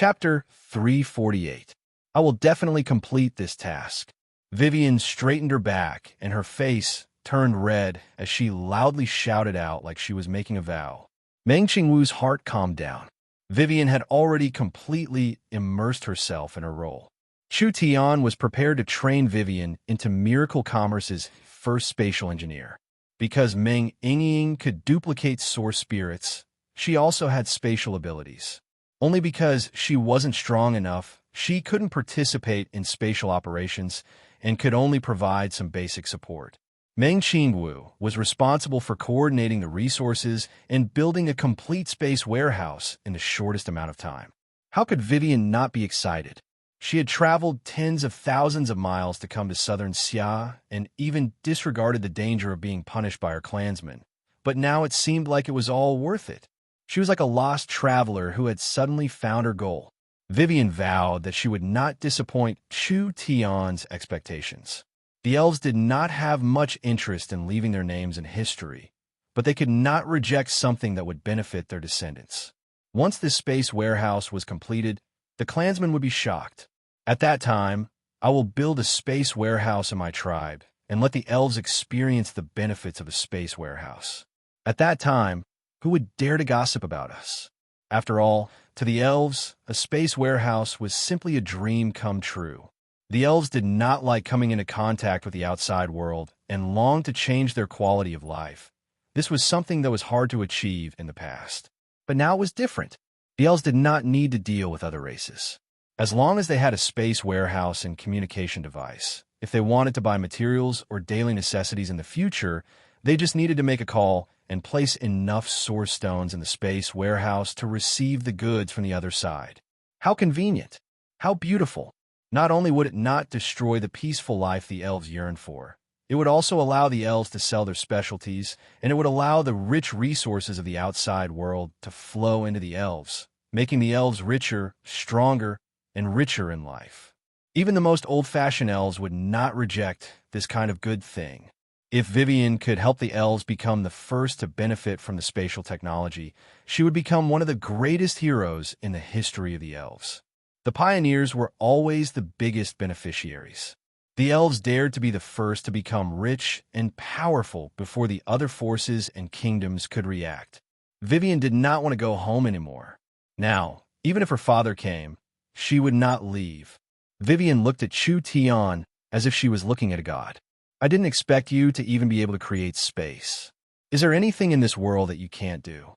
Chapter 348. I will definitely complete this task. Vivian straightened her back, and her face turned red as she loudly shouted out like she was making a vow. Meng Qingwu's heart calmed down. Vivian had already completely immersed herself in her role. Chu Tian was prepared to train Vivian into Miracle Commerce's first spatial engineer. Because Meng Yingying could duplicate source spirits, she also had spatial abilities. Only because she wasn't strong enough, she couldn't participate in spatial operations and could only provide some basic support. Meng Qingwu was responsible for coordinating the resources and building a complete space warehouse in the shortest amount of time. How could Vivian not be excited? She had traveled tens of thousands of miles to come to southern Xia and even disregarded the danger of being punished by her clansmen. But now it seemed like it was all worth it. She was like a lost traveler who had suddenly found her goal. Vivian vowed that she would not disappoint Chu Tian's expectations. The elves did not have much interest in leaving their names in history, but they could not reject something that would benefit their descendants. Once this space warehouse was completed, the clansmen would be shocked. At that time, I will build a space warehouse in my tribe and let the elves experience the benefits of a space warehouse. At that time, who would dare to gossip about us? After all, to the elves, a space warehouse was simply a dream come true. The elves did not like coming into contact with the outside world and longed to change their quality of life. This was something that was hard to achieve in the past. But now it was different. The elves did not need to deal with other races. As long as they had a space warehouse and communication device, if they wanted to buy materials or daily necessities in the future, they just needed to make a call and place enough source stones in the space warehouse to receive the goods from the other side. How convenient! How beautiful! Not only would it not destroy the peaceful life the elves yearned for, it would also allow the elves to sell their specialties, and it would allow the rich resources of the outside world to flow into the elves, making the elves richer, stronger, and richer in life. Even the most old-fashioned elves would not reject this kind of good thing. If Vivian could help the elves become the first to benefit from the spatial technology, she would become one of the greatest heroes in the history of the elves. The pioneers were always the biggest beneficiaries. The elves dared to be the first to become rich and powerful before the other forces and kingdoms could react. Vivian did not want to go home anymore. Now, even if her father came, she would not leave. Vivian looked at Chu Tian as if she was looking at a god. I didn't expect you to even be able to create space. Is there anything in this world that you can't do?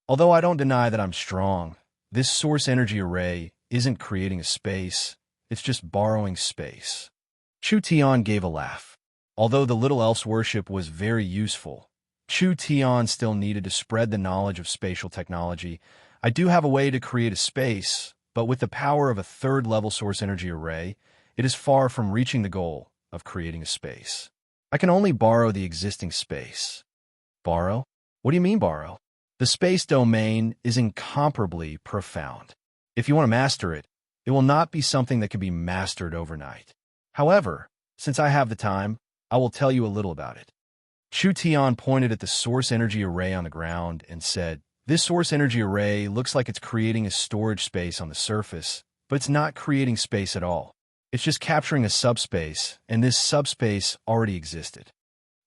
Although I don't deny that I'm strong, this source energy array isn't creating a space, it's just borrowing space. Chu Tian gave a laugh. Although the little elf's worship was very useful, Chu Tian still needed to spread the knowledge of spatial technology. I do have a way to create a space, but with the power of a third-level source energy array, it is far from reaching the goal of creating a space. I can only borrow the existing space. Borrow? What do you mean borrow? The space domain is incomparably profound. If you want to master it, it will not be something that can be mastered overnight. However, since I have the time, I will tell you a little about it. Chu Tian pointed at the source energy array on the ground and said, "This source energy array looks like it's creating a storage space on the surface, but it's not creating space at all. It's just capturing a subspace, and this subspace already existed."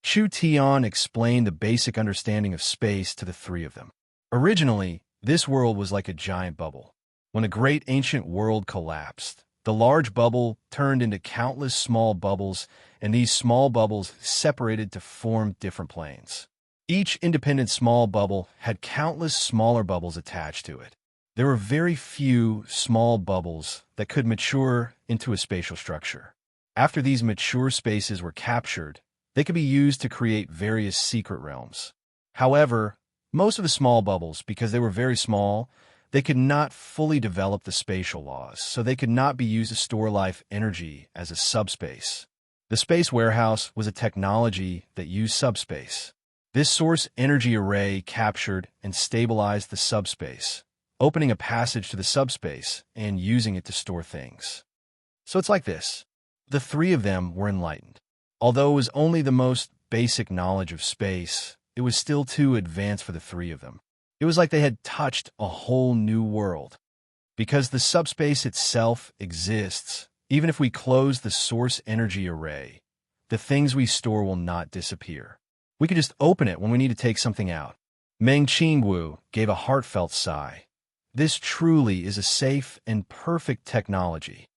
Chu Tian explained the basic understanding of space to the three of them. Originally, this world was like a giant bubble. When a great ancient world collapsed, the large bubble turned into countless small bubbles, and these small bubbles separated to form different planes. Each independent small bubble had countless smaller bubbles attached to it. There were very few small bubbles that could mature into a spatial structure. After these mature spaces were captured, they could be used to create various secret realms. However, most of the small bubbles, because they were very small, they could not fully develop the spatial laws, so they could not be used to store life energy as a subspace. The space warehouse was a technology that used subspace. This source energy array captured and stabilized the subspace, opening a passage to the subspace and using it to store things. So it's like this. The three of them were enlightened. Although it was only the most basic knowledge of space, it was still too advanced for the three of them. It was like they had touched a whole new world. Because the subspace itself exists, even if we close the source energy array, the things we store will not disappear. We could just open it when we need to take something out. Meng Qingwu gave a heartfelt sigh. This truly is a safe and perfect technology.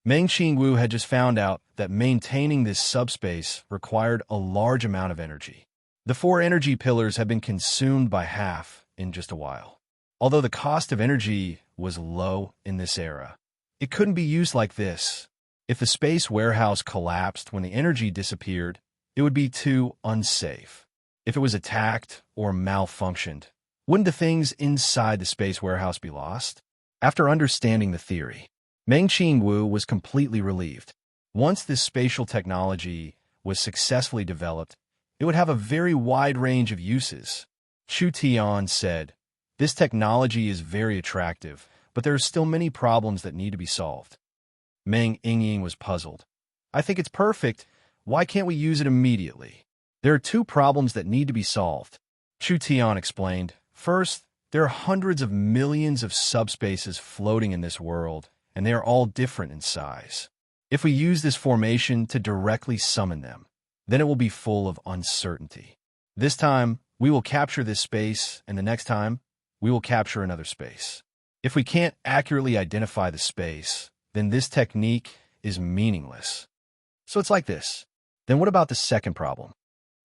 Meng Qingwu had just found out that maintaining this subspace required a large amount of energy. The 4 energy pillars had been consumed by half in just a while. Although the cost of energy was low in this era, it couldn't be used like this. If the space warehouse collapsed when the energy disappeared, it would be too unsafe. If it was attacked or malfunctioned, wouldn't the things inside the space warehouse be lost? After understanding the theory, Meng Qingwu was completely relieved. Once this spatial technology was successfully developed, it would have a very wide range of uses. Chu Tian said, "This technology is very attractive, but there are still many problems that need to be solved." Meng Yingying was puzzled. "I think it's perfect. Why can't we use it immediately?" "There are 2 problems that need to be solved," Chu Tian explained. "First, there are hundreds of millions of subspaces floating in this world, and they are all different in size. If we use this formation to directly summon them, then it will be full of uncertainty. This time, we will capture this space, and the next time, we will capture another space. If we can't accurately identify the space, then this technique is meaningless. So it's like this. Then what about the second problem?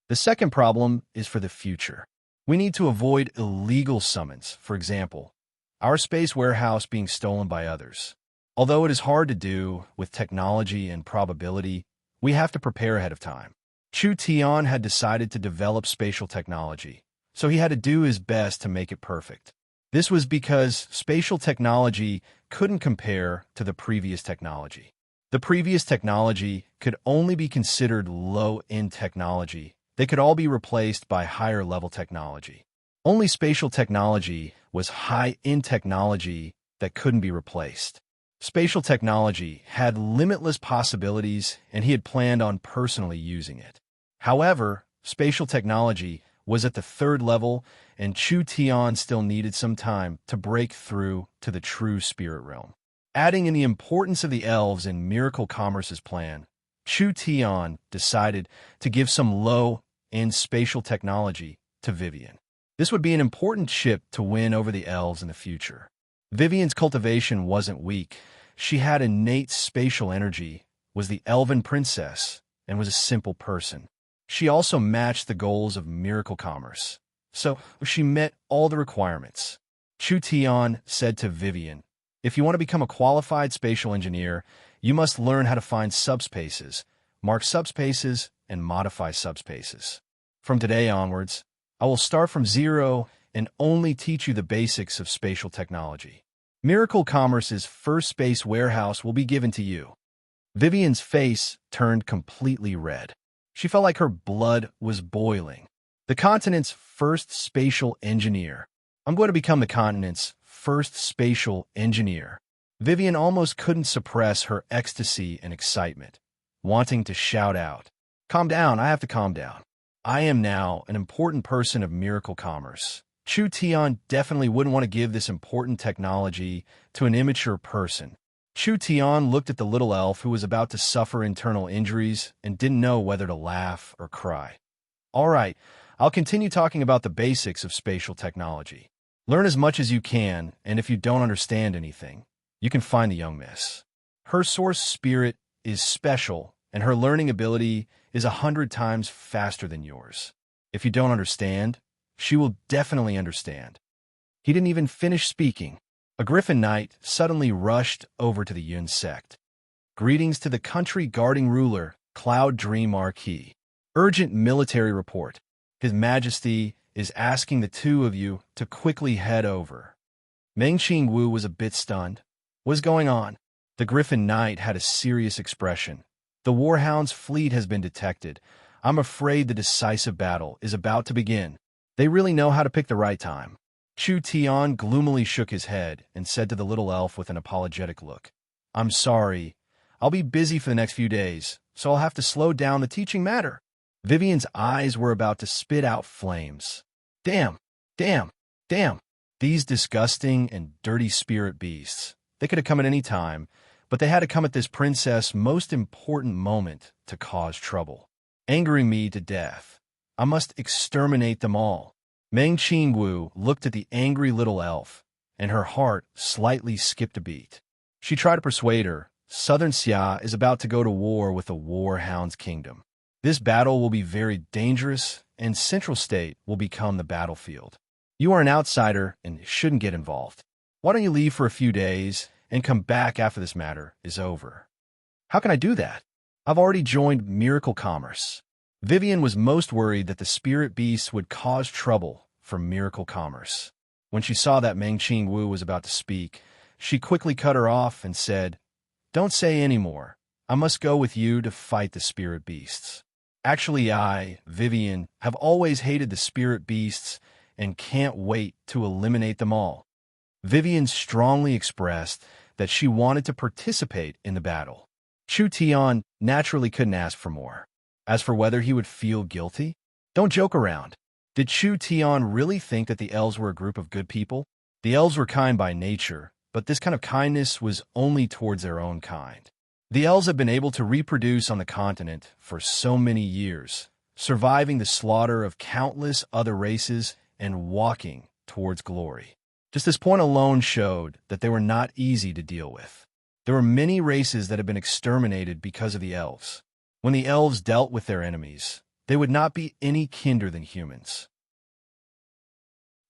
The second problem is for the future. We need to avoid illegal summons, for example, our space warehouse being stolen by others. Although it is hard to do with technology and probability, we have to prepare ahead of time." Chu Tian had decided to develop spatial technology, so he had to do his best to make it perfect. This was because spatial technology couldn't compare to the previous technology. The previous technology could only be considered low-end technology. They could all be replaced by higher-level technology. Only spatial technology was high-end technology that couldn't be replaced. Spatial technology had limitless possibilities, and he had planned on personally using it. However, spatial technology was at the 3rd level, and Chu Tian still needed some time to break through to the true spirit realm. Adding in the importance of the elves in Miracle Commerce's plan, Chu Tian decided to give some low-end spatial technology to Vivian. This would be an important chip to win over the elves in the future. Vivian's cultivation wasn't weak. She had innate spatial energy, was the elven princess, and was a simple person. She also matched the goals of Miracle Commerce, so she met all the requirements. Chu Tian said to Vivian, "If you want to become a qualified spatial engineer, you must learn how to find subspaces, mark subspaces, and modify subspaces. From today onwards, I will start from 0 and only teach you the basics of spatial technology. Miracle Commerce's first space warehouse will be given to you." Vivian's face turned completely red. She felt like her blood was boiling. The continent's first spatial engineer. I'm going to become the continent's first spatial engineer. Vivian almost couldn't suppress her ecstasy and excitement, wanting to shout out, "Calm down, I have to calm down. I am now an important person of Miracle Commerce. Chu Tian definitely wouldn't want to give this important technology to an immature person." Chu Tian looked at the little elf who was about to suffer internal injuries and didn't know whether to laugh or cry. "All right, I'll continue talking about the basics of spatial technology. Learn as much as you can, and if you don't understand anything, you can find the young miss. Her source spirit is special, and her learning ability is 100 times faster than yours. If you don't understand, she will definitely understand." He didn't even finish speaking. A griffin knight suddenly rushed over to the Yun sect. "Greetings to the country guarding ruler, Cloud Dream Marquis. Urgent military report. His Majesty is asking the 2 of you to quickly head over." Meng Qingwu was a bit stunned. "What's going on?" The griffin knight had a serious expression. "The Warhound's fleet has been detected. I'm afraid the decisive battle is about to begin. They really know how to pick the right time." Chu Tian gloomily shook his head and said to the little elf with an apologetic look, "I'm sorry. I'll be busy for the next few days, so I'll have to slow down the teaching matter." Vivian's eyes were about to spit out flames. Damn, damn, damn. These disgusting and dirty spirit beasts. They could have come at any time, but they had to come at this princess' most important moment to cause trouble. Angering me to death. I must exterminate them all. Meng Qingwu looked at the angry little elf, and her heart slightly skipped a beat. She tried to persuade her, Southern Xia is about to go to war with the Warhound's kingdom. This battle will be very dangerous, and Central State will become the battlefield. You are an outsider and shouldn't get involved. Why don't you leave for a few days and come back after this matter is over? How can I do that? I've already joined Miracle Commerce. Vivian was most worried that the spirit beasts would cause trouble for Miracle Commerce. When she saw that Meng Qingwu was about to speak, she quickly cut her off and said, "Don't say any more. I must go with you to fight the spirit beasts. Actually, I, Vivian, have always hated the spirit beasts and can't wait to eliminate them all." Vivian strongly expressed that she wanted to participate in the battle. Chu Tian naturally couldn't ask for more. As for whether he would feel guilty, don't joke around. Did Chu Tian really think that the elves were a group of good people? The elves were kind by nature, but this kind of kindness was only towards their own kind. The elves have been able to reproduce on the continent for so many years, surviving the slaughter of countless other races and walking towards glory. Just this point alone showed that they were not easy to deal with. There were many races that had been exterminated because of the elves. When the elves dealt with their enemies, they would not be any kinder than humans.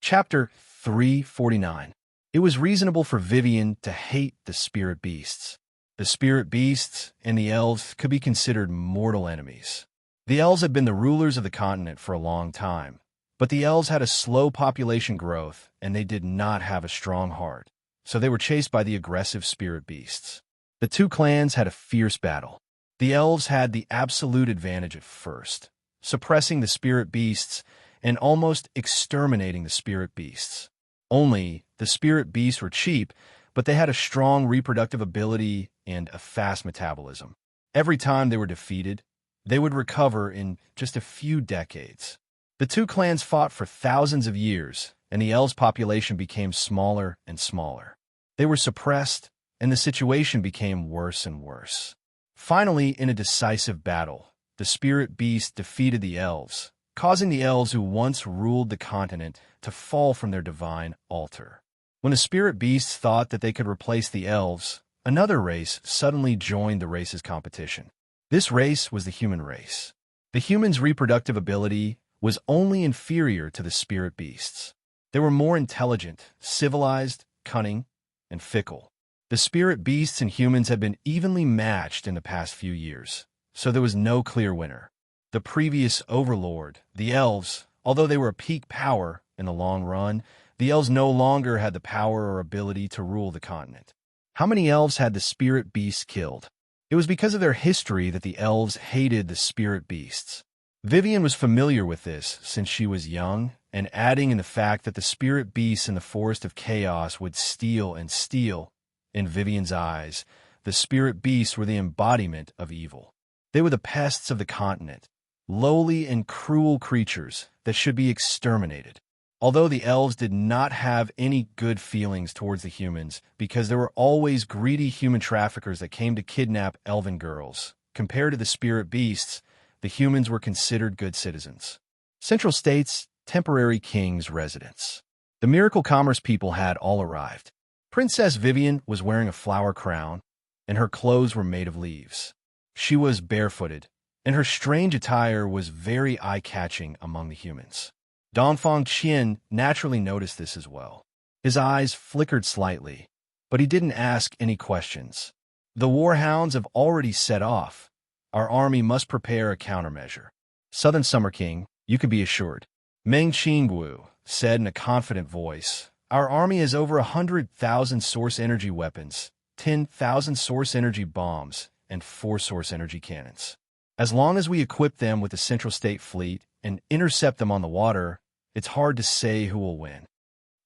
Chapter 349. It was reasonable for Vivian to hate the spirit beasts. The spirit beasts and the elves could be considered mortal enemies. The elves had been the rulers of the continent for a long time, but the elves had a slow population growth and they did not have a strong heart, so they were chased by the aggressive spirit beasts. The two clans had a fierce battle. The elves had the absolute advantage at first, suppressing the spirit beasts and almost exterminating the spirit beasts. Only, the spirit beasts were cheap, but they had a strong reproductive ability and a fast metabolism. Every time they were defeated, they would recover in just a few decades. The two clans fought for thousands of years, and the elves' population became smaller and smaller. They were suppressed, and the situation became worse and worse. Finally, in a decisive battle, the spirit beast defeated the elves, causing the elves who once ruled the continent to fall from their divine altar. When the spirit beasts thought that they could replace the elves, another race suddenly joined the race's competition. This race was the human race. The humans' reproductive ability was only inferior to the spirit beasts. They were more intelligent, civilized, cunning, and fickle. The spirit beasts and humans had been evenly matched in the past few years, so there was no clear winner. The previous overlord, the elves, although they were a peak power in the long run, the elves no longer had the power or ability to rule the continent. How many elves had the spirit beasts killed? It was because of their history that the elves hated the spirit beasts. Vivian was familiar with this since she was young, and adding in the fact that the spirit beasts in the Forest of Chaos would steal and steal. In Vivian's eyes, the spirit beasts were the embodiment of evil. They were the pests of the continent, lowly and cruel creatures that should be exterminated. Although the elves did not have any good feelings towards the humans because there were always greedy human traffickers that came to kidnap elven girls, compared to the spirit beasts, the humans were considered good citizens. Central State's temporary king's residence. The Miracle Commerce people had all arrived. Princess Vivian was wearing a flower crown, and her clothes were made of leaves. She was barefooted, and her strange attire was very eye-catching among the humans. Dongfang Qian naturally noticed this as well. His eyes flickered slightly, but he didn't ask any questions. The warhounds have already set off. Our army must prepare a countermeasure. Southern Summer King, you can be assured. Meng Qingwu said in a confident voice, our army has over 100,000 source energy weapons, 10,000 source energy bombs, and 4 source energy cannons. As long as we equip them with the Central State Fleet and intercept them on the water, it's hard to say who will win.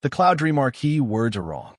The Cloud Dream Marquis words are wrong.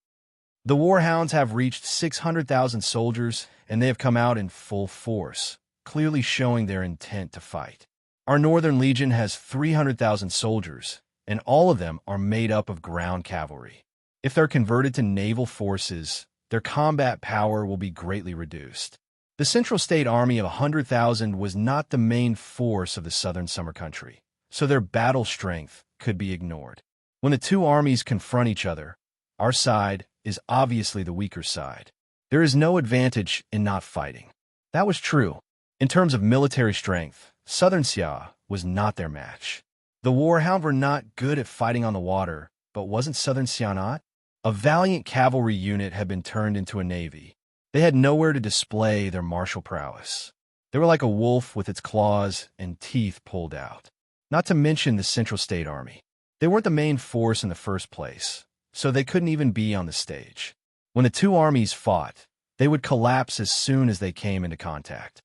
The Warhounds have reached 600,000 soldiers, and they have come out in full force, clearly showing their intent to fight. Our Northern Legion has 300,000 soldiers, and all of them are made up of ground cavalry. If they're converted to naval forces, their combat power will be greatly reduced. The Central State Army of 100,000 was not the main force of the Southern Summer Country, so their battle strength could be ignored. When the two armies confront each other, our side is obviously the weaker side. There is no advantage in not fighting. That was true. In terms of military strength, Southern Xia was not their match. The Warhound were not good at fighting on the water, but wasn't Southern Xia not? A valiant cavalry unit had been turned into a navy. They had nowhere to display their martial prowess. They were like a wolf with its claws and teeth pulled out. Not to mention the Central State Army. They weren't the main force in the first place, so they couldn't even be on the stage. When the two armies fought, they would collapse as soon as they came into contact.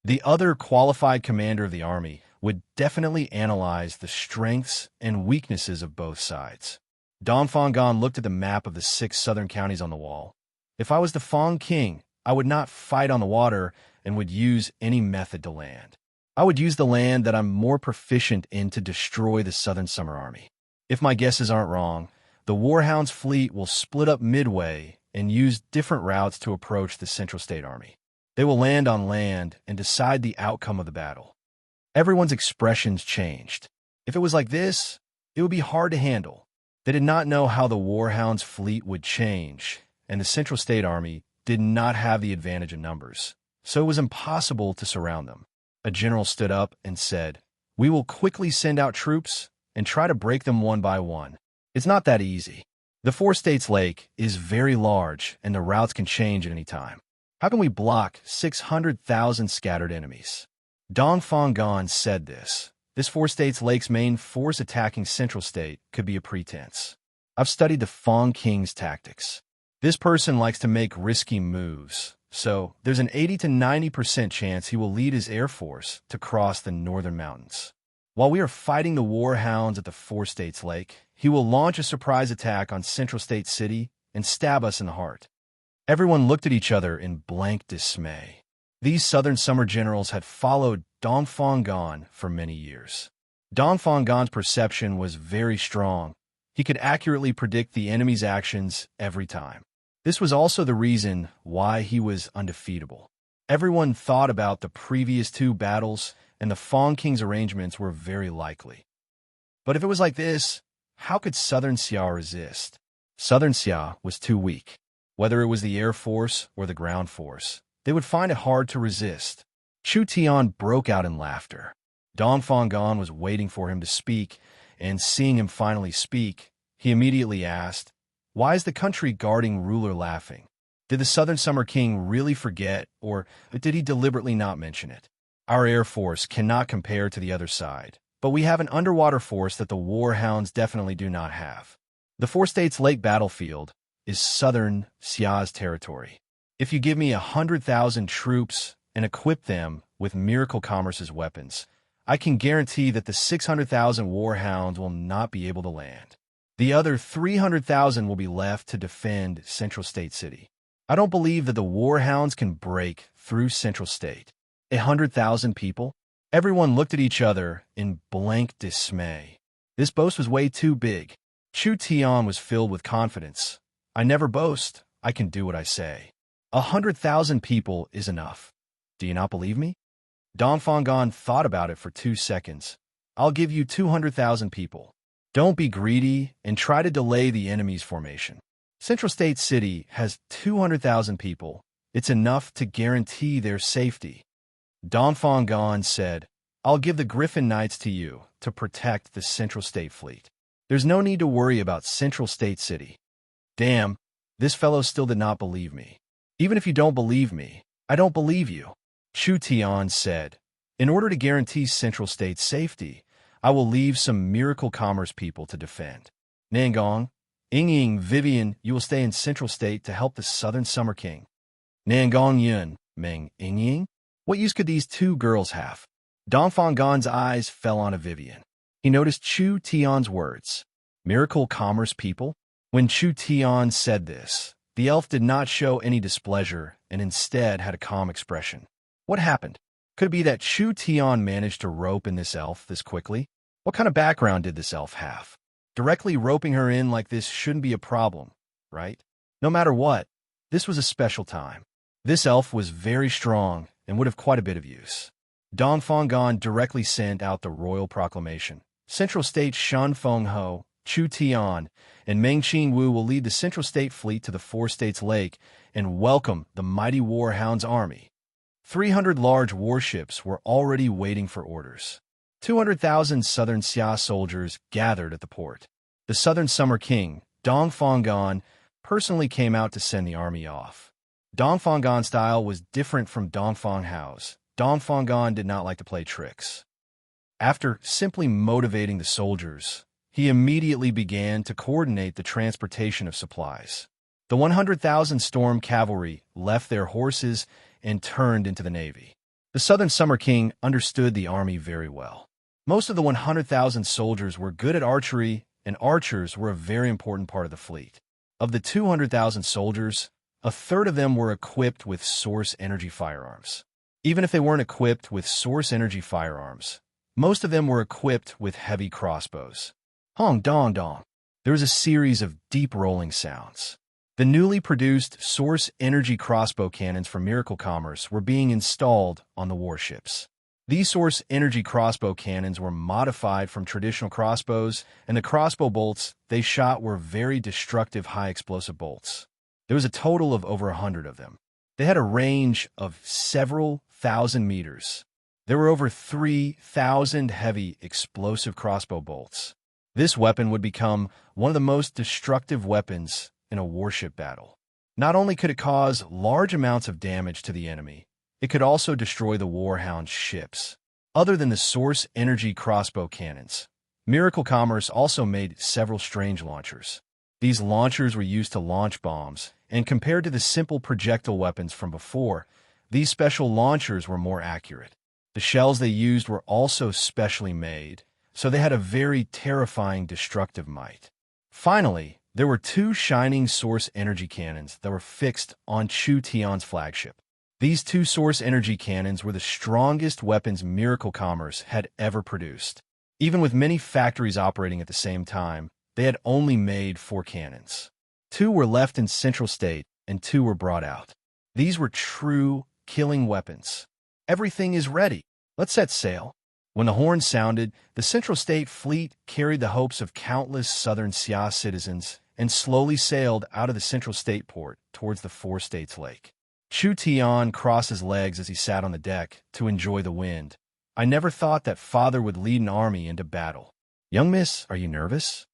The other qualified commander of the army would definitely analyze the strengths and weaknesses of both sides. Don Fongan looked at the map of the 6 southern counties on the wall. If I was the Fong King, I would not fight on the water and would use any method to land. I would use the land that I'm more proficient in to destroy the Southern Summer Army. If my guesses aren't wrong, the Warhound's fleet will split up midway and use different routes to approach the Central State Army. They will land on land and decide the outcome of the battle. Everyone's expressions changed. If it was like this, it would be hard to handle. They did not know how the Warhound's fleet would change, and the Central State Army did not have the advantage in numbers, so it was impossible to surround them. A general stood up and said, "We will quickly send out troops and try to break them one by one. It's not that easy. The Four States Lake is very large, and the routes can change at any time. How can we block 600,000 scattered enemies?" Dong Fongan said this. This Four States Lake's main force attacking Central State could be a pretense. I've studied the Fong King's tactics. This person likes to make risky moves, so there's an 80 to 90% chance he will lead his air force to cross the northern mountains. While we are fighting the Warhounds at the Four States Lake, he will launch a surprise attack on Central State City and stab us in the heart. Everyone looked at each other in blank dismay. These Southern Summer generals had followed Dong Fongan for many years. Dong Fongan's perception was very strong. He could accurately predict the enemy's actions every time. This was also the reason why he was undefeatable. Everyone thought about the previous 2 battles, and the Fong King's arrangements were very likely. But if it was like this, how could Southern Xia resist? Southern Xia was too weak. Whether it was the air force or the ground force, they would find it hard to resist. Chu Tian broke out in laughter. Dong Fongan was waiting for him to speak, and seeing him finally speak, he immediately asked, "Why is the country guarding ruler laughing? Did the Southern Summer King really forget, or did he deliberately not mention it? Our air force cannot compare to the other side, but we have an underwater force that the Warhounds definitely do not have. The Four States Lake battlefield is Southern Xia's territory. If you give me 100,000 troops and equip them with Miracle Commerce's weapons, I can guarantee that the 600,000 Warhounds will not be able to land. The other 300,000 will be left to defend Central State City. I don't believe that the Warhounds can break through Central State. 100,000 people?" Everyone looked at each other in blank dismay. This boast was way too big. Chu Tian was filled with confidence. "I never boast. I can do what I say. 100,000 people is enough. Do you not believe me?" Dong Fongan thought about it for 2 seconds. "I'll give you 200,000 people. Don't be greedy and try to delay the enemy's formation. Central State City has 200,000 people. It's enough to guarantee their safety." Dong Fongan said, "I'll give the Griffin Knights to you to protect the Central State Fleet. There's no need to worry about Central State City." Damn, this fellow still did not believe me. "Even if you don't believe me, I don't believe you." Chu Tian said, "In order to guarantee Central State's safety, I will leave some Miracle Commerce people to defend. Nangong, Ying, Vivian, you will stay in Central State to help the Southern Summer King. Nangong Yun, Meng Ying. What use could these 2 girls have?" Dong Fongan's eyes fell on Vivian. He noticed Chu Tian's words. Miracle Commerce people? When Chu Tian said this, the elf did not show any displeasure and instead had a calm expression. What happened? Could it be that Chu Tian managed to rope in this elf this quickly? What kind of background did this elf have? Directly roping her in like this shouldn't be a problem, right? No matter what, This was a special time. This elf was very strong and would have quite a bit of use. Dong Fenggan directly sent out the royal proclamation. Central State Shan Feng Ho, Chu Tian, and Meng Qing Wu will lead the Central State Fleet to the Four States Lake and welcome the mighty Warhound's army. 300 large warships were already waiting for orders. 200,000 Southern Xia soldiers gathered at the port. The Southern Summer King, Dong Fenggan, personally came out to send the army off. Dong Fenggan's style was different from Dong Fenghao's. Dong Fenggan did not like to play tricks. After simply motivating the soldiers, he immediately began to coordinate the transportation of supplies. The 100,000 storm cavalry left their horses and turned into the navy. The Southern Summer King understood the army very well. Most of the 100,000 soldiers were good at archery, and archers were a very important part of the fleet. Of the 200,000 soldiers, a third of them were equipped with source energy firearms. Even if they weren't equipped with source energy firearms, most of them were equipped with heavy crossbows. Hong dong dong. There was a series of deep rolling sounds. The newly produced source energy crossbow cannons from Miracle Commerce were being installed on the warships. These source energy crossbow cannons were modified from traditional crossbows, and the crossbow bolts they shot were very destructive high-explosive bolts. There was a total of over 100 of them. They had a range of several thousand meters. There were over 3,000 heavy explosive crossbow bolts. This weapon would become one of the most destructive weapons in a warship battle. Not only could it cause large amounts of damage to the enemy, it could also destroy the Warhound's ships. Other than the source energy crossbow cannons, Miracle Commerce also made several strange launchers. These launchers were used to launch bombs, and compared to the simple projectile weapons from before, these special launchers were more accurate. The shells they used were also specially made, so they had a very terrifying destructive might. Finally, there were two shining source energy cannons that were fixed on Chu Tian's flagship. These two source energy cannons were the strongest weapons Miracle Commerce had ever produced. Even with many factories operating at the same time, they had only made 4 cannons. 2 were left in Central State, and 2 were brought out. These were true killing weapons. Everything is ready. Let's set sail. When the horn sounded, the Central State Fleet carried the hopes of countless Southern Xia citizens and slowly sailed out of the Central State port towards the Four States Lake. Chu Tian crossed his legs as he sat on the deck to enjoy the wind. I never thought that father would lead an army into battle. Young miss, are you nervous?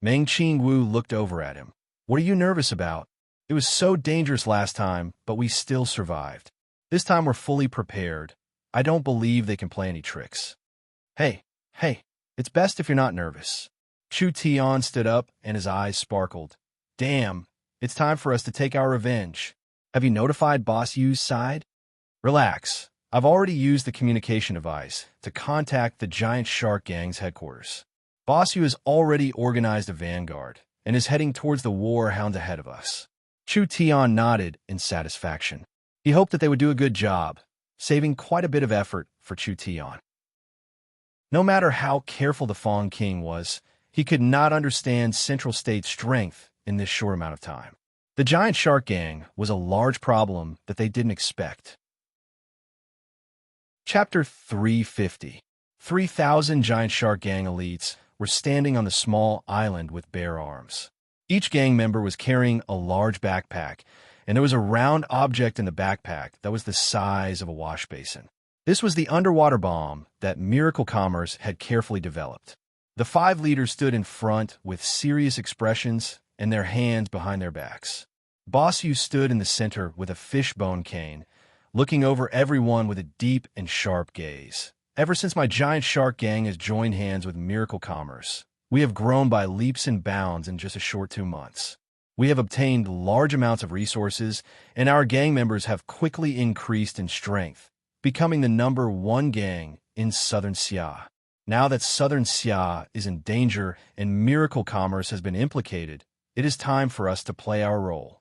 Meng Qing Wu looked over at him. What are you nervous about? It was so dangerous last time, but we still survived. This time we're fully prepared. I don't believe they can play any tricks. Hey, it's best if you're not nervous. Chu Tian stood up and his eyes sparkled. Damn, it's time for us to take our revenge. Have you notified Boss Yu's side? Relax. I've already used the communication device to contact the Giant Shark Gang's headquarters. Boss Yu has already organized a vanguard and is heading towards the Warhound ahead of us. Chu Tian nodded in satisfaction. He hoped that they would do a good job, saving quite a bit of effort for Chu Tian. No matter how careful the Fong King was, he could not understand Central State's strength in this short amount of time. The Giant Shark Gang was a large problem that they didn't expect. Chapter 350. 3,000 Giant Shark Gang elites were standing on the small island with bare arms. Each gang member was carrying a large backpack, and there was a round object in the backpack that was the size of a wash basin. This was the underwater bomb that Miracle Commerce had carefully developed. The 5 leaders stood in front with serious expressions and their hands behind their backs. Boss Yu stood in the center with a fishbone cane, looking over everyone with a deep and sharp gaze. Ever since my Giant Shark Gang has joined hands with Miracle Commerce, we have grown by leaps and bounds in just a short 2 months. We have obtained large amounts of resources, and our gang members have quickly increased in strength, becoming the number 1 gang in Southern Xia. Now that Southern Xia is in danger and Miracle Commerce has been implicated, it is time for us to play our role.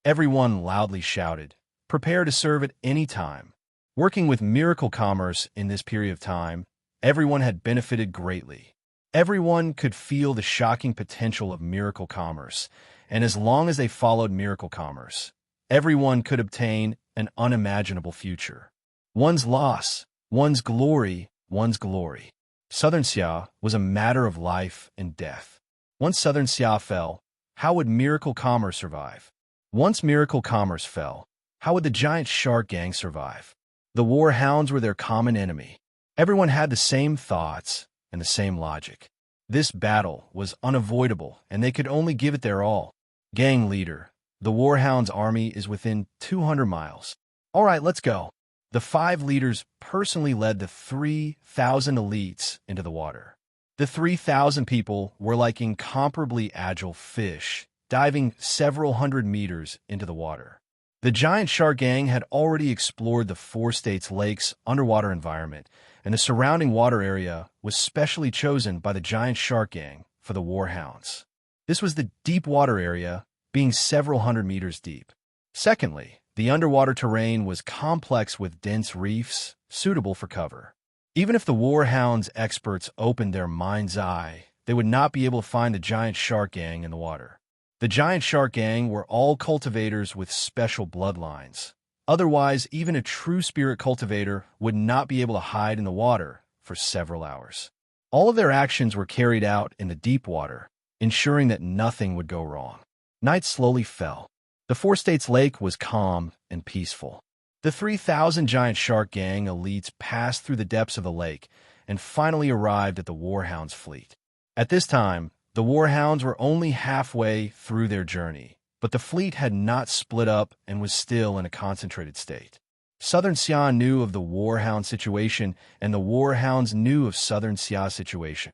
Everyone loudly shouted, "Prepare to serve at any time." Working with Miracle Commerce in this period of time, everyone had benefited greatly. Everyone could feel the shocking potential of Miracle Commerce, and as long as they followed Miracle Commerce, Everyone could obtain an unimaginable future. One's loss, one's glory, one's glory. Southern Xia was a matter of life and death. Once Southern Xia fell, how would Miracle Commerce survive? Once Miracle Commerce fell, how would the giant shark gang survive? The war hounds were their common enemy. Everyone had the same thoughts and the same logic. This battle was unavoidable, and they could only give it their all. Gang leader, the Warhound's army is within 200 miles. All right, let's go. The 5 leaders personally led the 3,000 elites into the water. The 3,000 people were like incomparably agile fish, diving several hundred meters into the water. The giant shark gang had already explored the 4 states' lakes' underwater environment, and the surrounding water area was specially chosen by the giant shark gang for the warhounds. This was the deep water area, being several hundred meters deep. Secondly, the underwater terrain was complex with dense reefs, suitable for cover. Even if the warhounds experts opened their mind's eye, they would not be able to find the giant shark gang in the water. The giant shark gang were all cultivators with special bloodlines. Otherwise, even a true spirit cultivator would not be able to hide in the water for several hours. All of their actions were carried out in the deep water, ensuring that nothing would go wrong. Night slowly fell. The 4 states' lake was calm and peaceful. The 3,000 giant shark gang elites passed through the depths of the lake and finally arrived at the warhounds' fleet. At this time, the warhounds were only halfway through their journey, but the fleet had not split up and was still in a concentrated state. Southern Xia knew of the warhound situation, and the warhounds knew of Southern Xia's situation.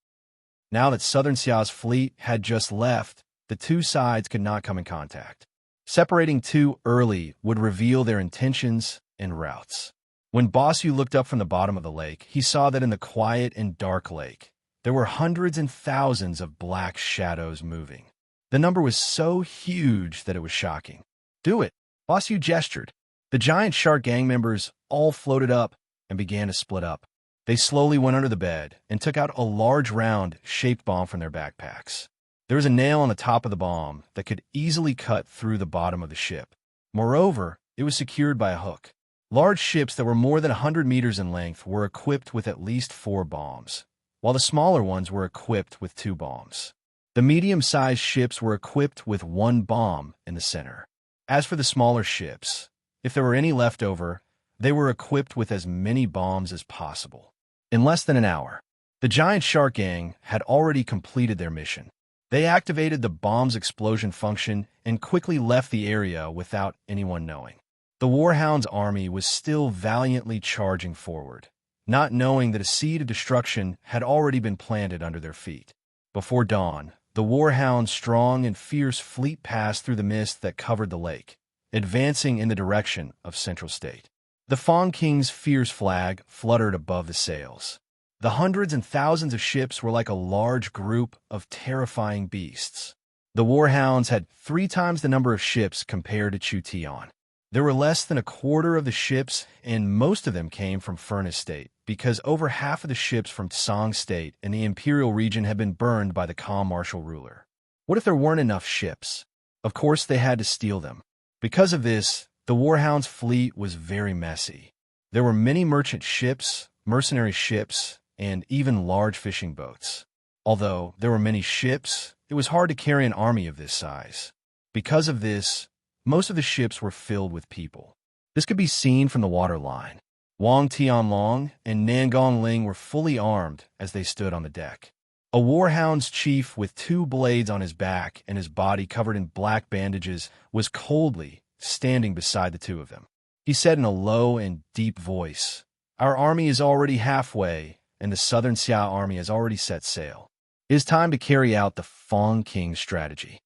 Now that Southern Xia's fleet had just left, the 2 sides could not come in contact. Separating too early would reveal their intentions and routes. When Bossu looked up from the bottom of the lake, he saw that in the quiet and dark lake, there were hundreds and thousands of black shadows moving. The number was so huge that it was shocking. "Do it," Bossu gestured. The giant shark gang members all floated up and began to split up. They slowly went under the bed and took out a large round-shaped bomb from their backpacks. There was a nail on the top of the bomb that could easily cut through the bottom of the ship. Moreover, it was secured by a hook. Large ships that were more than 100 meters in length were equipped with at least 4 bombs, while the smaller ones were equipped with 2 bombs. The medium-sized ships were equipped with 1 bomb in the center. As for the smaller ships, if there were any left over, they were equipped with as many bombs as possible. In less than an hour, the giant shark gang had already completed their mission. They activated the bomb's explosion function and quickly left the area without anyone knowing. The warhound's army was still valiantly charging forward, not knowing that a seed of destruction had already been planted under their feet. Before dawn, the warhound's strong and fierce fleet passed through the mist that covered the lake, advancing in the direction of Central State. The Fong King's fierce flag fluttered above the sails. The hundreds and thousands of ships were like a large group of terrifying beasts. The warhounds had 3 times the number of ships compared to Chu Tian. There were less than a quarter of the ships, and most of them came from Furnace State, because over half of the ships from Song State and the Imperial region had been burned by the Calm Martial ruler. What if there weren't enough ships? Of course they had to steal them. Because of this, the warhounds' fleet was very messy. There were many merchant ships, mercenary ships, and even large fishing boats. Although there were many ships, it was hard to carry an army of this size. Because of this, most of the ships were filled with people. This could be seen from the waterline. Wang Tianlong and Nangong Ling were fully armed as they stood on the deck. A warhound's chief with 2 blades on his back and his body covered in black bandages was coldly standing beside the 2 of them. He said in a low and deep voice, "Our army is already halfway, and the Southern Xia army has already set sail. It is time to carry out the Fong King strategy."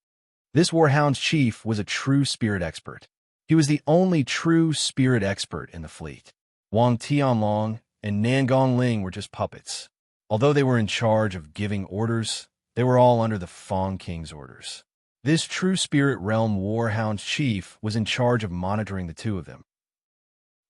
This warhound's chief was a true spirit expert. He was the only true spirit expert in the fleet. Wang Tianlong and Nangong Ling were just puppets. Although they were in charge of giving orders, they were all under the Fong King's orders. This true spirit realm warhound's chief was in charge of monitoring the 2 of them.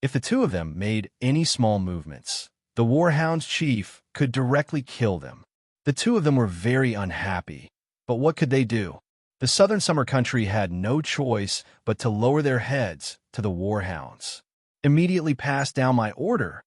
If the 2 of them made any small movements, the warhound's chief could directly kill them. The 2 of them were very unhappy, but what could they do? The southern summer country had no choice but to lower their heads to the warhounds. Immediately pass down my order,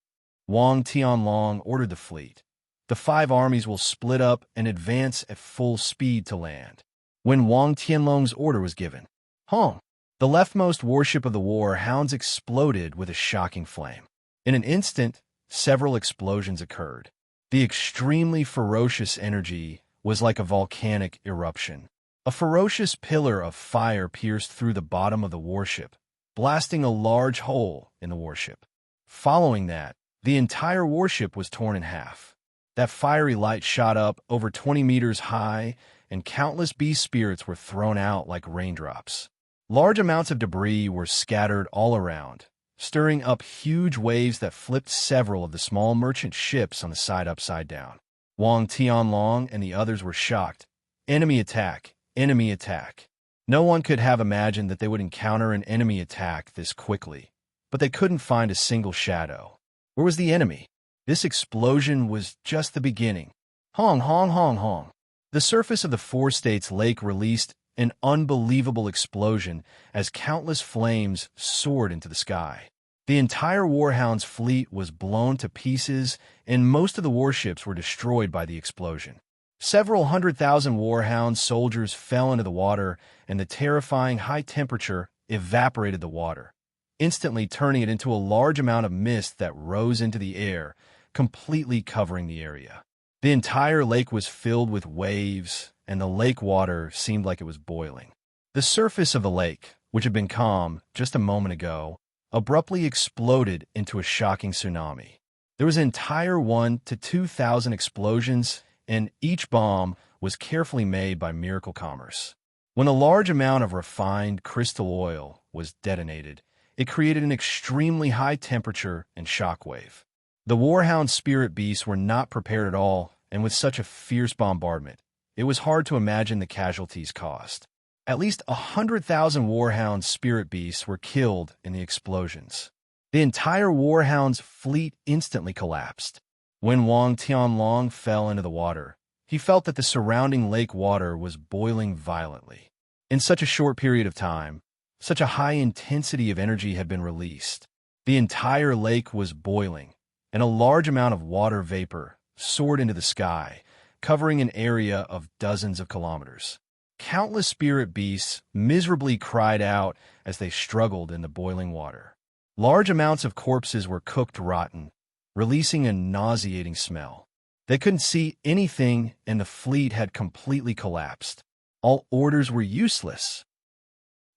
Wang Tianlong ordered the fleet. The 5 armies will split up and advance at full speed to land. When Wang Tianlong's order was given, Hong, the leftmost warship of the war hounds, exploded with a shocking flame. In an instant, several explosions occurred. The extremely ferocious energy was like a volcanic eruption. A ferocious pillar of fire pierced through the bottom of the warship, blasting a large hole in the warship. Following that, the entire warship was torn in half. That fiery light shot up over 20 meters high, and countless beast spirits were thrown out like raindrops. Large amounts of debris were scattered all around, stirring up huge waves that flipped several of the small merchant ships on the side upside down. Wang Tianlong and the others were shocked. Enemy attack! Enemy attack! No one could have imagined that they would encounter an enemy attack this quickly, but they couldn't find a single shadow. Where was the enemy? This explosion was just the beginning. Hong, hong, hong, hong. The surface of the 4 states lake released an unbelievable explosion as countless flames soared into the sky. The entire Warhound's fleet was blown to pieces, and most of the warships were destroyed by the explosion. Several 100,000 Warhound soldiers fell into the water, and the terrifying high temperature evaporated the water, instantly turning it into a large amount of mist that rose into the air, completely covering the area. The entire lake was filled with waves, and the lake water seemed like it was boiling. The surface of the lake, which had been calm just a moment ago, abruptly exploded into a shocking tsunami. There was an entire 1,000 to 2,000 explosions, and each bomb was carefully made by Miracle Commerce. When a large amount of refined crystal oil was detonated, it created an extremely high temperature and shockwave. The Warhound spirit beasts were not prepared at all, and with such a fierce bombardment, it was hard to imagine the casualties caused. At least 100,000 Warhound spirit beasts were killed in the explosions. The entire Warhound's fleet instantly collapsed. When Wang Tianlong fell into the water, he felt that the surrounding lake water was boiling violently. In such a short period of time, such a high intensity of energy had been released. The entire lake was boiling, and a large amount of water vapor soared into the sky, covering an area of dozens of kilometers. Countless spirit beasts miserably cried out as they struggled in the boiling water. Large amounts of corpses were cooked rotten, releasing a nauseating smell. They couldn't see anything, and the fleet had completely collapsed. All orders were useless.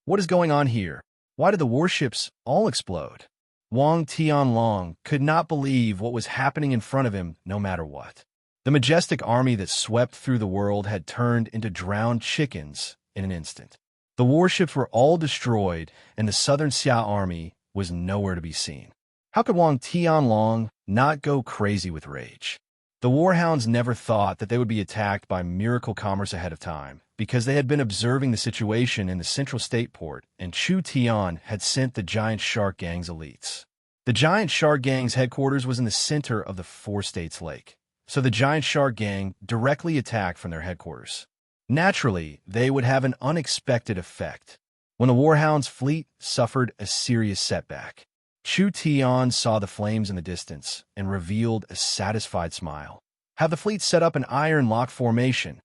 What is going on here? Why did the warships all explode? Wang Tianlong could not believe what was happening in front of him, no matter what. The majestic army that swept through the world had turned into drowned chickens in an instant. The warships were all destroyed, and the southern Xia army was nowhere to be seen. How could Wang Tianlong not go crazy with rage? The Warhounds never thought that they would be attacked by Miracle Commerce ahead of time, because they had been observing the situation in the central state port, and Chu Tian had sent the Giant Shark Gang's elites. The Giant Shark Gang's headquarters was in the center of the 4 states lake, so the Giant Shark Gang directly attacked from their headquarters. Naturally, they would have an unexpected effect. When the Warhound's fleet suffered a serious setback, Chu Tian saw the flames in the distance and revealed a satisfied smile. Have the fleet set up an iron lock formation.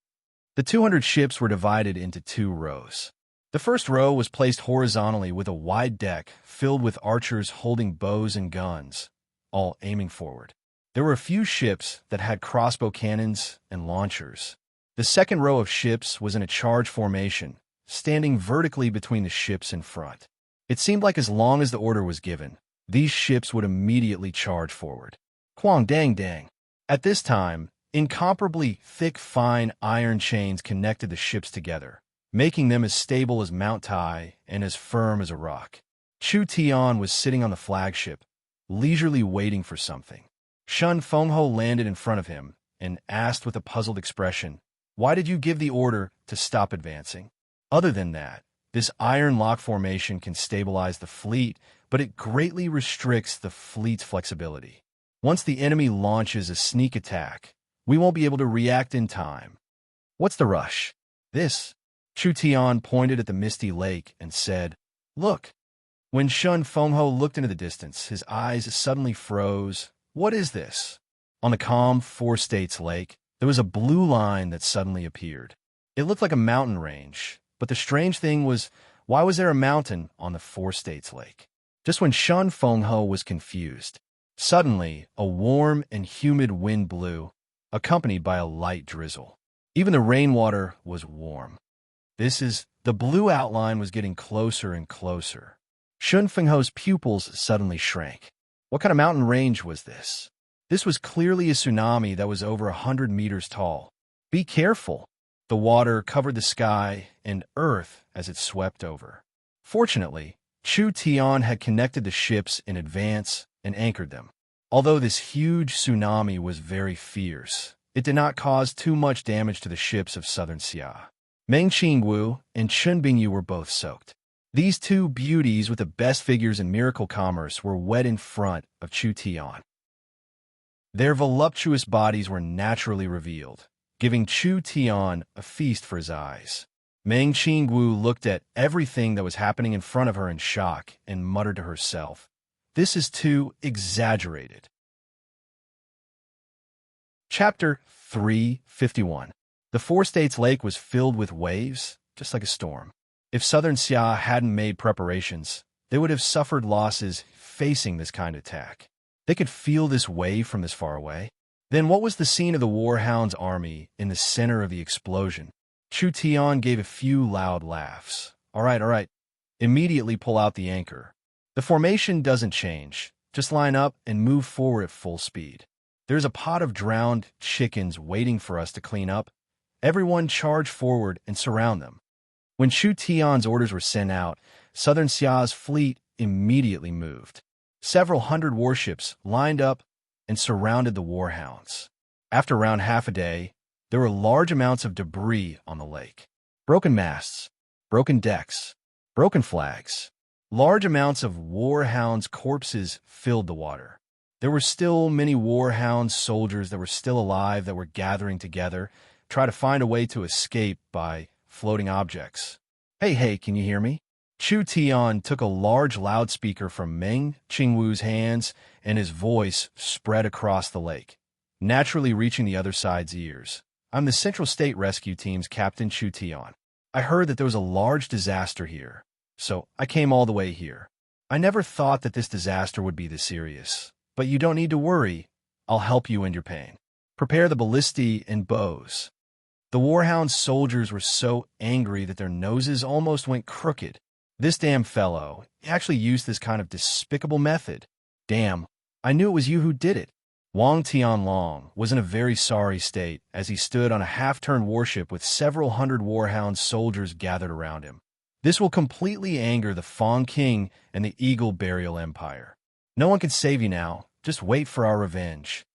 The 200 ships were divided into 2 rows. The first row was placed horizontally with a wide deck filled with archers holding bows and guns, all aiming forward. There were a few ships that had crossbow cannons and launchers. The second row of ships was in a charge formation, standing vertically between the ships in front. It seemed like as long as the order was given, these ships would immediately charge forward. Quang dang dang. At this time, incomparably thick, fine iron chains connected the ships together, making them as stable as Mount Tai and as firm as a rock. Chu Tian was sitting on the flagship, leisurely waiting for something. Shun Fengho landed in front of him and asked with a puzzled expression, "Why did you give the order to stop advancing? Other than that, this iron lock formation can stabilize the fleet, but it greatly restricts the fleet's flexibility. Once the enemy launches a sneak attack, we won't be able to react in time. What's the rush?" This, Chu Tian pointed at the misty lake and said, "Look." When Shun Fengho looked into the distance, his eyes suddenly froze. What is this? On the calm Four States lake, there was a blue line that suddenly appeared. It looked like a mountain range, but the strange thing was, why was there a mountain on the Four States lake? Just when Shun Fengho was confused, suddenly a warm and humid wind blew, accompanied by a light drizzle. Even the rainwater was warm. The blue outline was getting closer and closer. Shun Fengho's pupils suddenly shrank. What kind of mountain range was this? This was clearly a tsunami that was over 100 meters tall. Be careful! The water covered the sky and earth as it swept over. Fortunately, Chu Tian had connected the ships in advance and anchored them. Although this huge tsunami was very fierce, it did not cause too much damage to the ships of southern Xia. Meng Qingwu and Chen Bingyu were both soaked. These two beauties with the best figures in miracle commerce were wet in front of Chu Tian. Their voluptuous bodies were naturally revealed, giving Chu Tian a feast for his eyes. Meng Qingwu looked at everything that was happening in front of her in shock and muttered to herself, "This is too exaggerated." Chapter 351. The Four States Lake was filled with waves, just like a storm. If southern Xia hadn't made preparations, they would have suffered losses facing this kind of attack. They could feel this wave from this far away. Then what was the scene of the Warhound's army in the center of the explosion? Chu Tian gave a few loud laughs. All right. Immediately pull out the anchor. The formation doesn't change. Just line up and move forward at full speed. There's a pot of drowned chickens waiting for us to clean up. Everyone charge forward and surround them. When Chu Tian's orders were sent out, southern Xia's fleet immediately moved. Several hundred warships lined up and surrounded the warhounds. After around half a day, there were large amounts of debris on the lake. Broken masts, broken decks, broken flags. Large amounts of warhounds' corpses filled the water. There were still many warhound soldiers that were still alive that were gathering together, try to find a way to escape by floating objects. Hey, can you hear me? Chu Tian took a large loudspeaker from Meng Qingwu's hands, and his voice spread across the lake, naturally reaching the other side's ears. I'm the Central State Rescue Team's Captain Chu Tian. I heard that there was a large disaster here, so I came all the way here. I never thought that this disaster would be this serious, but you don't need to worry. I'll help you end your pain. Prepare the ballistae and bows. The Warhound soldiers were so angry that their noses almost went crooked. This damn fellow actually used this kind of despicable method. Damn, I knew it was you who did it. Wang Tianlong was in a very sorry state as he stood on a half-turned warship with several hundred Warhound soldiers gathered around him. This will completely anger the Fang King and the Eagle Burial Empire. No one can save you now. Just wait for our revenge.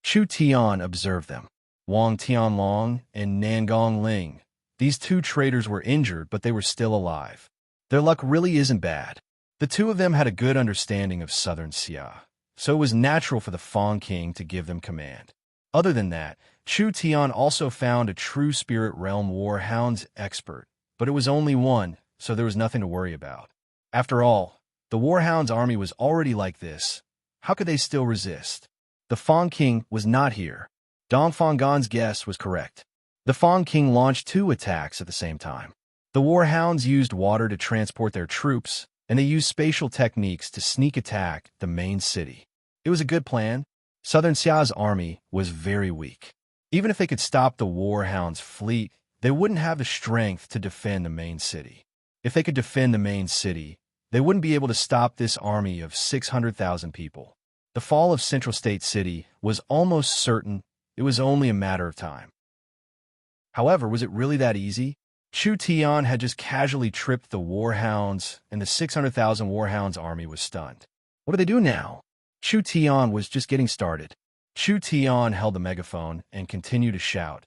Chu Tian observed them. Wang Tianlong and Nangong Ling. These two traitors were injured, but they were still alive. Their luck really isn't bad. The two of them had a good understanding of southern Xia, so it was natural for the Fang King to give them command. Other than that, Chu Tian also found a true Spirit Realm Warhounds expert, but it was only one, so there was nothing to worry about. After all, the Warhounds army was already like this. How could they still resist? The Fang King was not here. Dong Fanggan's guess was correct. The Fang King launched 2 attacks at the same time. The Warhounds used water to transport their troops, and they used spatial techniques to sneak attack the main city. It was a good plan. Southern Xia's army was very weak. Even if they could stop the Warhounds' fleet, they wouldn't have the strength to defend the main city. If they could defend the main city, they wouldn't be able to stop this army of 600,000 people. The fall of Central State City was almost certain. It was only a matter of time. However, was it really that easy? Chu Tian had just casually tripped the Warhounds, and the 600,000 Warhounds army was stunned. What do they do now? Chu Tian was just getting started. Chu Tian held the megaphone and continued to shout,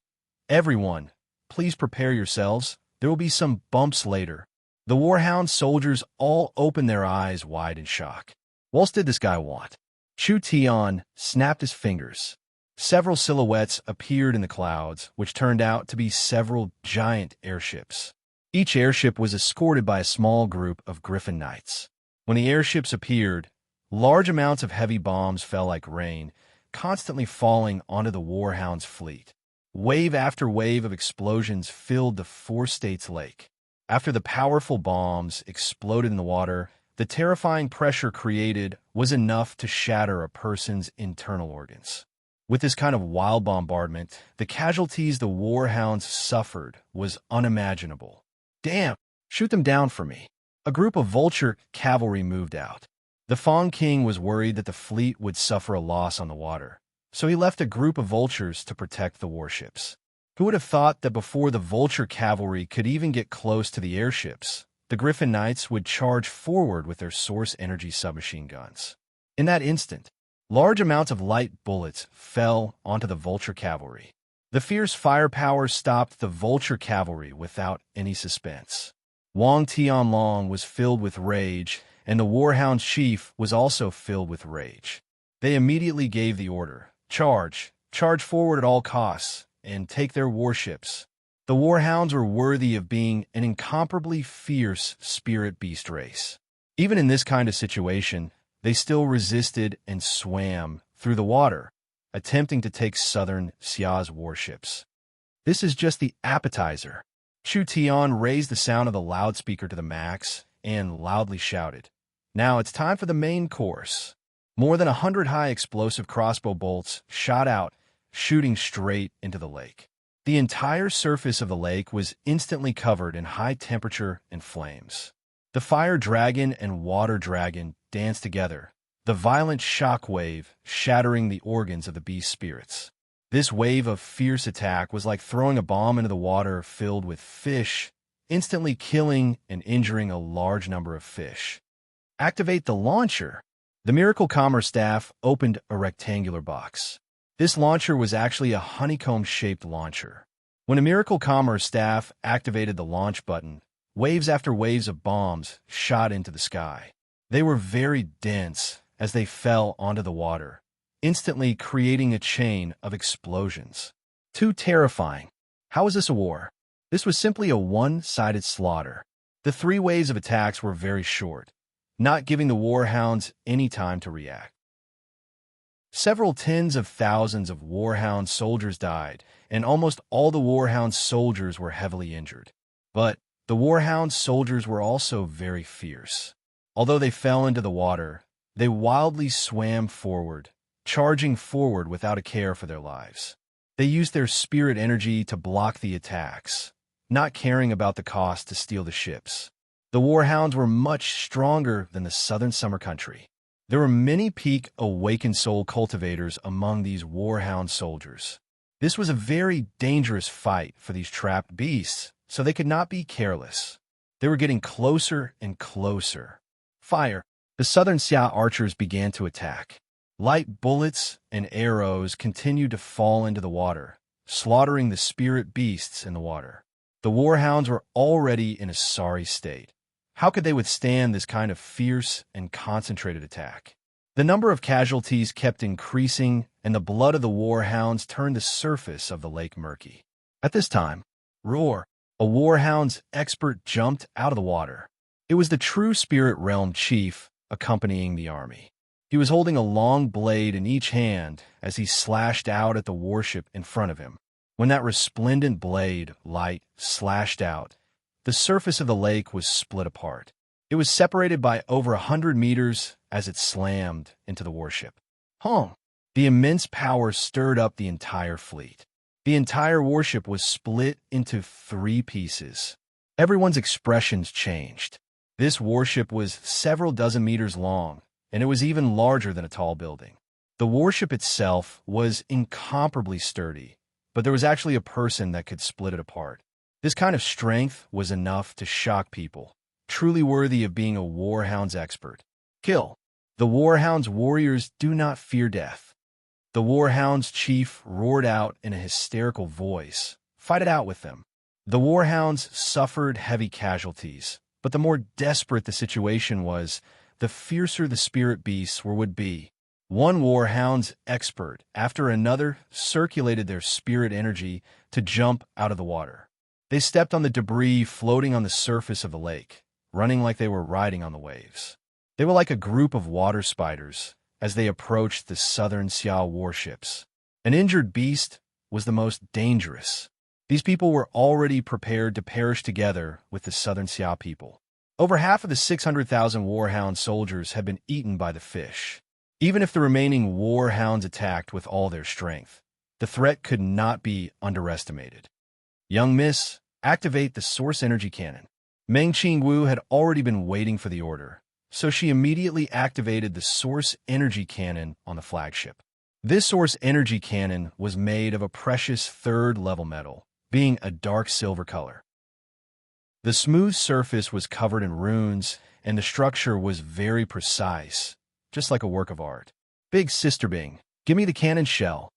"Everyone, please prepare yourselves. There will be some bumps later." The Warhound soldiers all opened their eyes wide in shock. What else did this guy want? Chu Tian snapped his fingers. Several silhouettes appeared in the clouds, which turned out to be several giant airships. Each airship was escorted by a small group of Griffin Knights. When the airships appeared, large amounts of heavy bombs fell like rain, constantly falling onto the Warhound's fleet. Wave after wave of explosions filled the Four States Lake. After the powerful bombs exploded in the water, the terrifying pressure created was enough to shatter a person's internal organs. With this kind of wild bombardment, the casualties the Warhounds suffered was unimaginable. Damn, shoot them down for me. A group of vulture cavalry moved out. The Fawn King was worried that the fleet would suffer a loss on the water, so he left a group of vultures to protect the warships. Who would have thought that before the vulture cavalry could even get close to the airships, the Griffin Knights would charge forward with their source energy submachine guns? In that instant, large amounts of light bullets fell onto the vulture cavalry. The fierce firepower stopped the vulture cavalry without any suspense. Wang Tianlong was filled with rage, and the Warhound chief was also filled with rage. They immediately gave the order, charge forward at all costs, and take their warships. The Warhounds were worthy of being an incomparably fierce spirit beast race. Even in this kind of situation, they still resisted and swam through the water, attempting to take southern Xia's warships. This is just the appetizer. Chu Tian raised the sound of the loudspeaker to the max and loudly shouted, "Now it's time for the main course." More than 100 high explosive crossbow bolts shot out, shooting straight into the lake. The entire surface of the lake was instantly covered in high temperature and flames. The fire dragon and water dragon danced together, the violent shock wave shattering the organs of the beast spirits. This wave of fierce attack was like throwing a bomb into the water filled with fish, instantly killing and injuring a large number of fish. Activate the launcher. The Miracle Commerce staff opened a rectangular box. This launcher was actually a honeycomb-shaped launcher. When a Miracle Commerce staff activated the launch button, waves after waves of bombs shot into the sky. They were very dense as they fell onto the water, instantly creating a chain of explosions. Too terrifying. How was this a war? This was simply a one-sided slaughter. The 3 waves of attacks were very short, not giving the Warhounds any time to react. Several tens of thousands of Warhound soldiers died, and almost all the Warhound soldiers were heavily injured. But the Warhound soldiers were also very fierce. Although they fell into the water, they wildly swam forward, charging forward without a care for their lives. They used their spirit energy to block the attacks, not caring about the cost to steal the ships. The Warhounds were much stronger than the southern summer country. There were many peak awakened soul cultivators among these Warhound soldiers. This was a very dangerous fight for these trapped beasts, so they could not be careless. They were getting closer and closer. Fire! The southern Xia archers began to attack. Light bullets and arrows continued to fall into the water, slaughtering the spirit beasts in the water. The Warhounds were already in a sorry state. How could they withstand this kind of fierce and concentrated attack? The number of casualties kept increasing, and the blood of the Warhounds turned the surface of the lake murky. At this time, Roar, a Warhound's expert, jumped out of the water. It was the true Spirit Realm chief accompanying the army. He was holding a long blade in each hand as he slashed out at the warship in front of him. When that resplendent blade light slashed out, the surface of the lake was split apart. It was separated by over 100 meters as it slammed into the warship. The immense power stirred up the entire fleet. The entire warship was split into 3 pieces. Everyone's expressions changed. This warship was several dozen meters long, and it was even larger than a tall building. The warship itself was incomparably sturdy, but there was actually a person that could split it apart. This kind of strength was enough to shock people, truly worthy of being a Warhound's expert. Kill. The Warhound's warriors do not fear death. The Warhound's chief roared out in a hysterical voice, "Fight it out with them." The Warhounds suffered heavy casualties, but the more desperate the situation was, the fiercer the spirit beasts would be. One Warhound's expert after another circulated their spirit energy to jump out of the water. They stepped on the debris floating on the surface of the lake, running like they were riding on the waves. They were like a group of water spiders as they approached the southern Xia warships. An injured beast was the most dangerous. These people were already prepared to perish together with the southern Xia people. Over half of the 600,000 warhound soldiers had been eaten by the fish. Even if the remaining warhounds attacked with all their strength, the threat could not be underestimated. Young Miss, activate the source energy cannon. Meng Qingwu had already been waiting for the order, so she immediately activated the source energy cannon on the flagship. This source energy cannon was made of a precious third-level metal, being a dark silver color. The smooth surface was covered in runes, and the structure was very precise, just like a work of art. Big Sister Bing, give me the cannon shell.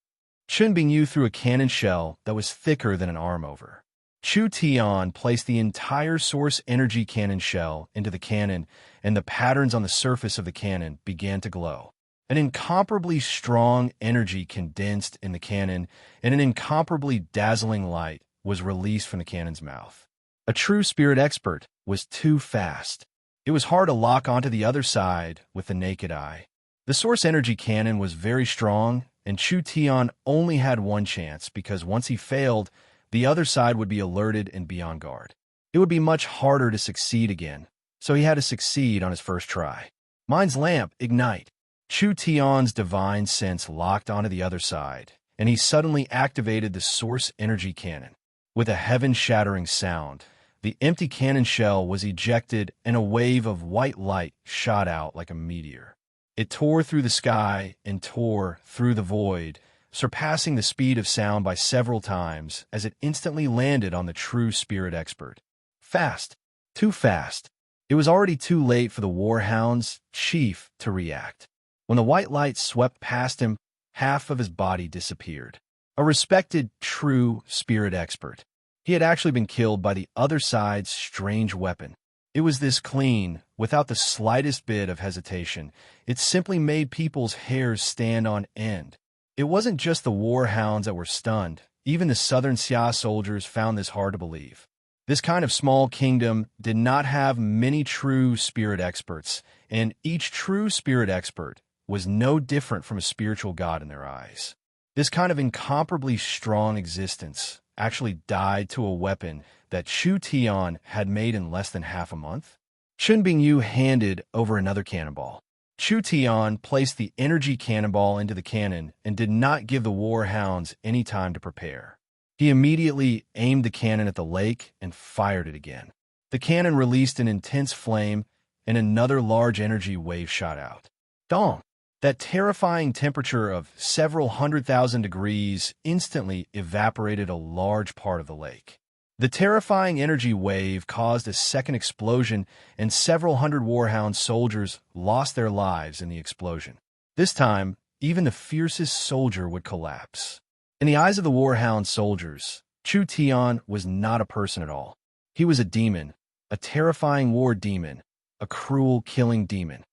Chun Bingyu threw a cannon shell that was thicker than an arm over. Chu Tian placed the entire source energy cannon shell into the cannon, and the patterns on the surface of the cannon began to glow. An incomparably strong energy condensed in the cannon, and an incomparably dazzling light was released from the cannon's mouth. A true spirit expert was too fast. It was hard to lock onto the other side with the naked eye. The source energy cannon was very strong, and Chu Tian only had one chance because once he failed, the other side would be alerted and be on guard. It would be much harder to succeed again, so he had to succeed on his first try. Mind's lamp, ignite. Chu Tian's divine sense locked onto the other side, and he suddenly activated the source energy cannon. With a heaven-shattering sound, the empty cannon shell was ejected and a wave of white light shot out like a meteor. It tore through the sky and tore through the void, surpassing the speed of sound by several times as it instantly landed on the true spirit expert. Fast. Too fast. It was already too late for the warhound's chief to react. When the white light swept past him, half of his body disappeared. A respected, true spirit expert. He had actually been killed by the other side's strange weapon. It was this clean, without the slightest bit of hesitation. It simply made people's hairs stand on end. It wasn't just the warhounds that were stunned. Even the southern Xia soldiers found this hard to believe. This kind of small kingdom did not have many true spirit experts, and each true spirit expert was no different from a spiritual god in their eyes. This kind of incomparably strong existence actually died to a weapon that Chu Tian had made in less than half a month. Chun Bingyu handed over another cannonball. Chu Tian placed the energy cannonball into the cannon and did not give the warhounds any time to prepare. He immediately aimed the cannon at the lake and fired it again. The cannon released an intense flame, and another large energy wave shot out. Dong! That terrifying temperature of several 100,000 degrees instantly evaporated a large part of the lake. The terrifying energy wave caused a second explosion, and several hundred warhound soldiers lost their lives in the explosion. This time, even the fiercest soldier would collapse. In the eyes of the warhound soldiers, Chu Tian was not a person at all. He was a demon, a terrifying war demon, a cruel, killing demon.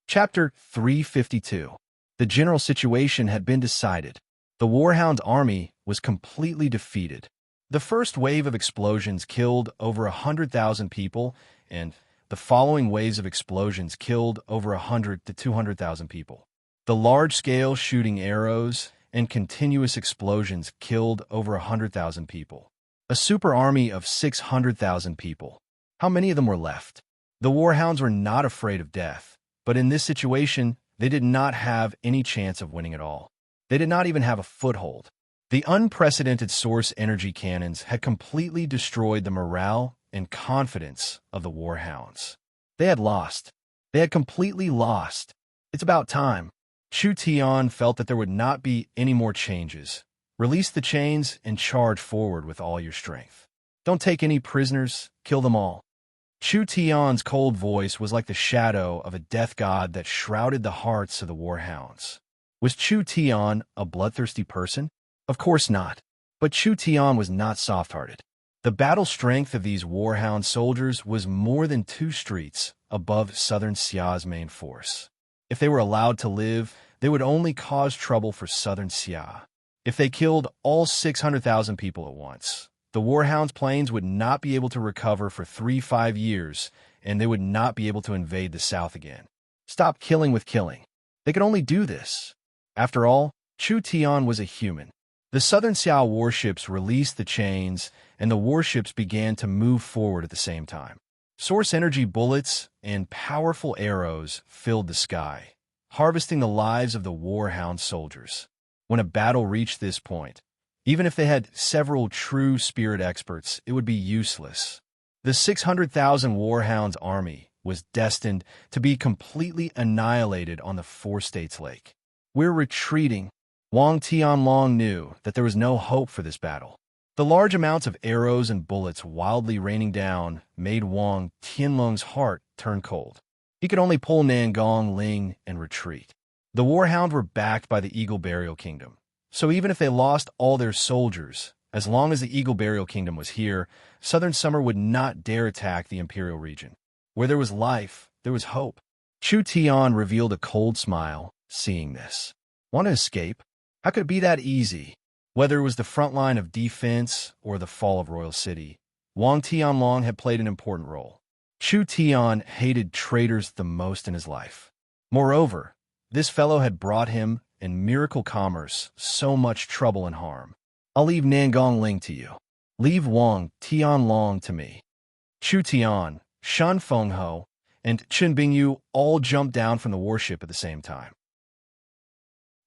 Chapter 352. The general situation had been decided. The warhound army was completely defeated. The first wave of explosions killed over 100,000 people, and the following waves of explosions killed over 100 to 200,000 people. The large-scale shooting arrows and continuous explosions killed over 100,000 people. A super army of 600,000 people. How many of them were left? The warhounds were not afraid of death. But in this situation, they did not have any chance of winning at all. They did not even have a foothold. The unprecedented source energy cannons had completely destroyed the morale and confidence of the warhounds. They had lost. They had completely lost. It's about time. Chu Tian felt that there would not be any more changes. Release the chains and charge forward with all your strength. Don't take any prisoners, kill them all. Chu Tian's cold voice was like the shadow of a death god that shrouded the hearts of the warhounds. Was Chu Tian a bloodthirsty person? Of course not. But Chu Tian was not soft-hearted. The battle strength of these warhound soldiers was more than 2 streets above southern Xia's main force. If they were allowed to live, they would only cause trouble for southern Xia. If they killed all 600,000 people at once, the Warhound's planes would not be able to recover for 5 years, and they would not be able to invade the south again. Stop killing with killing. They could only do this. After all, Chu Tian was a human. The Southern Xiao warships released the chains, and the warships began to move forward at the same time. Source energy bullets and powerful arrows filled the sky, harvesting the lives of the Warhound soldiers. When a battle reached this point, even if they had several true spirit experts, it would be useless. The 600,000 Warhounds army was destined to be completely annihilated on the Four States Lake. We're retreating. Wang Tianlong knew that there was no hope for this battle. The large amounts of arrows and bullets wildly raining down made Wang Tianlong's heart turn cold. He could only pull Nangong Ling and retreat. The Warhound were backed by the Eagle Burial Kingdom, so even if they lost all their soldiers, as long as the Eagle Burial Kingdom was here, Southern Summer would not dare attack the Imperial region. Where there was life, there was hope. Chu Tian revealed a cold smile, seeing this. Want to escape? How could it be that easy? Whether it was the front line of defense or the fall of Royal City, Wang Tianlong had played an important role. Chu Tian hated traitors the most in his life. Moreover, this fellow had brought him and Miracle Commerce so much trouble and harm. I'll leave Nangong Ling to you. Leave Wang Tianlong to me. Chu Tian, Shan Fengho, and Chen Bingyu all jumped down from the warship at the same time.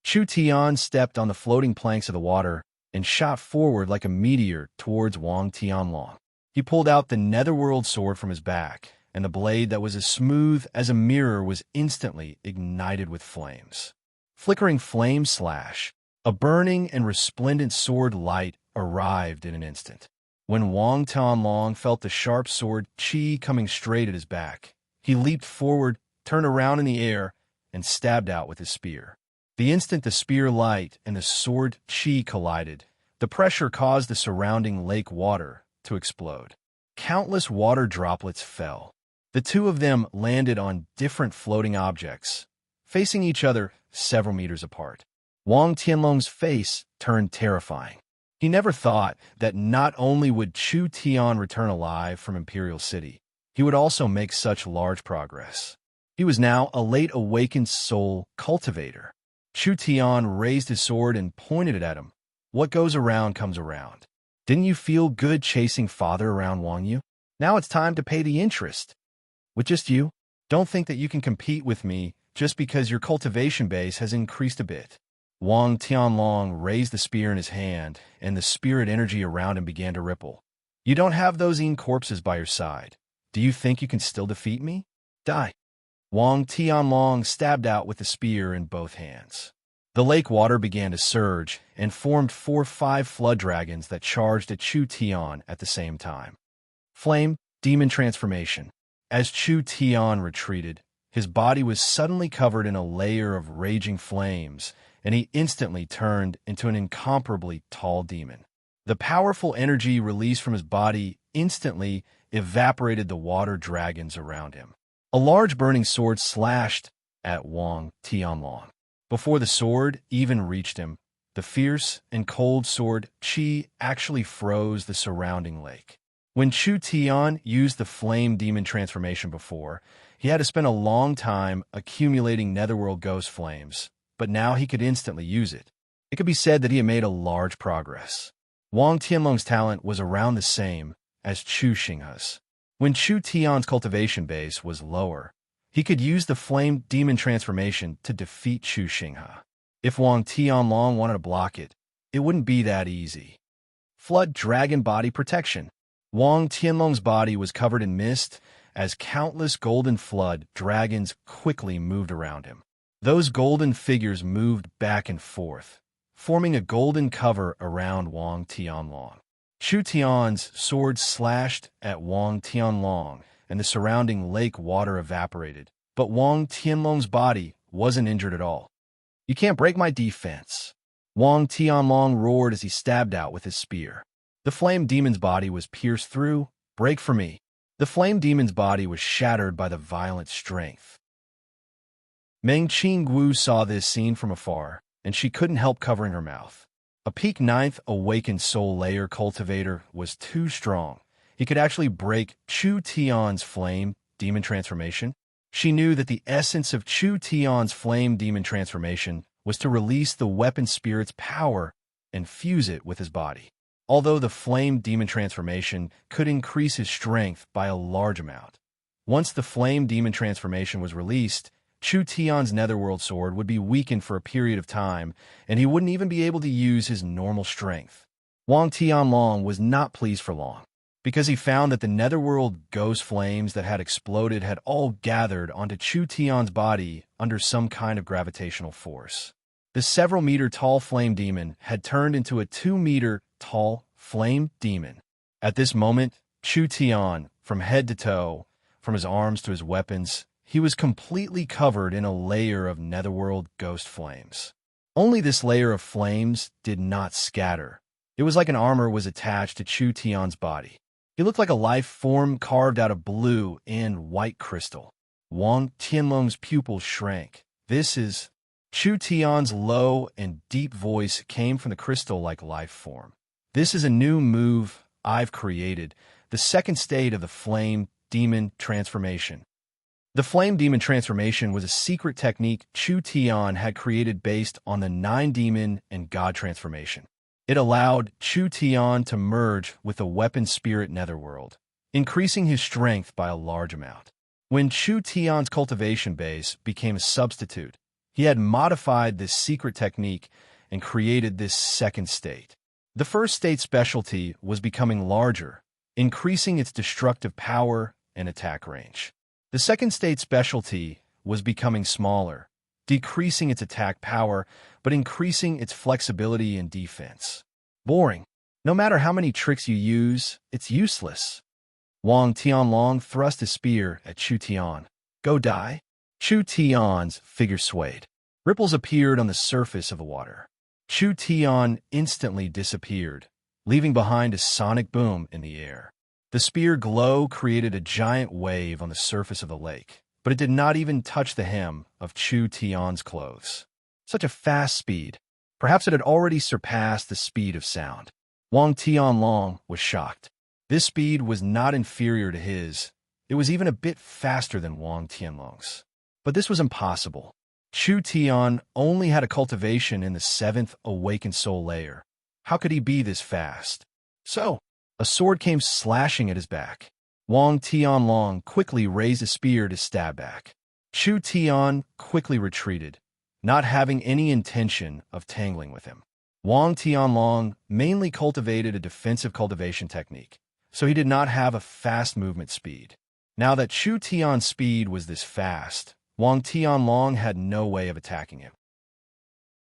Chu Tian stepped on the floating planks of the water and shot forward like a meteor towards Wang Tianlong. He pulled out the netherworld sword from his back, and the blade that was as smooth as a mirror was instantly ignited with flames. Flickering flame slash, a burning and resplendent sword light arrived in an instant. When Wang Tianlong felt the sharp sword qi coming straight at his back, he leaped forward, turned around in the air, and stabbed out with his spear. The instant the spear light and the sword qi collided, the pressure caused the surrounding lake water to explode. Countless water droplets fell. The two of them landed on different floating objects, facing each other several meters apart. Wang Tianlong's face turned terrifying. He never thought that not only would Chu Tian return alive from Imperial City, he would also make such large progress. He was now a late awakened soul cultivator. Chu Tian raised his sword and pointed it at him. What goes around comes around. Didn't you feel good chasing father around Wang Yu? Now it's time to pay the interest. With just you, don't think that you can compete with me just because your cultivation base has increased a bit. Wang Tianlong raised the spear in his hand, and the spirit energy around him began to ripple. You don't have those corpses by your side. Do you think you can still defeat me? Die. Wang Tianlong stabbed out with the spear in both hands. The lake water began to surge and formed 4-5 flood dragons that charged at Chu Tian at the same time. Flame, demon transformation. As Chu Tian retreated, his body was suddenly covered in a layer of raging flames, and he instantly turned into an incomparably tall demon. The powerful energy released from his body instantly evaporated the water dragons around him. A large burning sword slashed at Wang Tianlong. Before the sword even reached him, the fierce and cold sword qi actually froze the surrounding lake. When Chu Tian used the flame demon transformation before, he had to spend a long time accumulating netherworld ghost flames, but now he could instantly use it. It could be said that he had made a large progress. Wang Tianlong's talent was around the same as Chu Xinghe's. When Chu Tian's cultivation base was lower, he could use the flame demon transformation to defeat Chu Xinghe. If Wang Tianlong wanted to block it, it wouldn't be that easy. Flood dragon body protection. Wang Tianlong's body was covered in mist as countless golden flood dragons quickly moved around him. Those golden figures moved back and forth, forming a golden cover around Wang Tianlong. Chu Tian's sword slashed at Wang Tianlong, and the surrounding lake water evaporated, but Wang Tianlong's body wasn't injured at all. You can't break my defense. Wang Tianlong roared as he stabbed out with his spear. The flame demon's body was pierced through. Break for me. The flame demon's body was shattered by the violent strength. Meng Qingwu saw this scene from afar, and she couldn't help covering her mouth. A peak ninth awakened soul layer cultivator was too strong. He could actually break Chu Tian's flame demon transformation. She knew that the essence of Chu Tian's flame demon transformation was to release the weapon spirit's power and fuse it with his body. Although the flame demon transformation could increase his strength by a large amount. Once the flame demon transformation was released, Chu Tian's netherworld sword would be weakened for a period of time, and he wouldn't even be able to use his normal strength. Wang Tianlong was not pleased for long, because he found that the netherworld ghost flames that had exploded had all gathered onto Chu Tian's body under some kind of gravitational force. The several-meter-tall flame demon had turned into a 2-meter-tall flame demon. At this moment, Chu Tian, from head to toe, from his arms to his weapons, he was completely covered in a layer of netherworld ghost flames. Only this layer of flames did not scatter. It was like an armor was attached to Chu Tian's body. He looked like a life form carved out of blue and white crystal. Wang Tianlong's pupils shrank. This is... Chu Tian's low and deep voice came from the crystal-like life form. This is a new move I've created, the second state of the flame demon transformation. The flame demon transformation was a secret technique Chu Tian had created based on the 9-demon and God transformation. It allowed Chu Tian to merge with the weapon spirit netherworld, increasing his strength by a large amount. When Chu Tian's cultivation base became a substitute, he had modified this secret technique and created this second state. The first state's specialty was becoming larger, increasing its destructive power and attack range. The second state's specialty was becoming smaller, decreasing its attack power, but increasing its flexibility and defense. Boring. No matter how many tricks you use, it's useless. Wang Tianlong thrust his spear at Chu Tian. Go die. Chu Tian's figure swayed. Ripples appeared on the surface of the water. Chu Tian instantly disappeared, leaving behind a sonic boom in the air. The spear glow created a giant wave on the surface of the lake, but it did not even touch the hem of Chu Tian's clothes. Such a fast speed. Perhaps it had already surpassed the speed of sound. Wang Tianlong was shocked. This speed was not inferior to his. It was even a bit faster than Wang Tianlong's. But this was impossible. Chu Tian only had a cultivation in the 7th awakened soul layer. How could he be this fast? So, a sword came slashing at his back. Wang Tianlong quickly raised a spear to stab back. Chu Tian quickly retreated, not having any intention of tangling with him. Wang Tianlong mainly cultivated a defensive cultivation technique, so he did not have a fast movement speed. Now that Chu Tian's speed was this fast, Wang Tianlong had no way of attacking him.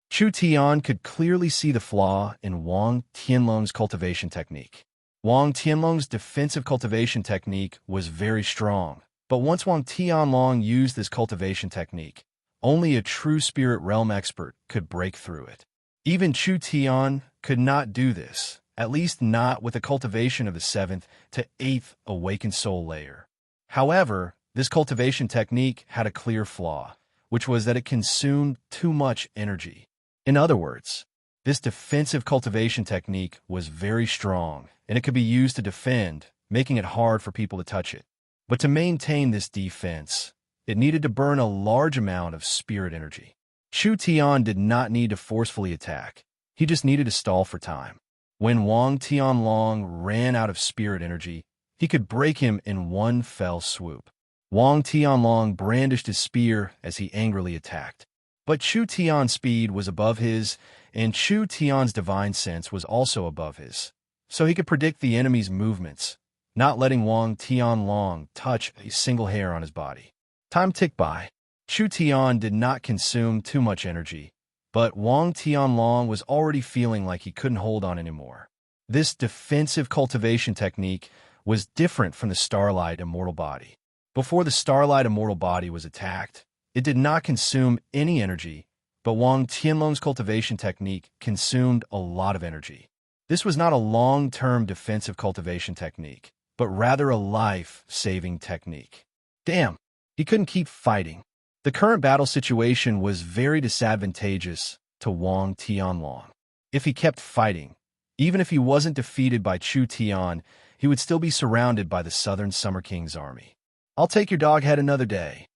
Chu Tian could clearly see the flaw in Wang Tianlong's cultivation technique. Wang Tianlong's defensive cultivation technique was very strong, but once Wang Tianlong used this cultivation technique, only a true spirit realm expert could break through it. Even Chu Tian could not do this, at least not with the cultivation of the 7th to 8th awakened soul layer. However, this cultivation technique had a clear flaw, which was that it consumed too much energy. In other words, this defensive cultivation technique was very strong, and it could be used to defend, making it hard for people to touch it. But to maintain this defense, it needed to burn a large amount of spirit energy. Chu Tian did not need to forcefully attack. He just needed to stall for time. When Wang Tianlong ran out of spirit energy, he could break him in one fell swoop. Wang Tianlong brandished his spear as he angrily attacked. But Chu Tian's speed was above his, and Chu Tian's divine sense was also above his, so he could predict the enemy's movements, not letting Wang Tianlong touch a single hair on his body. Time ticked by. Chu Tian did not consume too much energy, but Wang Tianlong was already feeling like he couldn't hold on anymore. This defensive cultivation technique was different from the Starlight Immortal Body. Before the Starlight Immortal Body was attacked, it did not consume any energy, but Wang Tianlong's cultivation technique consumed a lot of energy. This was not a long-term defensive cultivation technique, but rather a life-saving technique. Damn, he couldn't keep fighting. The current battle situation was very disadvantageous to Wang Tianlong. If he kept fighting, even if he wasn't defeated by Chu Tian, he would still be surrounded by the Southern Summer King's army. "I'll take your dog head another day."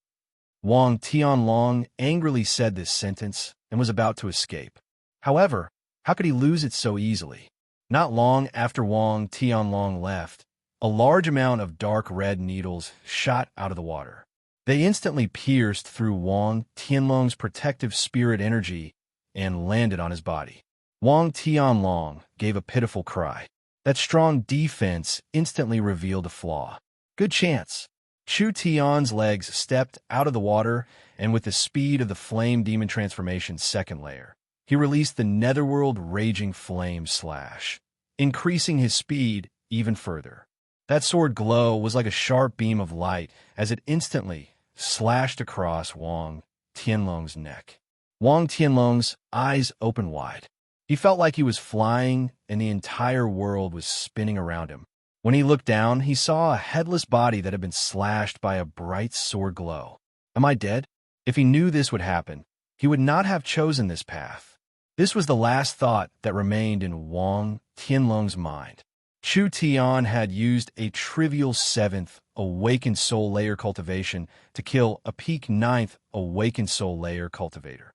Wang Tianlong angrily said this sentence and was about to escape. However, how could he lose it so easily? Not long after Wang Tianlong left, a large amount of dark red needles shot out of the water. They instantly pierced through Wang Tianlong's protective spirit energy and landed on his body. Wang Tianlong gave a pitiful cry. That strong defense instantly revealed a flaw. Good chance. Chu Tian's legs stepped out of the water, and with the speed of the Flame Demon Transformation's second layer, he released the Netherworld Raging Flame Slash, increasing his speed even further. That sword glow was like a sharp beam of light as it instantly slashed across Wang Tianlong's neck. Wang Tianlong's eyes opened wide. He felt like he was flying and the entire world was spinning around him. When he looked down, he saw a headless body that had been slashed by a bright sword glow. Am I dead? If he knew this would happen, he would not have chosen this path. This was the last thought that remained in Wang Tianlong's mind. Chu Tian had used a trivial 7th Awakened Soul Layer cultivation to kill a peak 9th Awakened Soul Layer cultivator.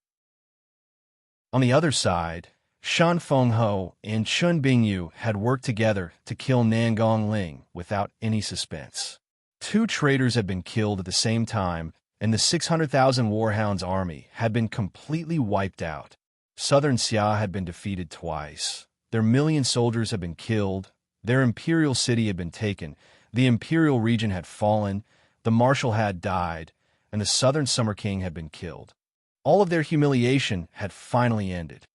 On the other side, Shan Fengho and Chun Bingyu had worked together to kill Nangong Ling without any suspense. 2 traitors had been killed at the same time, and the 600,000 Warhounds army had been completely wiped out. Southern Xia had been defeated twice. Their 1,000,000 soldiers had been killed. Their imperial city had been taken. The imperial region had fallen. The marshal had died, and the Southern Summer King had been killed. All of their humiliation had finally ended.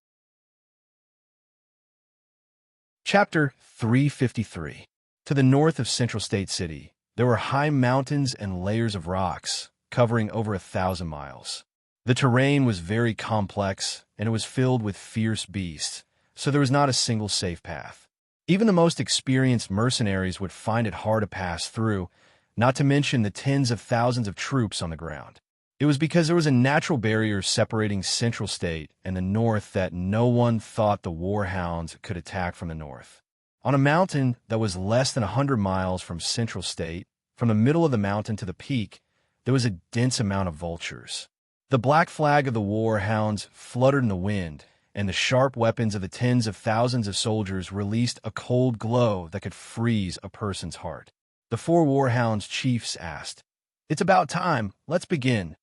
Chapter 353. To the north of Central State City, there were high mountains and layers of rocks, covering over 1,000 miles. The terrain was very complex, and it was filled with fierce beasts, so there was not a single safe path. Even the most experienced mercenaries would find it hard to pass through, not to mention the tens of thousands of troops on the ground. It was because there was a natural barrier separating Central State and the north that no one thought the Warhounds could attack from the north. On a mountain that was less than 100 miles from Central State, from the middle of the mountain to the peak, there was a dense amount of vultures. The black flag of the Warhounds fluttered in the wind, and the sharp weapons of the tens of thousands of soldiers released a cold glow that could freeze a person's heart. The 4 Warhounds chiefs asked, "It's about time, let's begin."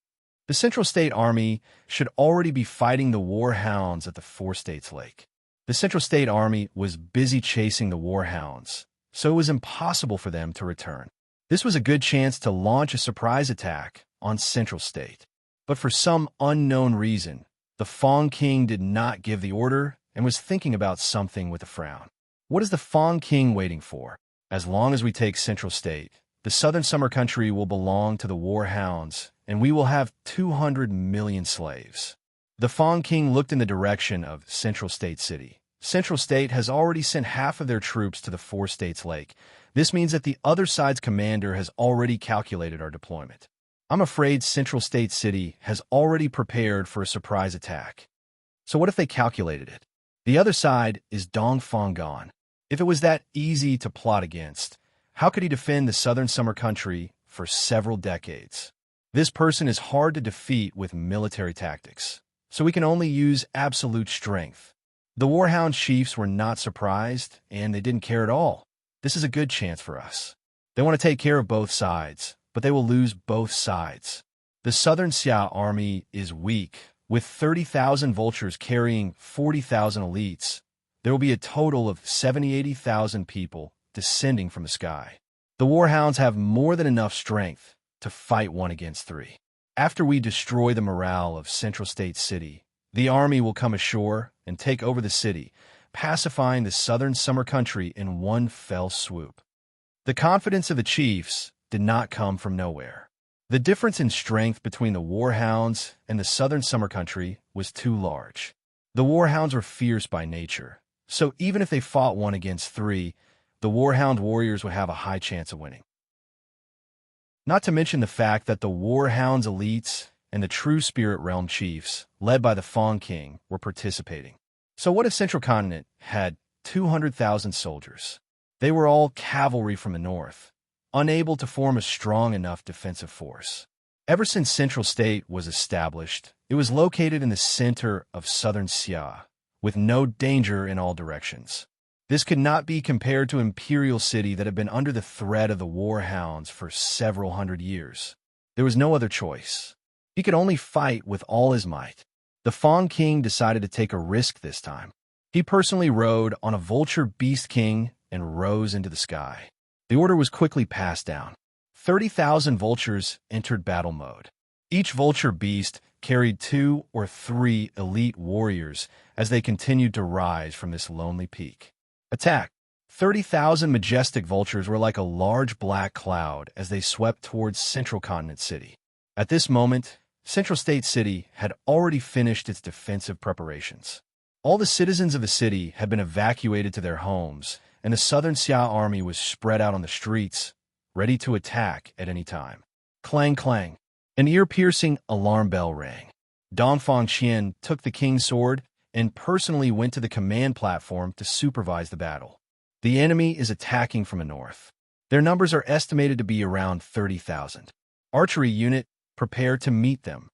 The Central State Army should already be fighting the Warhounds at the Four States Lake. The Central State Army was busy chasing the Warhounds, so it was impossible for them to return. This was a good chance to launch a surprise attack on Central State. But for some unknown reason, the Fong King did not give the order and was thinking about something with a frown. What is the Fong King waiting for? As long as we take Central State, the Southern Summer Country will belong to the Warhounds, and we will have 200 million slaves. The Fong King looked in the direction of Central State City. Central State has already sent half of their troops to the Four States Lake. This means that the other side's commander has already calculated our deployment. I'm afraid Central State City has already prepared for a surprise attack. So what if they calculated it? The other side is Dongfanggan. If it was that easy to plot against, how could he defend the Southern Summer Country for several decades? This person is hard to defeat with military tactics, so we can only use absolute strength. The Warhound chiefs were not surprised, and they didn't care at all. This is a good chance for us. They want to take care of both sides, but they will lose both sides. The Southern Xia army is weak, with 30,000 vultures carrying 40,000 elites. There will be a total of 70,000-80,000 people descending from the sky. The Warhounds have more than enough strength to fight 1 against 3. After we destroy the morale of Central State City, the army will come ashore and take over the city, pacifying the Southern Summer Country in one fell swoop. The confidence of the chiefs did not come from nowhere. The difference in strength between the Warhounds and the Southern Summer Country was too large. The Warhounds were fierce by nature, so even if they fought 1 against 3, the Warhound warriors would have a high chance of winning. Not to mention the fact that the Warhounds elites and the True Spirit Realm chiefs, led by the Fong King, were participating. So what if Central Continent had 200,000 soldiers? They were all cavalry from the north, unable to form a strong enough defensive force. Ever since Central State was established, it was located in the center of southern Xia, with no danger in all directions. This could not be compared to Imperial City that had been under the threat of the warhounds for several hundred years. There was no other choice. He could only fight with all his might. The Fawn King decided to take a risk this time. He personally rode on a vulture beast king and rose into the sky. The order was quickly passed down. 30,000 vultures entered battle mode. Each vulture beast carried 2 or 3 elite warriors as they continued to rise from this lonely peak. Attack! 30,000 majestic vultures were like a large black cloud as they swept towards Central Continent City. At this moment, Central State City had already finished its defensive preparations. All the citizens of the city had been evacuated to their homes, and the Southern Xia army was spread out on the streets, ready to attack at any time. Clang, clang. An ear-piercing alarm bell rang. Dongfang Qian took the king's sword and personally went to the command platform to supervise the battle. The enemy is attacking from the north. Their numbers are estimated to be around 30,000. Archery unit, prepare to meet them.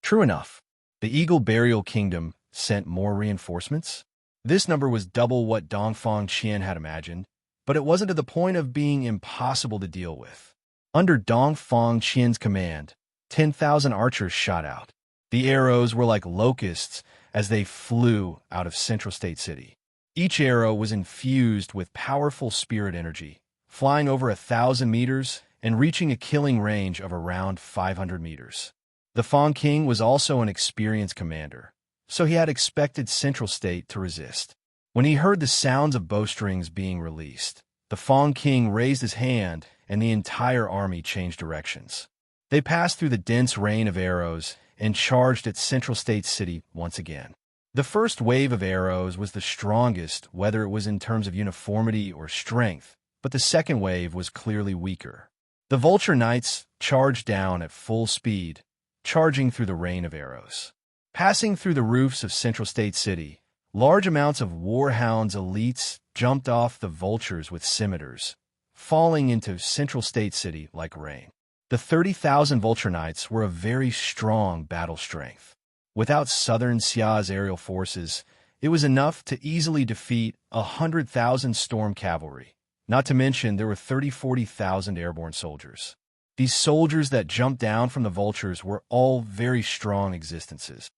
True enough, the Eagle Burial Kingdom sent more reinforcements. This number was double what Dongfang Qian had imagined, but it wasn't to the point of being impossible to deal with. Under Dongfang Qian's command, 10,000 archers shot out. The arrows were like locusts as they flew out of Central State City. Each arrow was infused with powerful spirit energy, flying over 1,000 meters and reaching a killing range of around 500 meters. The Fawn King was also an experienced commander, so he had expected Central State to resist. When he heard the sounds of bowstrings being released, the Fawn King raised his hand and the entire army changed directions. They passed through the dense rain of arrows and charged at Central State City once again. The first wave of arrows was the strongest, whether it was in terms of uniformity or strength, but the second wave was clearly weaker. The Vulture Knights charged down at full speed, charging through the rain of arrows. Passing through the roofs of Central State City, large amounts of Warhounds elites jumped off the vultures with scimitars, falling into Central State City like rain. The 30,000 Vulture Knights were a very strong battle strength. Without Southern Xia's aerial forces, it was enough to easily defeat 100,000 storm cavalry. Not to mention there were 40,000 airborne soldiers. These soldiers that jumped down from the vultures were all very strong existences.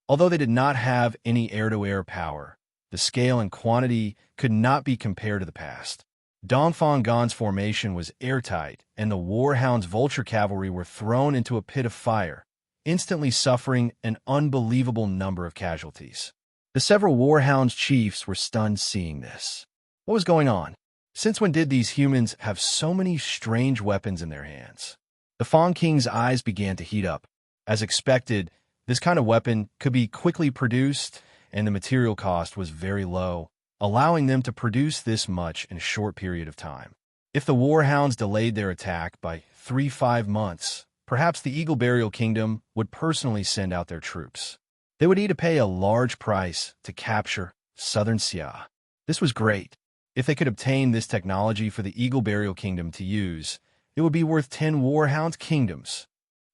Although they did not have any air-to-air power, the scale and quantity could not be compared to the past. Dongfang Gan's formation was airtight, and the Warhound's vulture cavalry were thrown into a pit of fire, instantly suffering an unbelievable number of casualties. The several Warhound's chiefs were stunned seeing this. What was going on? Since when did these humans have so many strange weapons in their hands? The Fawn King's eyes began to heat up. As expected, this kind of weapon could be quickly produced, and the material cost was very low, allowing them to produce this much in a short period of time. If the Warhounds delayed their attack by 3-5 months, perhaps the Eagle Burial Kingdom would personally send out their troops. They would need to pay a large price to capture Southern Xia. This was great. If they could obtain this technology for the Eagle Burial Kingdom to use, it would be worth 10 Warhound kingdoms.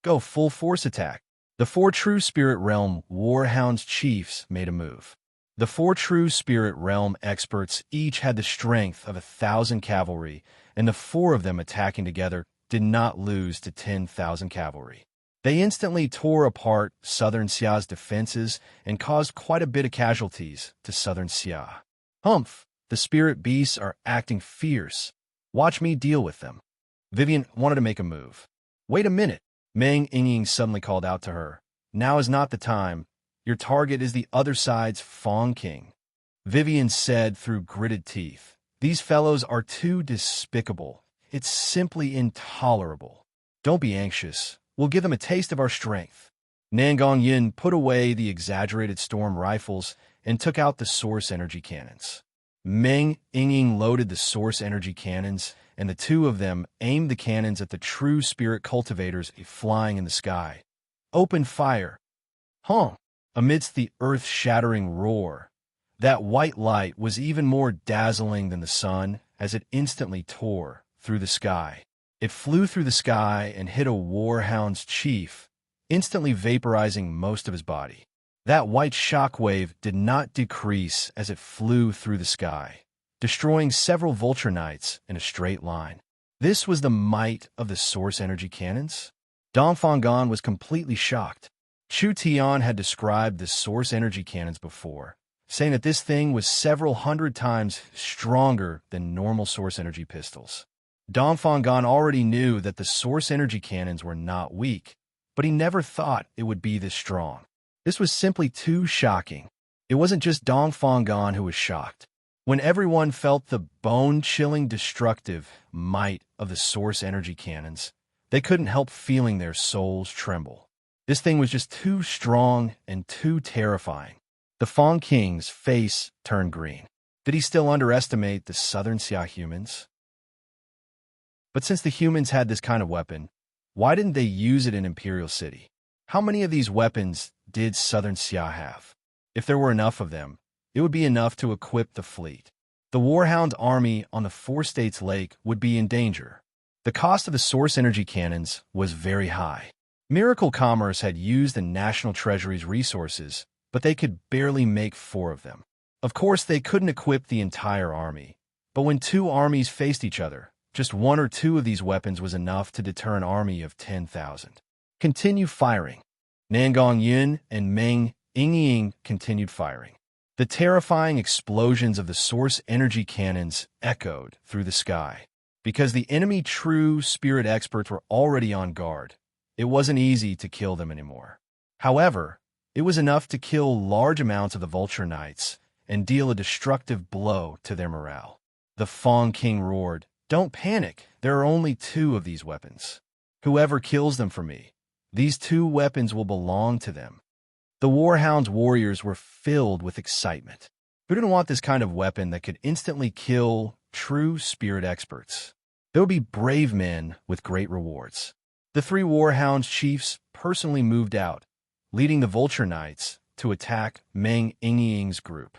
Go full force attack. The 4 True Spirit Realm Warhounds chiefs made a move. The 4 True Spirit Realm experts each had the strength of 1,000 cavalry, and the 4 of them attacking together did not lose to 10,000 cavalry. They instantly tore apart Southern Xia's defenses and caused quite a bit of casualties to Southern Xia. Humph! The spirit beasts are acting fierce. Watch me deal with them. Vivian wanted to make a move. Wait a minute. Meng Yingying suddenly called out to her. Now is not the time. Your target is the other side's Fawn King. Vivian said through gritted teeth. These fellows are too despicable. It's simply intolerable. Don't be anxious. We'll give them a taste of our strength. Nangong Yin put away the exaggerated storm rifles and took out the source energy cannons. Meng Yingying loaded the source energy cannons, and the 2 of them aimed the cannons at the true spirit cultivators flying in the sky. Open fire. Huh! Amidst the earth-shattering roar, that white light was even more dazzling than the sun as it instantly tore through the sky. It flew through the sky and hit a warhound's chief, instantly vaporizing most of his body. That white shockwave did not decrease as it flew through the sky, destroying several vulture knights in a straight line. This was the might of the source energy cannons? Dong Fangan was completely shocked. Chu Tian had described the source energy cannons before, saying that this thing was several hundred times stronger than normal source energy pistols. Dong Fangan already knew that the source energy cannons were not weak, but he never thought it would be this strong. This was simply too shocking. It wasn't just Dong Fangan who was shocked. When everyone felt the bone-chilling destructive might of the source energy cannons, they couldn't help feeling their souls tremble. This thing was just too strong and too terrifying. The Fang King's face turned green. Did he still underestimate the Southern Xia humans? But since the humans had this kind of weapon, why didn't they use it in Imperial City? How many of these weapons did Southern Xia have? If there were enough of them, it would be enough to equip the fleet. The Warhound army on the Four States Lake would be in danger. The cost of the source energy cannons was very high. Miracle Commerce had used the National Treasury's resources, but they could barely make 4 of them. Of course, they couldn't equip the entire army, but when 2 armies faced each other, just 1 or 2 of these weapons was enough to deter an army of 10,000. Continue firing. Nangong Yun and Meng Yingying continued firing. The terrifying explosions of the source energy cannons echoed through the sky. Because the enemy true spirit experts were already on guard, it wasn't easy to kill them anymore. However, it was enough to kill large amounts of the Vulture Knights and deal a destructive blow to their morale. The Fang King roared, "Don't panic, there are only 2 of these weapons. Whoever kills them for me, these 2 weapons will belong to them." The Warhound's warriors were filled with excitement. Who didn't want this kind of weapon that could instantly kill true spirit experts? There would be brave men with great rewards. The 3 Warhound's chiefs personally moved out, leading the Vulture Knights to attack Meng Yingying's group.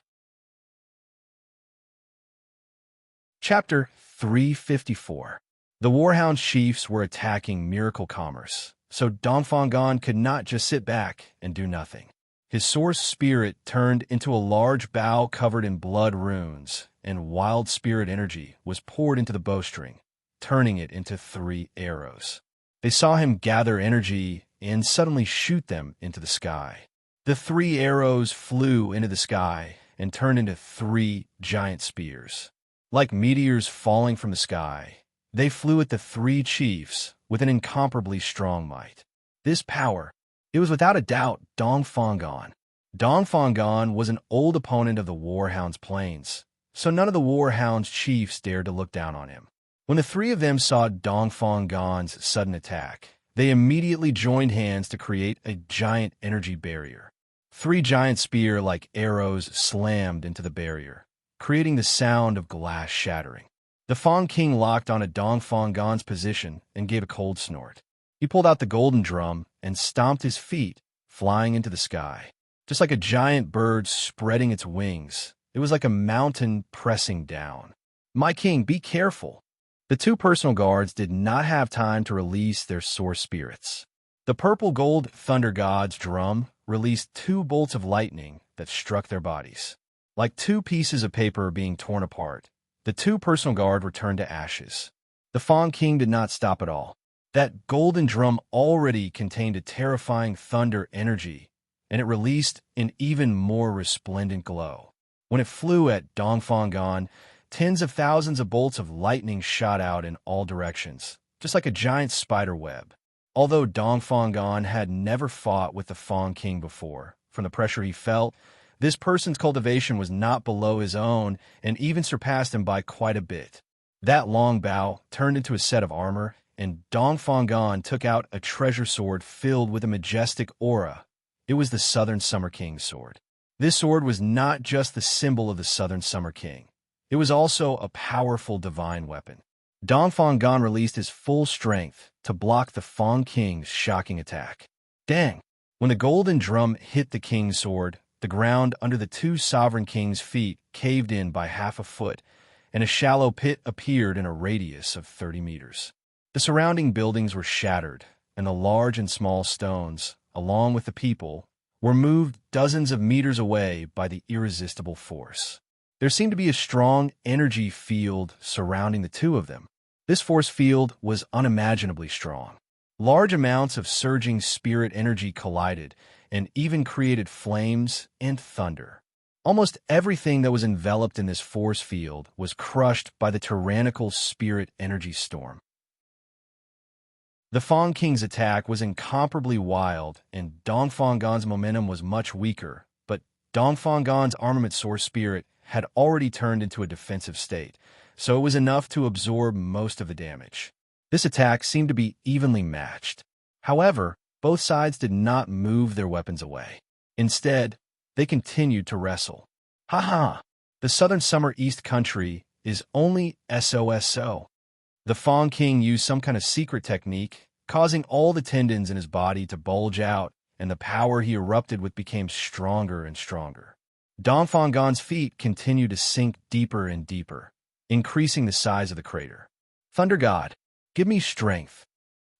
Chapter 354. The Warhound chiefs were attacking Miracle Commerce, so Dong Fangan could not just sit back and do nothing. His source spirit turned into a large bow covered in blood runes, and wild spirit energy was poured into the bowstring, turning it into 3 arrows. They saw him gather energy and suddenly shoot them into the sky. The 3 arrows flew into the sky and turned into 3 giant spears. Like meteors falling from the sky, they flew at the 3 chiefs with an incomparably strong might. This power, it was without a doubt Dong Fangan. Dong Fangan was an old opponent of the Warhound's plains, so none of the Warhound's chiefs dared to look down on him. When the 3 of them saw Dong Fangan's sudden attack, they immediately joined hands to create a giant energy barrier. 3 giant spear-like arrows slammed into the barrier, creating the sound of glass shattering. The Fang King locked onto Dong Fangan's position and gave a cold snort. He pulled out the golden drum and stomped his feet, flying into the sky. Just like a giant bird spreading its wings, it was like a mountain pressing down. "My king, be careful." The 2 personal guards did not have time to release their source spirits. The purple-gold thunder god's drum released 2 bolts of lightning that struck their bodies. Like 2 pieces of paper being torn apart, the 2 personal guard were turned to ashes. The Fang King did not stop at all. That golden drum already contained a terrifying thunder energy, and it released an even more resplendent glow. When it flew at Dong Fangan, tens of thousands of bolts of lightning shot out in all directions, just like a giant spider web. Although Dong Fangan had never fought with the Fang King before, from the pressure he felt, this person's cultivation was not below his own and even surpassed him by quite a bit. That long bow turned into a set of armor, and Dong Fangan took out a treasure sword filled with a majestic aura. It was the Southern Summer King's sword. This sword was not just the symbol of the Southern Summer King. It was also a powerful divine weapon. Dong Fangan released his full strength to block the Fang King's shocking attack. Dang! When the golden drum hit the king's sword, the ground under the two sovereign kings' feet caved in by half a foot, and a shallow pit appeared in a radius of 30 meters. The surrounding buildings were shattered, and the large and small stones, along with the people, were moved dozens of meters away by the irresistible force. There seemed to be a strong energy field surrounding the two of them. This force field was unimaginably strong. Large amounts of surging spirit energy collided and even created flames and thunder. Almost everything that was enveloped in this force field was crushed by the tyrannical spirit energy storm. The Fang King's attack was incomparably wild, and Dongfanggan's momentum was much weaker, but Dongfanggan's armament source spirit had already turned into a defensive state, so it was enough to absorb most of the damage. This attack seemed to be evenly matched. However, both sides did not move their weapons away. Instead, they continued to wrestle. Ha! The Southern Summer East country is only SOSO. The Fang King used some kind of secret technique, causing all the tendons in his body to bulge out, and the power he erupted with became stronger and stronger. Dongfanggan's feet continued to sink deeper and deeper, increasing the size of the crater. Thunder God, give me strength.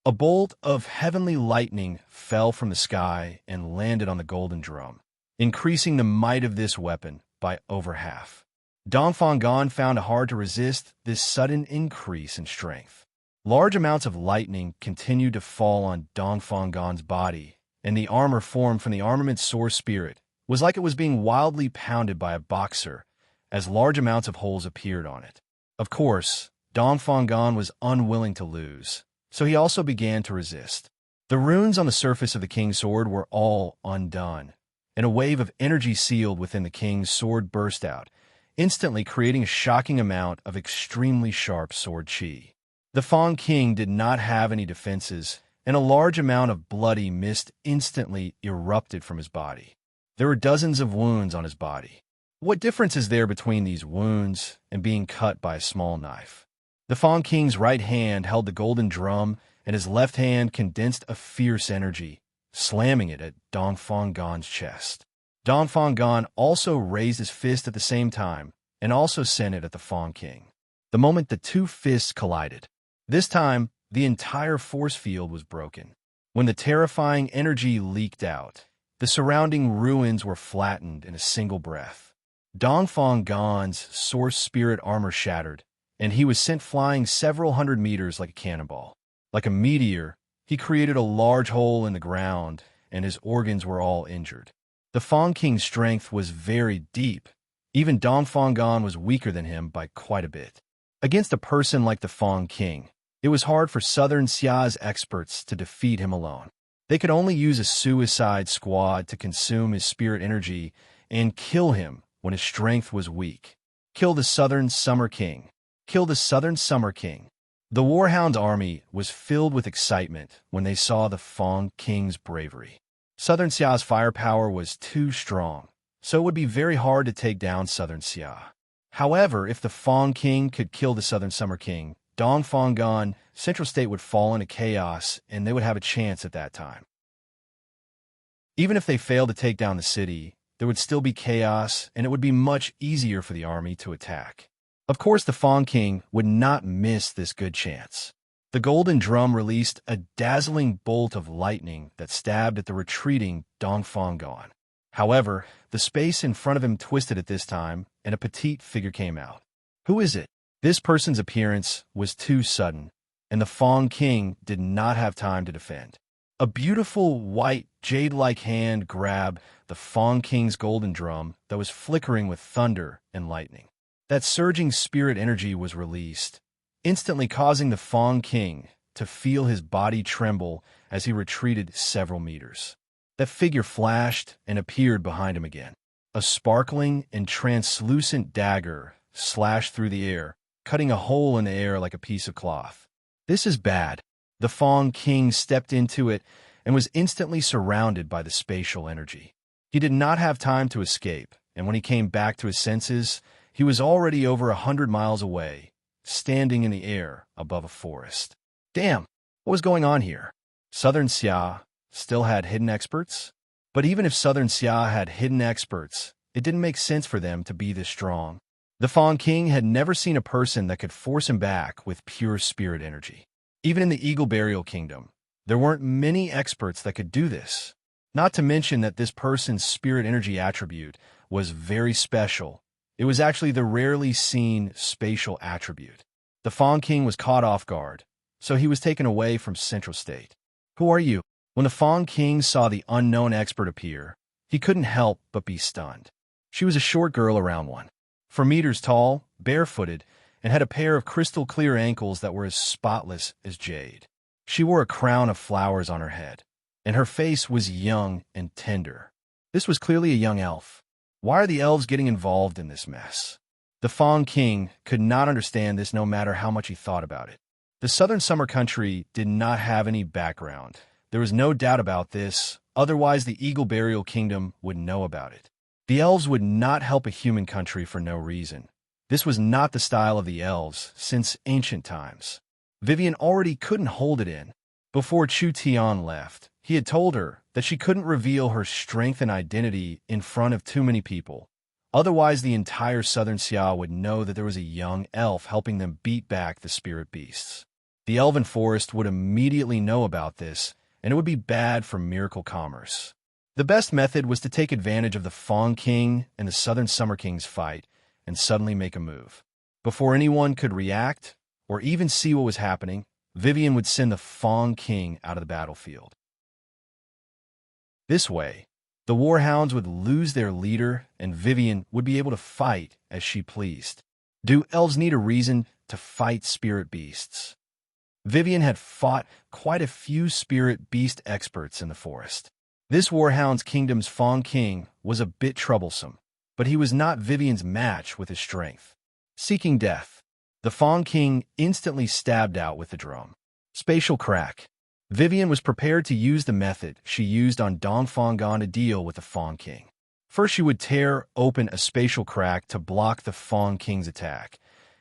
A bolt of heavenly lightning fell from the sky and landed on the golden drum, increasing the might of this weapon by over half. Dongfanggan found it hard to resist this sudden increase in strength. Large amounts of lightning continued to fall on Dongfanggan's body, and the armor formed from the armament's source spirit was like it was being wildly pounded by a boxer, as large amounts of holes appeared on it. Of course, Dongfanggan was unwilling to lose, so he also began to resist. The runes on the surface of the king's sword were all undone, and a wave of energy sealed within the king's sword burst out, instantly creating a shocking amount of extremely sharp sword chi. The Fang King did not have any defenses, and a large amount of bloody mist instantly erupted from his body. There were dozens of wounds on his body. What difference is there between these wounds and being cut by a small knife? The Fang King's right hand held the golden drum, and his left hand condensed a fierce energy, slamming it at Dongfanggan's chest. Dongfanggan also raised his fist at the same time, and also sent it at the Fang King. The moment the two fists collided, this time the entire force field was broken. When the terrifying energy leaked out, the surrounding ruins were flattened in a single breath. Dongfanggan's source spirit armor shattered, and he was sent flying several hundred meters like a cannonball. Like a meteor, he created a large hole in the ground, and his organs were all injured. The Fang King's strength was very deep. Even Dongfanggan was weaker than him by quite a bit. Against a person like the Fang King, it was hard for Southern Xia's experts to defeat him alone. They could only use a suicide squad to consume his spirit energy and kill him when his strength was weak. Kill the Southern Summer King. Kill the Southern Summer King. The Warhound's army was filled with excitement when they saw the Fang King's bravery. Southern Xia's firepower was too strong, so it would be very hard to take down Southern Xia. However, if the Fang King could kill the Southern Summer King, Dongfanggan Central State would fall into chaos, and they would have a chance at that time. Even if they failed to take down the city, there would still be chaos, and it would be much easier for the army to attack. Of course, the Fang King would not miss this good chance. The golden drum released a dazzling bolt of lightning that stabbed at the retreating Dongfanggan. However, the space in front of him twisted at this time, and a petite figure came out. Who is it? This person's appearance was too sudden, and the Fang King did not have time to defend. A beautiful, white, jade-like hand grabbed the Fang King's golden drum that was flickering with thunder and lightning. That surging spirit energy was released, instantly causing the Fang King to feel his body tremble as he retreated several meters. That figure flashed and appeared behind him again. A sparkling and translucent dagger slashed through the air, cutting a hole in the air like a piece of cloth. This is bad. The Fang King stepped into it and was instantly surrounded by the spatial energy. He did not have time to escape, and when he came back to his senses, he was already over 100 miles away, standing in the air above a forest. Damn, what was going on here? Southern Xia, still had hidden experts? But even if Southern Xia had hidden experts, it didn't make sense for them to be this strong. The Fawn King had never seen a person that could force him back with pure spirit energy. Even in the Eagle Burial Kingdom, there weren't many experts that could do this. Not to mention that this person's spirit energy attribute was very special. It was actually the rarely seen spatial attribute. The Fawn King was caught off guard, so he was taken away from Central State. "Who are you?" When the Fawn King saw the unknown expert appear, he couldn't help but be stunned. She was a short girl around 4 meters tall, barefooted, and had a pair of crystal-clear ankles that were as spotless as jade. She wore a crown of flowers on her head, and her face was young and tender. This was clearly a young elf. Why are the elves getting involved in this mess? The Fawn King could not understand this no matter how much he thought about it. The Southern Summer Country did not have any background. There was no doubt about this, otherwise the Eagle Burial Kingdom would know about it. The elves would not help a human country for no reason. This was not the style of the elves since ancient times. Vivian already couldn't hold it in. Before Chu Tian left, he had told her that she couldn't reveal her strength and identity in front of too many people. Otherwise, the entire Southern Xia would know that there was a young elf helping them beat back the spirit beasts. The elven forest would immediately know about this, and it would be bad for miracle commerce. The best method was to take advantage of the Fawn King and the Southern Summer King's fight and suddenly make a move. Before anyone could react or even see what was happening, Vivian would send the Fawn King out of the battlefield. This way, the warhounds would lose their leader and Vivian would be able to fight as she pleased. Do elves need a reason to fight spirit beasts? Vivian had fought quite a few spirit beast experts in the forest. This Warhound's Kingdom's Fawn King was a bit troublesome, but he was not Vivian's match with his strength. Seeking death, the Fawn King instantly stabbed out with the drum. Spatial crack. Vivian was prepared to use the method she used on Dong Fang'an to deal with the Fawn King. First, she would tear open a spatial crack to block the Fawn King's attack,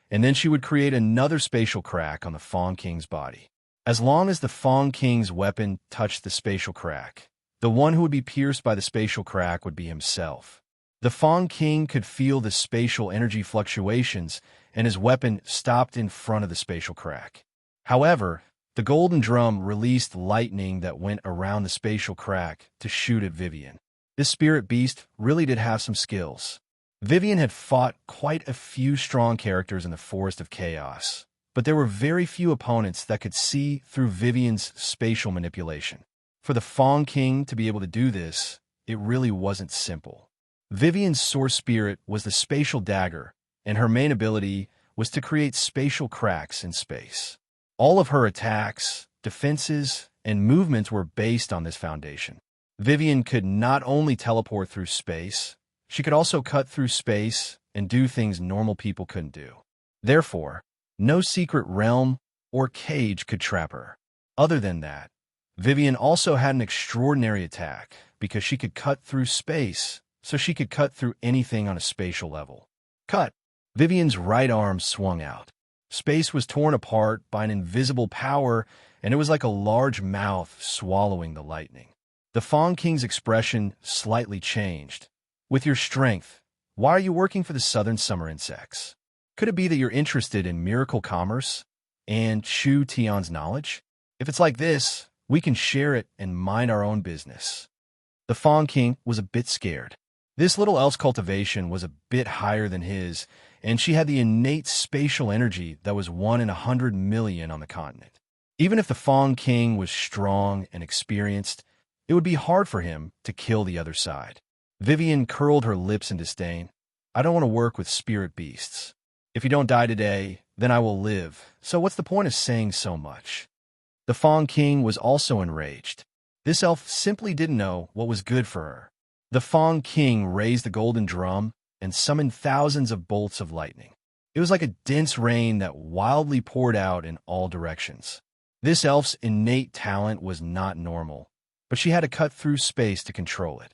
and then she would create another spatial crack on the Fawn King's body. As long as the Fawn King's weapon touched the spatial crack, the one who would be pierced by the spatial crack would be himself. The Fawn King could feel the spatial energy fluctuations, and his weapon stopped in front of the spatial crack. However, the golden drum released lightning that went around the spatial crack to shoot at Vivian. This spirit beast really did have some skills. Vivian had fought quite a few strong characters in the Forest of Chaos, but there were very few opponents that could see through Vivian's spatial manipulation. For the Fawn King to be able to do this, it really wasn't simple. Vivian's source spirit was the spatial dagger, and her main ability was to create spatial cracks in space. All of her attacks, defenses, and movements were based on this foundation. Vivian could not only teleport through space, she could also cut through space and do things normal people couldn't do. Therefore, no secret realm or cage could trap her. Other than that, Vivian also had an extraordinary attack because she could cut through space, so she could cut through anything on a spatial level. Cut! Vivian's right arm swung out. Space was torn apart by an invisible power, and it was like a large mouth swallowing the lightning. The Fawn King's expression slightly changed. With your strength, why are you working for the Southern Summer Insects? Could it be that you're interested in miracle commerce and Chu Tian's knowledge? If it's like this, we can share it and mind our own business. The Fawn King was a bit scared. This little elf's cultivation was a bit higher than his, and she had the innate spatial energy that was 1 in 100 million on the continent. Even if the Fawn King was strong and experienced, it would be hard for him to kill the other side. Vivian curled her lips in disdain. I don't want to work with spirit beasts. If you don't die today, then I will live, so what's the point of saying so much? The Fawn King was also enraged. This elf simply didn't know what was good for her. The Fawn King raised the golden drum and summoned thousands of bolts of lightning. It was like a dense rain that wildly poured out in all directions. This elf's innate talent was not normal, but she had to cut through space to control it.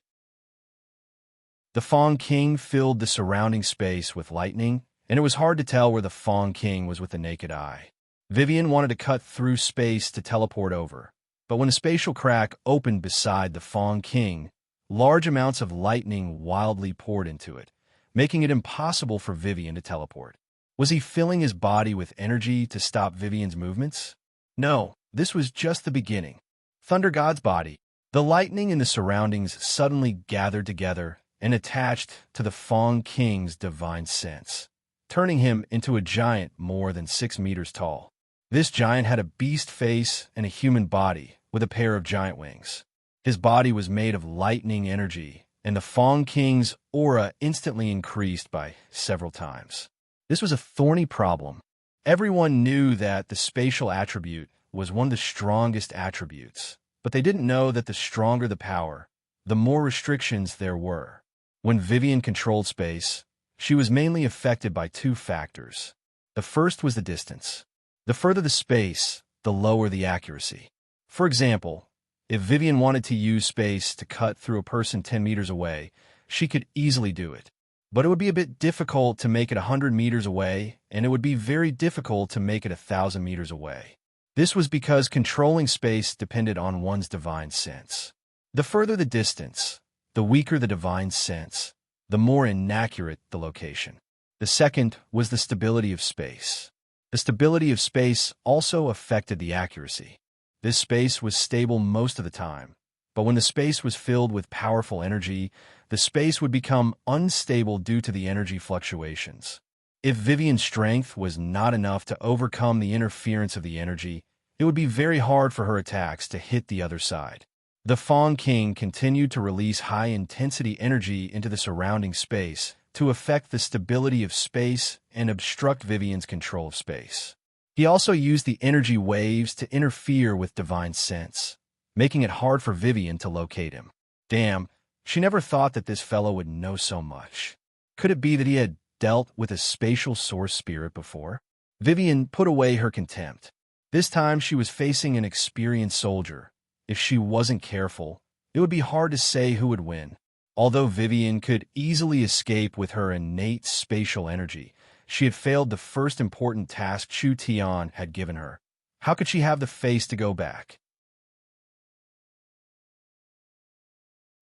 The Fawn King filled the surrounding space with lightning, and it was hard to tell where the Fawn King was with the naked eye. Vivian wanted to cut through space to teleport over, But when a spatial crack opened beside the Fawn King, large amounts of lightning wildly poured into it, making it impossible for Vivian to teleport. Was he filling his body with energy to stop Vivian's movements? No, this was just the beginning. Thunder God's body. The lightning in the surroundings suddenly gathered together and attached to the Fawn King's divine sense, turning him into a giant more than 6 meters tall. This giant had a beast face and a human body with a pair of giant wings. His body was made of lightning energy, and the Fawn King's aura instantly increased by several times. This was a thorny problem. Everyone knew that the spatial attribute was one of the strongest attributes, but they didn't know that the stronger the power, the more restrictions there were. When Vivian controlled space, she was mainly affected by 2 factors. The first was the distance. The further the space, the lower the accuracy. For example, if Vivian wanted to use space to cut through a person 10 meters away, she could easily do it. But it would be a bit difficult to make it 100 meters away, and it would be very difficult to make it 1,000 meters away. This was because controlling space depended on one's divine sense. The further the distance, the weaker the divine sense, the more inaccurate the location. The second was the stability of space. The stability of space also affected the accuracy. This space was stable most of the time, but when the space was filled with powerful energy, the space would become unstable due to the energy fluctuations. If Vivian's strength was not enough to overcome the interference of the energy, it would be very hard for her attacks to hit the other side. The Fawn King continued to release high-intensity energy into the surrounding space to affect the stability of space and obstruct Vivian's control of space. He also used the energy waves to interfere with divine sense, making it hard for Vivian to locate him. Damn, she never thought that this fellow would know so much. Could it be that he had dealt with a spatial source spirit before? Vivian put away her contempt. This time she was facing an experienced soldier. If she wasn't careful, it would be hard to say who would win. Although Vivian could easily escape with her innate spatial energy, she had failed the first important task Chu Tian had given her. How could she have the face to go back?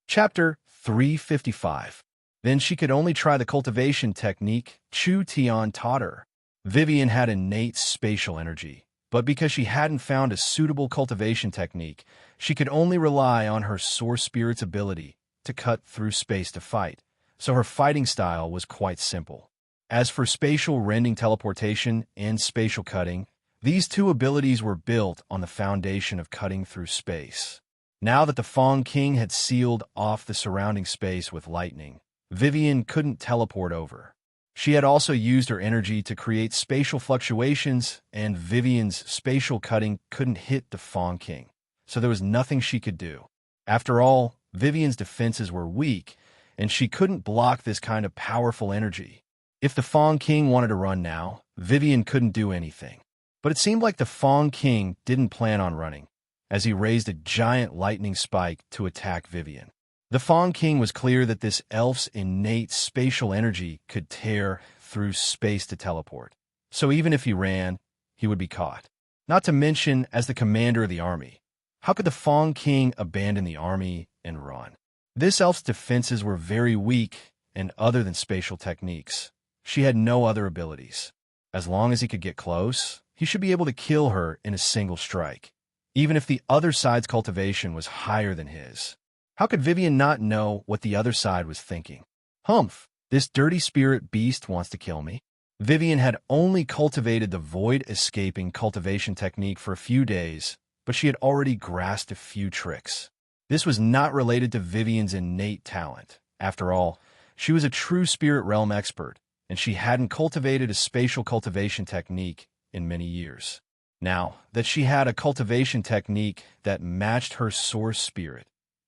Chapter 355. Then she could only try the cultivation technique Chu Tian taught her. Vivian had innate spatial energy, but because she hadn't found a suitable cultivation technique, she could only rely on her source spirit's ability to cut through space to fight, so her fighting style was quite simple. As for spatial rending teleportation and spatial cutting, these 2 abilities were built on the foundation of cutting through space. Now that the Fawn King had sealed off the surrounding space with lightning, Vivian couldn't teleport over. She had also used her energy to create spatial fluctuations, and Vivian's spatial cutting couldn't hit the Fawn King, so there was nothing she could do. After all, Vivian's defenses were weak, and she couldn't block this kind of powerful energy. If the Fawn King wanted to run now, Vivian couldn't do anything. But it seemed like the Fawn King didn't plan on running, as he raised a giant lightning spike to attack Vivian. The Fawn King was clear that this elf's innate spatial energy could tear through space to teleport. So even if he ran, he would be caught. Not to mention, as the commander of the army, how could the Fawn King abandon the army and run? This elf's defenses were very weak, and other than spatial techniques, she had no other abilities. As long as he could get close, he should be able to kill her in a single strike, even if the other side's cultivation was higher than his. How could Vivian not know what the other side was thinking? Humph, this dirty spirit beast wants to kill me. Vivian had only cultivated the void-escaping cultivation technique for a few days, but she had already grasped a few tricks. This was not related to Vivian's innate talent. After all, she was a true spirit realm expert, and she hadn't cultivated a spatial cultivation technique in many years. Now that she had a cultivation technique that matched her source spirit,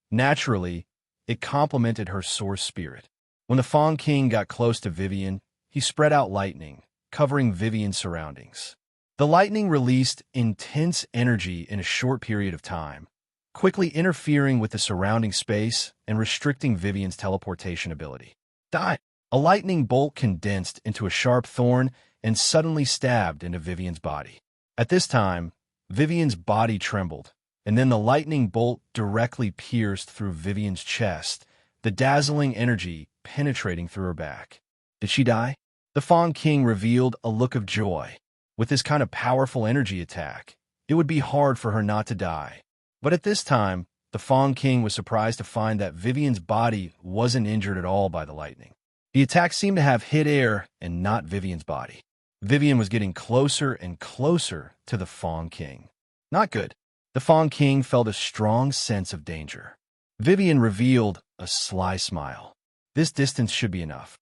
naturally, it complemented her source spirit. When the Fawn King got close to Vivian, he spread out lightning, covering Vivian's surroundings. The lightning released intense energy in a short period of time, quickly interfering with the surrounding space and restricting Vivian's teleportation ability. Die! A lightning bolt condensed into a sharp thorn and suddenly stabbed into Vivian's body. At this time, Vivian's body trembled, and then the lightning bolt directly pierced through Vivian's chest, the dazzling energy penetrating through her back. Did she die? The Fawn King revealed a look of joy. With this kind of powerful energy attack, it would be hard for her not to die. But at this time, the Fawn King was surprised to find that Vivian's body wasn't injured at all by the lightning. The attack seemed to have hit air and not Vivian's body. Vivian was getting closer and closer to the Fawn King. Not good. The Fawn King felt a strong sense of danger. Vivian revealed a sly smile. This distance should be enough.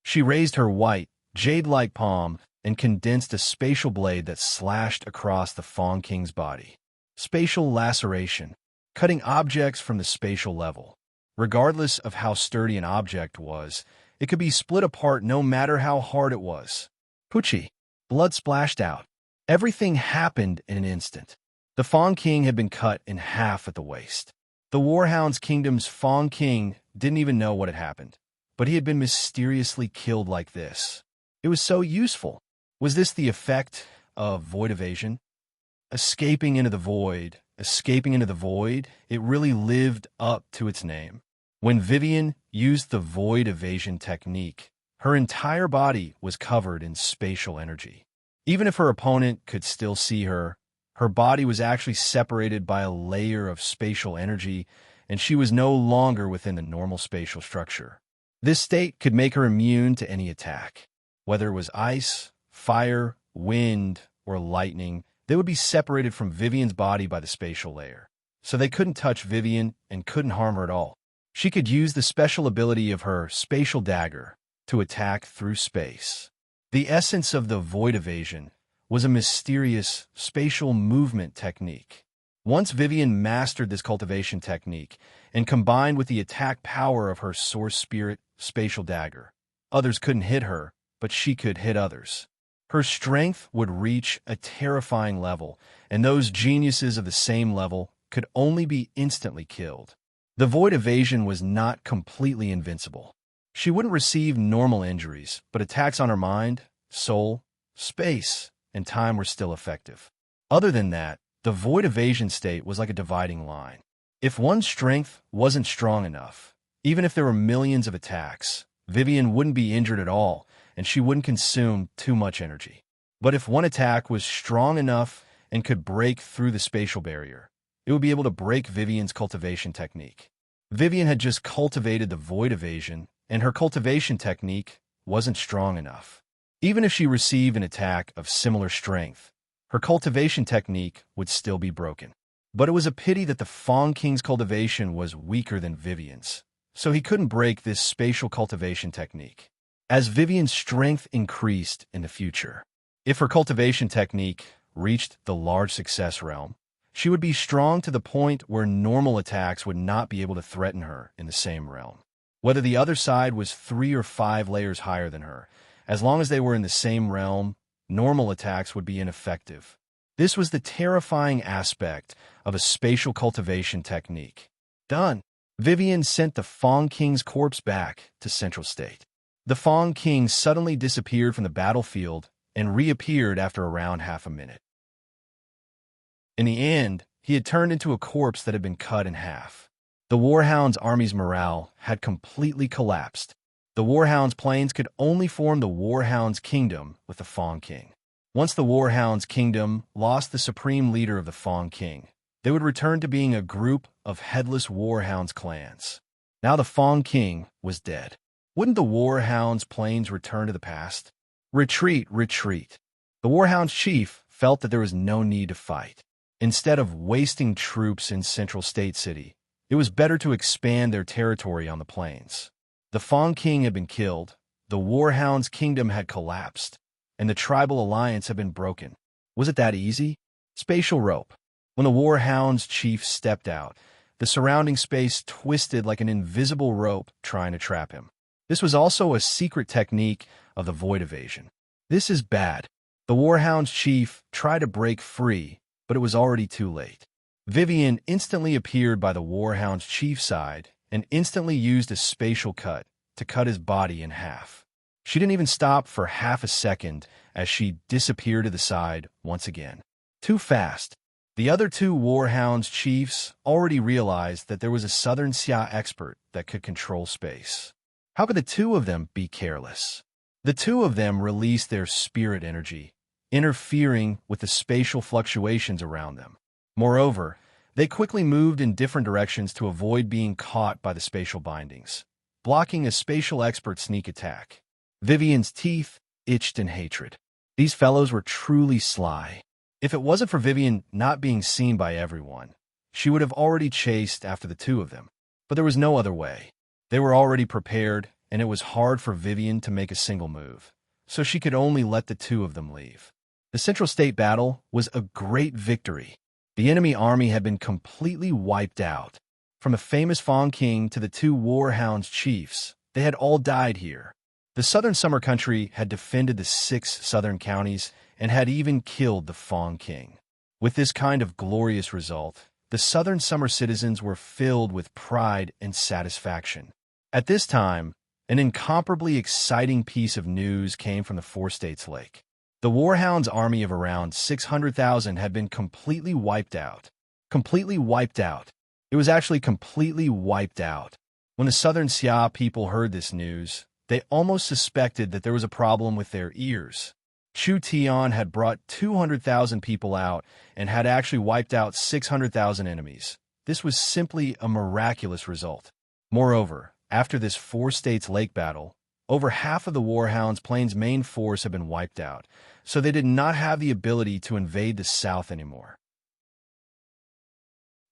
She raised her white, jade-like palm and condensed a spatial blade that slashed across the Fawn King's body. Spatial laceration, cutting objects from the spatial level. Regardless of how sturdy an object was, it could be split apart no matter how hard it was. Poochie. Blood splashed out. Everything happened in an instant. The Fawn King had been cut in half at the waist. The Warhound's Kingdom's Fawn King didn't even know what had happened, but he had been mysteriously killed like this. It was so useful. Was this the effect of void evasion? Escaping into the void, it really lived up to its name. When Vivian used the void evasion technique, her entire body was covered in spatial energy. Even if her opponent could still see her, her body was actually separated by a layer of spatial energy, and she was no longer within the normal spatial structure. This state could make her immune to any attack. Whether it was ice, fire, wind, or lightning, they would be separated from Vivian's body by the spatial layer. So they couldn't touch Vivian and couldn't harm her at all. She could use the special ability of her spatial dagger to attack through space. The essence of the void evasion was a mysterious spatial movement technique. Once Vivian mastered this cultivation technique and combined with the attack power of her source spirit spatial dagger, others couldn't hit her, but she could hit others. Her strength would reach a terrifying level, and those geniuses of the same level could only be instantly killed. The void evasion was not completely invincible. She wouldn't receive normal injuries, but attacks on her mind, soul, space, and time were still effective. Other than that, the void evasion state was like a dividing line. If one's strength wasn't strong enough, even if there were millions of attacks, Vivian wouldn't be injured at all, and she wouldn't consume too much energy. But if one attack was strong enough and could break through the spatial barrier, it would be able to break Vivian's cultivation technique. Vivian had just cultivated the void evasion, and her cultivation technique wasn't strong enough. Even if she received an attack of similar strength, her cultivation technique would still be broken. But it was a pity that the Fawn King's cultivation was weaker than Vivian's, so he couldn't break this spatial cultivation technique. As Vivian's strength increased in the future, if her cultivation technique reached the large success realm, she would be strong to the point where normal attacks would not be able to threaten her in the same realm. Whether the other side was 3 or 5 layers higher than her, as long as they were in the same realm, normal attacks would be ineffective. This was the terrifying aspect of a spatial cultivation technique. Done. Vivian sent the Fawn King's corpse back to Central State. The Fawn King suddenly disappeared from the battlefield and reappeared after around half a minute. In the end, he had turned into a corpse that had been cut in half. The Warhound's army's morale had completely collapsed. The Warhound's planes could only form the Warhound's Kingdom with the Fawn King. Once the Warhound's Kingdom lost the supreme leader of the Fawn King, they would return to being a group of headless Warhound's clans. Now the Fawn King was dead. Wouldn't the Warhound's planes return to the past? Retreat, retreat. The Warhound's chief felt that there was no need to fight. Instead of wasting troops in Central State City, it was better to expand their territory on the plains. The Fawn King had been killed, the Warhound's Kingdom had collapsed, and the tribal alliance had been broken. Was it that easy? Spatial rope. When the Warhound's chief stepped out, the surrounding space twisted like an invisible rope trying to trap him. This was also a secret technique of the void evasion. This is bad. The Warhound's chief tried to break free, but it was already too late. Vivian instantly appeared by the Warhound's chief's side and instantly used a spatial cut to cut his body in half. She didn't even stop for half a second as she disappeared to the side once again. Too fast. The other two Warhounds chiefs already realized that there was a Southern Xia expert that could control space. How could the two of them be careless? The two of them released their spirit energy, interfering with the spatial fluctuations around them. Moreover, they quickly moved in different directions to avoid being caught by the spatial bindings, blocking a spatial expert's sneak attack. Vivian's teeth itched in hatred. These fellows were truly sly. If it wasn't for Vivian not being seen by everyone, she would have already chased after the two of them. But there was no other way. They were already prepared, and it was hard for Vivian to make a single move, so she could only let the two of them leave. The Central State battle was a great victory. The enemy army had been completely wiped out. From the famous Fong King to the two Warhounds chiefs, they had all died here. The Southern Summer Country had defended the 6 southern counties and had even killed the Fong King. With this kind of glorious result, the Southern Summer citizens were filled with pride and satisfaction. At this time, an incomparably exciting piece of news came from the Four States Lake. The Warhounds' army of around 600,000 had been completely wiped out. Completely wiped out. It was actually completely wiped out. When the Southern Xia people heard this news, they almost suspected that there was a problem with their ears. Chu Tian had brought 200,000 people out and had actually wiped out 600,000 enemies. This was simply a miraculous result. Moreover, after this Four States Lake battle, over half of the Warhounds' Plains main force had been wiped out, so they did not have the ability to invade the South anymore.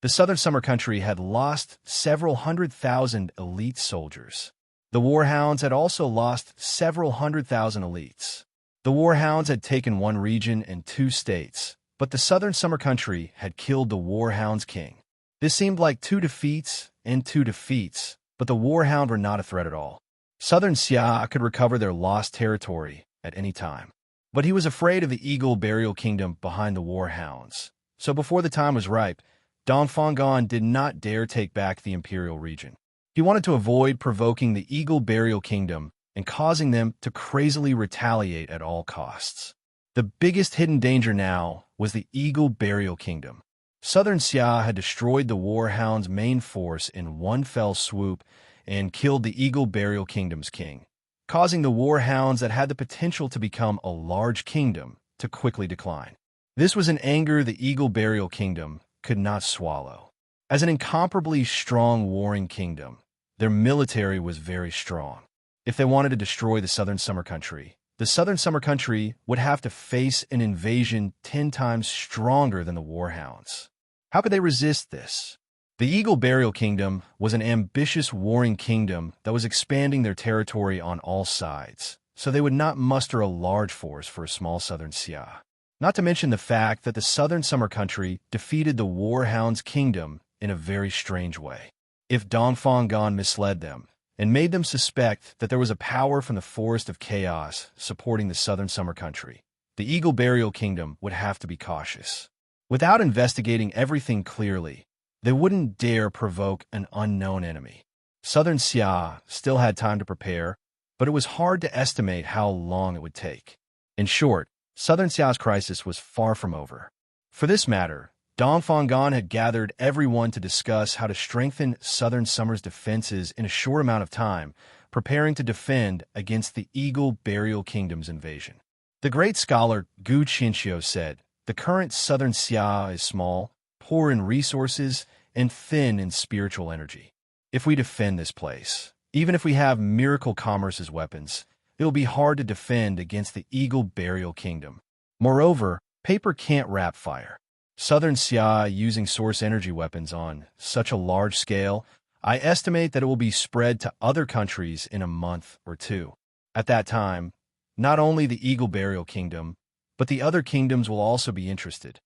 The Southern Summer Country had lost several 100,000 elite soldiers. The Warhounds had also lost several 100,000 elites. The Warhounds had taken 1 region and 2 states, but the Southern Summer Country had killed the Warhounds' king. This seemed like 2 defeats and 2 defeats, but the Warhound were not a threat at all. Southern Xia could recover their lost territory at any time. But he was afraid of the Eagle Burial Kingdom behind the Warhounds. So before the time was ripe, Dongfanggan did not dare take back the Imperial region. He wanted to avoid provoking the Eagle Burial Kingdom and causing them to crazily retaliate at all costs. The biggest hidden danger now was the Eagle Burial Kingdom. Southern Xia had destroyed the Warhounds' main force in one fell swoop and killed the Eagle Burial Kingdom's king, causing the Warhounds that had the potential to become a large kingdom to quickly decline. This was an anger the Eagle Burial Kingdom could not swallow. As an incomparably strong warring kingdom, their military was very strong. If they wanted to destroy the Southern Summer Country, the Southern Summer Country would have to face an invasion 10 times stronger than the Warhounds. How could they resist this? The Eagle Burial Kingdom was an ambitious warring kingdom that was expanding their territory on all sides, so they would not muster a large force for a small Southern Xia. Not to mention the fact that the Southern Summer Country defeated the Warhounds' kingdom in a very strange way. If Dongfanggan misled them and made them suspect that there was a power from the Forest of Chaos supporting the Southern Summer Country, the Eagle Burial Kingdom would have to be cautious. Without investigating everything clearly, they wouldn't dare provoke an unknown enemy. Southern Xia still had time to prepare, but it was hard to estimate how long it would take. In short, Southern Xia's crisis was far from over. For this matter, Dongfanggan had gathered everyone to discuss how to strengthen Southern Summer's defenses in a short amount of time, preparing to defend against the Eagle Burial Kingdom's invasion. The great scholar Gu Qianxiu said, "The current Southern Xia is small, poor in resources, and thin in spiritual energy. If we defend this place, even if we have miracle commerce as weapons, it will be hard to defend against the Eagle Burial Kingdom. Moreover, paper can't wrap fire. Southern Xia using source energy weapons on such a large scale, I estimate that it will be spread to other countries in a month or 2. At that time, not only the Eagle Burial Kingdom, but the other kingdoms will also be interested."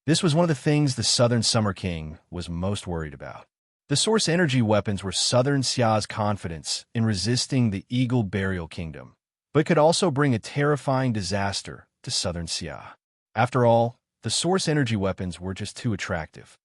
This was one of the things the Southern Summer King was most worried about. The source energy weapons were Southern Xia's confidence in resisting the Eagle Burial Kingdom, but could also bring a terrifying disaster to Southern Xia. After all, the source energy weapons were just too attractive.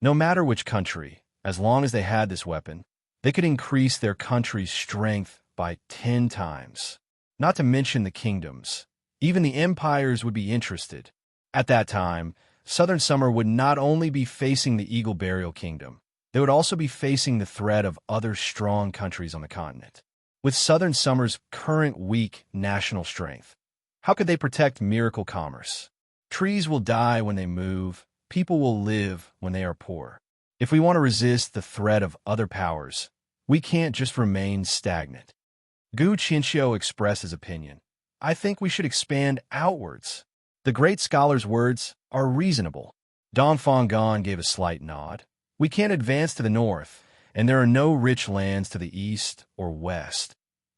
No matter which country, as long as they had this weapon, they could increase their country's strength by 10 times. Not to mention the kingdoms. Even the empires would be interested. At that time, Southern Summer would not only be facing the Eagle Burial Kingdom, they would also be facing the threat of other strong countries on the continent. With Southern Summer's current weak national strength, how could they protect miracle commerce? Trees will die when they move, people will live when they are poor. If we want to resist the threat of other powers, we can't just remain stagnant. Gu Qianxiu expressed his opinion. I think we should expand outwards. The great scholar's words are reasonable. Dong Fanggan gave a slight nod. We can't advance to the north, and there are no rich lands to the east or west.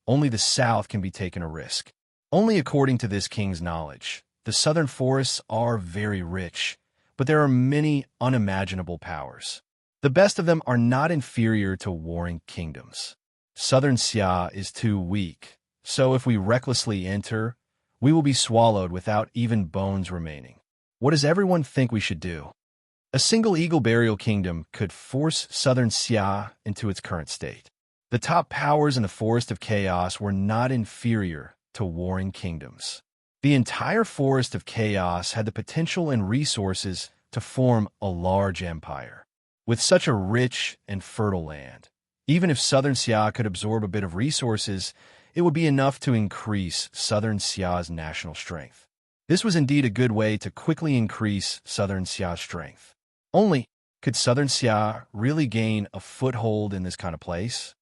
Only the south can be taken a risk. Only according to this king's knowledge. The southern forests are very rich, but there are many unimaginable powers. The best of them are not inferior to warring kingdoms. Southern Xia is too weak, so if we recklessly enter, we will be swallowed without even bones remaining. What does everyone think we should do? A single Eagle Burial Kingdom could force Southern Xia into its current state. The top powers in the Forest of Chaos were not inferior to warring kingdoms. The entire Forest of Chaos had the potential and resources to form a large empire. With such a rich and fertile land, even if Southern Xia could absorb a bit of resources, it would be enough to increase Southern Xia's national strength. This was indeed a good way to quickly increase Southern Xia's strength. Only, could Southern Xia really gain a foothold in this kind of place?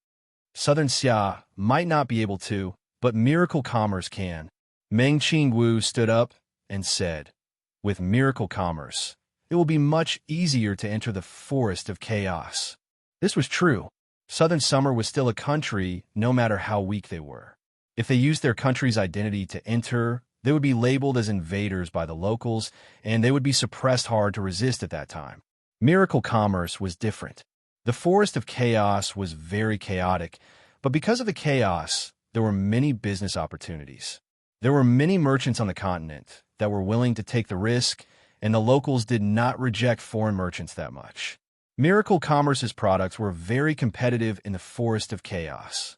Southern Xia might not be able to, but miracle commerce can. Meng Qingwu stood up and said, with miracle commerce, it will be much easier to enter the Forest of Chaos. This was true. Southern Summer was still a country, no matter how weak they were. If they used their country's identity to enter, they would be labeled as invaders by the locals, and they would be suppressed hard to resist at that time. Miracle commerce was different. The Forest of Chaos was very chaotic, but because of the chaos, there were many business opportunities. There were many merchants on the continent that were willing to take the risk, and the locals did not reject foreign merchants that much. Miracle Commerce's products were very competitive in the Forest of Chaos.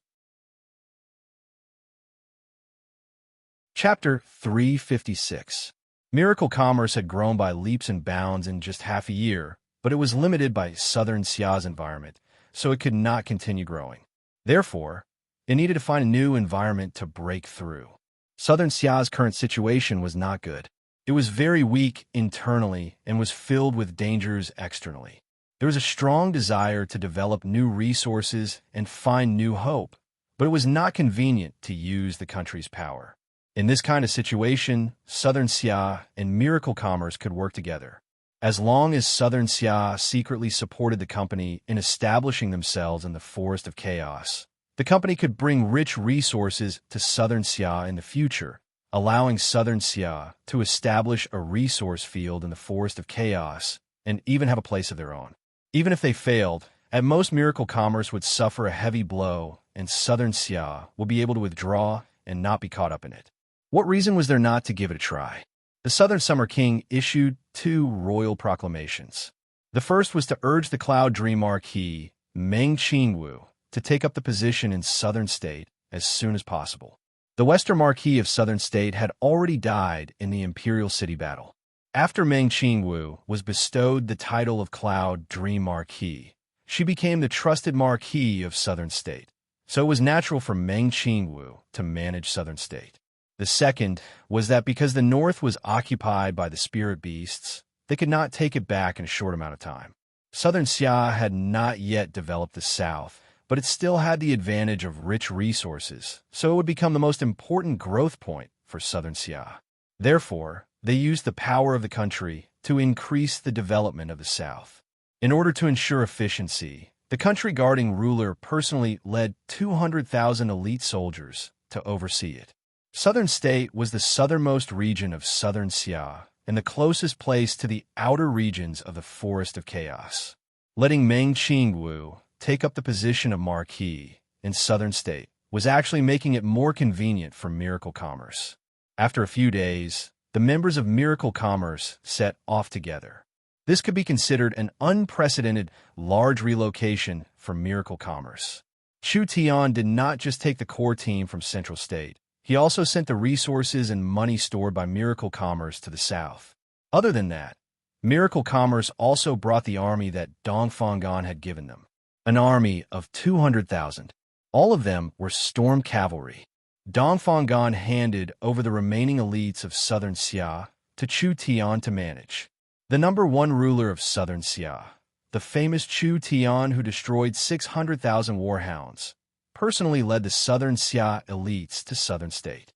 Chapter 356. Miracle Commerce had grown by leaps and bounds in just half a year, but it was limited by Southern Xia's environment, so it could not continue growing. Therefore, it needed to find a new environment to break through. Southern Xia's current situation was not good. It was very weak internally and was filled with dangers externally. There was a strong desire to develop new resources and find new hope, but it was not convenient to use the country's power. In this kind of situation, Southern Xia and Miracle Commerce could work together. As long as Southern Xia secretly supported the company in establishing themselves in the Forest of Chaos, the company could bring rich resources to Southern Xia in the future, allowing Southern Xia to establish a resource field in the Forest of Chaos and even have a place of their own. Even if they failed, at most Miracle Commerce would suffer a heavy blow, and Southern Xia would be able to withdraw and not be caught up in it. What reason was there not to give it a try? The Southern Summer King issued 2 royal proclamations. The first was to urge the Cloud Dream Marquis, Meng Qingwu, to take up the position in Southern State as soon as possible. The Western Marquis of Southern State had already died in the Imperial City battle. After Meng Qingwu was bestowed the title of Cloud Dream Marquis, she became the trusted Marquis of Southern State, so it was natural for Meng Qingwu to manage Southern State. The second was that because the north was occupied by the spirit beasts, they could not take it back in a short amount of time. Southern Xia had not yet developed the south, but it still had the advantage of rich resources, so it would become the most important growth point for Southern Xia. Therefore, they used the power of the country to increase the development of the South. In order to ensure efficiency, the country guarding ruler personally led 200,000 elite soldiers to oversee it. Southern State was the southernmost region of Southern Xia and the closest place to the outer regions of the Forest of Chaos. Letting Meng Qingwu take up the position of Marquis in Southern State was actually making it more convenient for Miracle Commerce. After a few days, the members of Miracle Commerce set off together. This could be considered an unprecedented large relocation for Miracle Commerce. Chu Tian did not just take the core team from Central State. He also sent the resources and money stored by Miracle Commerce to the south. Other than that, Miracle Commerce also brought the army that Dongfang Gan had given them, an army of 200,000. All of them were storm cavalry. Dongfang Gan handed over the remaining elites of southern Xia to Chu Tian to manage. The number one ruler of southern Xia, the famous Chu Tian who destroyed 600,000 warhounds, personally led the southern Xia elites to southern state.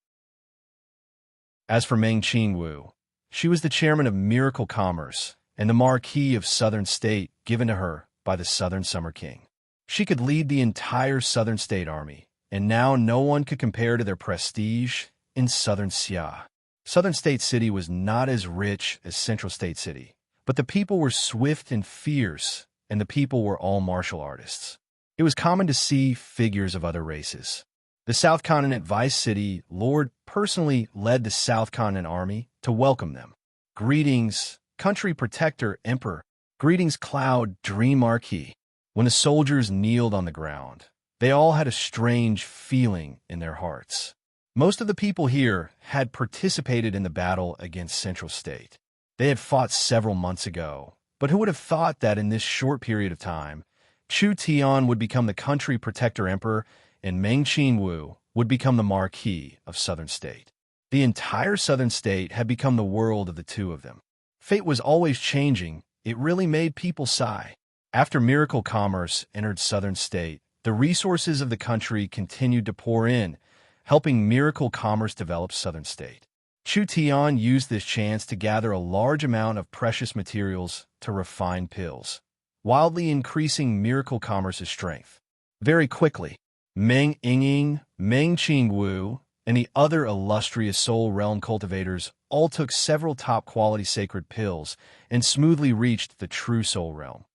As for Meng Qingwu, she was the chairman of Miracle Commerce and the Marquis of Southern State given to her by the Southern Summer King. She could lead the entire Southern State Army, and now no one could compare to their prestige in Southern Xia. Southern State City was not as rich as Central State City, but the people were swift and fierce, and the people were all martial artists. It was common to see figures of other races. The South Continent Vice City Lord personally led the South Continent Army to welcome them. Greetings, Country Protector Emperor. Greetings, Cloud Dream Marquis. When the soldiers kneeled on the ground, they all had a strange feeling in their hearts. Most of the people here had participated in the battle against Central State. They had fought several months ago, but who would have thought that in this short period of time, Chu Tian would become the Country Protector Emperor and Meng Qingwu would become the Marquis of Southern State. The entire Southern State had become the world of the two of them. Fate was always changing. It really made people sigh. After Miracle Commerce entered Southern State, the resources of the country continued to pour in, helping Miracle Commerce develop Southern State. Chu Tian used this chance to gather a large amount of precious materials to refine pills, wildly increasing Miracle Commerce's strength. Very quickly, Meng Yingying, Meng Qingwu, and the other illustrious Soul Realm cultivators all took several top-quality sacred pills and smoothly reached the true Soul Realm,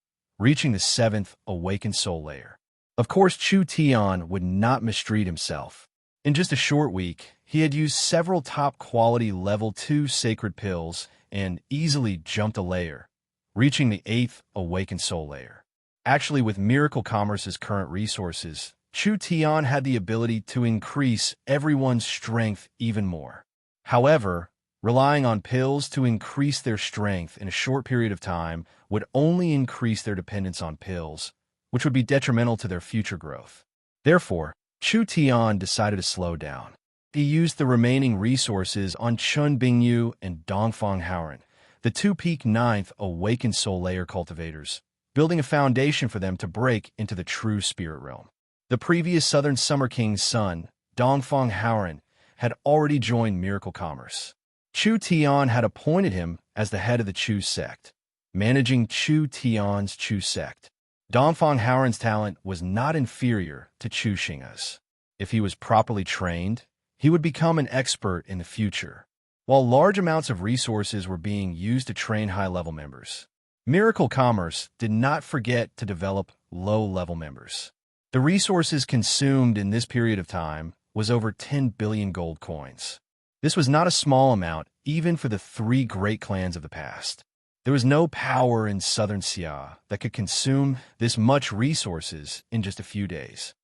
reaching the 7th awakened soul layer. Of course, Chu Tian would not mistreat himself. In just a short week, he had used several top-quality level 2 sacred pills and easily jumped a layer, reaching the 8th awakened soul layer. Actually, with Miracle Commerce's current resources, Chu Tian had the ability to increase everyone's strength even more. However, relying on pills to increase their strength in a short period of time would only increase their dependence on pills, which would be detrimental to their future growth. Therefore, Chu Tian decided to slow down. He used the remaining resources on Chun Bingyu and Dongfang Haoren, the two peak 9th awakened soul layer cultivators, building a foundation for them to break into the true spirit realm. The previous Southern Summer King's son, Dongfang Haoren, had already joined Miracle Commerce. Chu Tian had appointed him as the head of the Chu sect, managing Chu Tian's Chu sect. Dongfang Haoren's talent was not inferior to Chu Xing's. If he was properly trained, he would become an expert in the future. While large amounts of resources were being used to train high-level members, Miracle Commerce did not forget to develop low-level members. The resources consumed in this period of time was over 10 billion gold coins. This was not a small amount, even for the 3 great clans of the past. There was no power in Southern Xia that could consume this much resources in just a few days.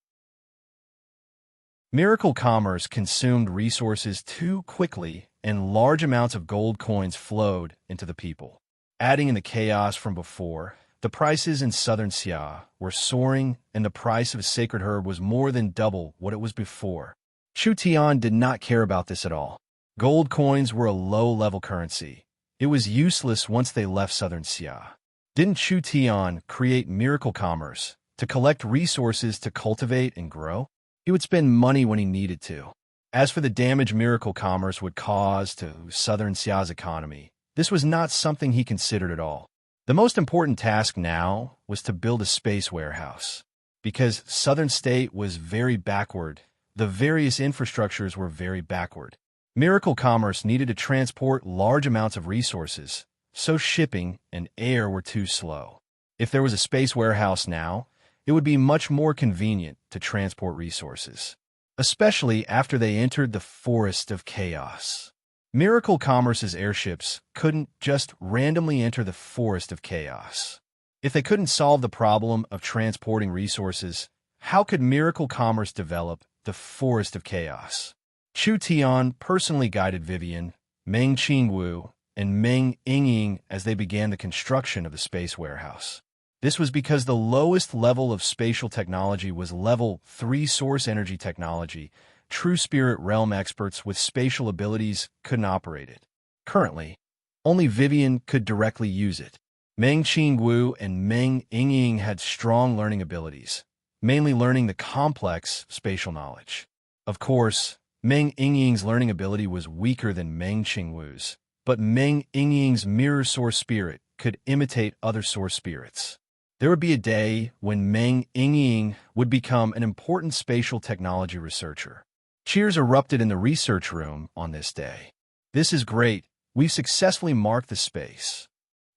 Miracle Commerce consumed resources too quickly, and large amounts of gold coins flowed into the people. Adding in the chaos from before, the prices in Southern Xia were soaring, and the price of a sacred herb was more than double what it was before. Chu Tian did not care about this at all. Gold coins were a low-level currency. It was useless once they left Southern Xia. Didn't Chu Tian create Miracle Commerce to collect resources to cultivate and grow? He would spend money when he needed to. As for the damage Miracle Commerce would cause to Southern Xia's economy, this was not something he considered at all. The most important task now was to build a space warehouse. Because Southern State was very backward, the various infrastructures were very backward. Miracle Commerce needed to transport large amounts of resources, so shipping and air were too slow. If there was a space warehouse now, it would be much more convenient to transport resources, especially after they entered the Forest of Chaos. Miracle Commerce's airships couldn't just randomly enter the Forest of Chaos. If they couldn't solve the problem of transporting resources, how could Miracle Commerce develop the Forest of Chaos? Chu Tian personally guided Vivian, Meng Qingwu, and Meng Yingying as they began the construction of the space warehouse. This was because the lowest level of spatial technology was level 3 source energy technology. True spirit realm experts with spatial abilities couldn't operate it. Currently, only Vivian could directly use it. Meng Qingwu and Meng Yingying had strong learning abilities, mainly learning the complex spatial knowledge. Of course, Meng Yingying's learning ability was weaker than Meng Qingwu's, but Meng Yingying's mirror source spirit could imitate other source spirits. There would be a day when Meng Yingying would become an important spatial technology researcher. Cheers erupted in the research room on this day. "This is great. We've successfully marked the space."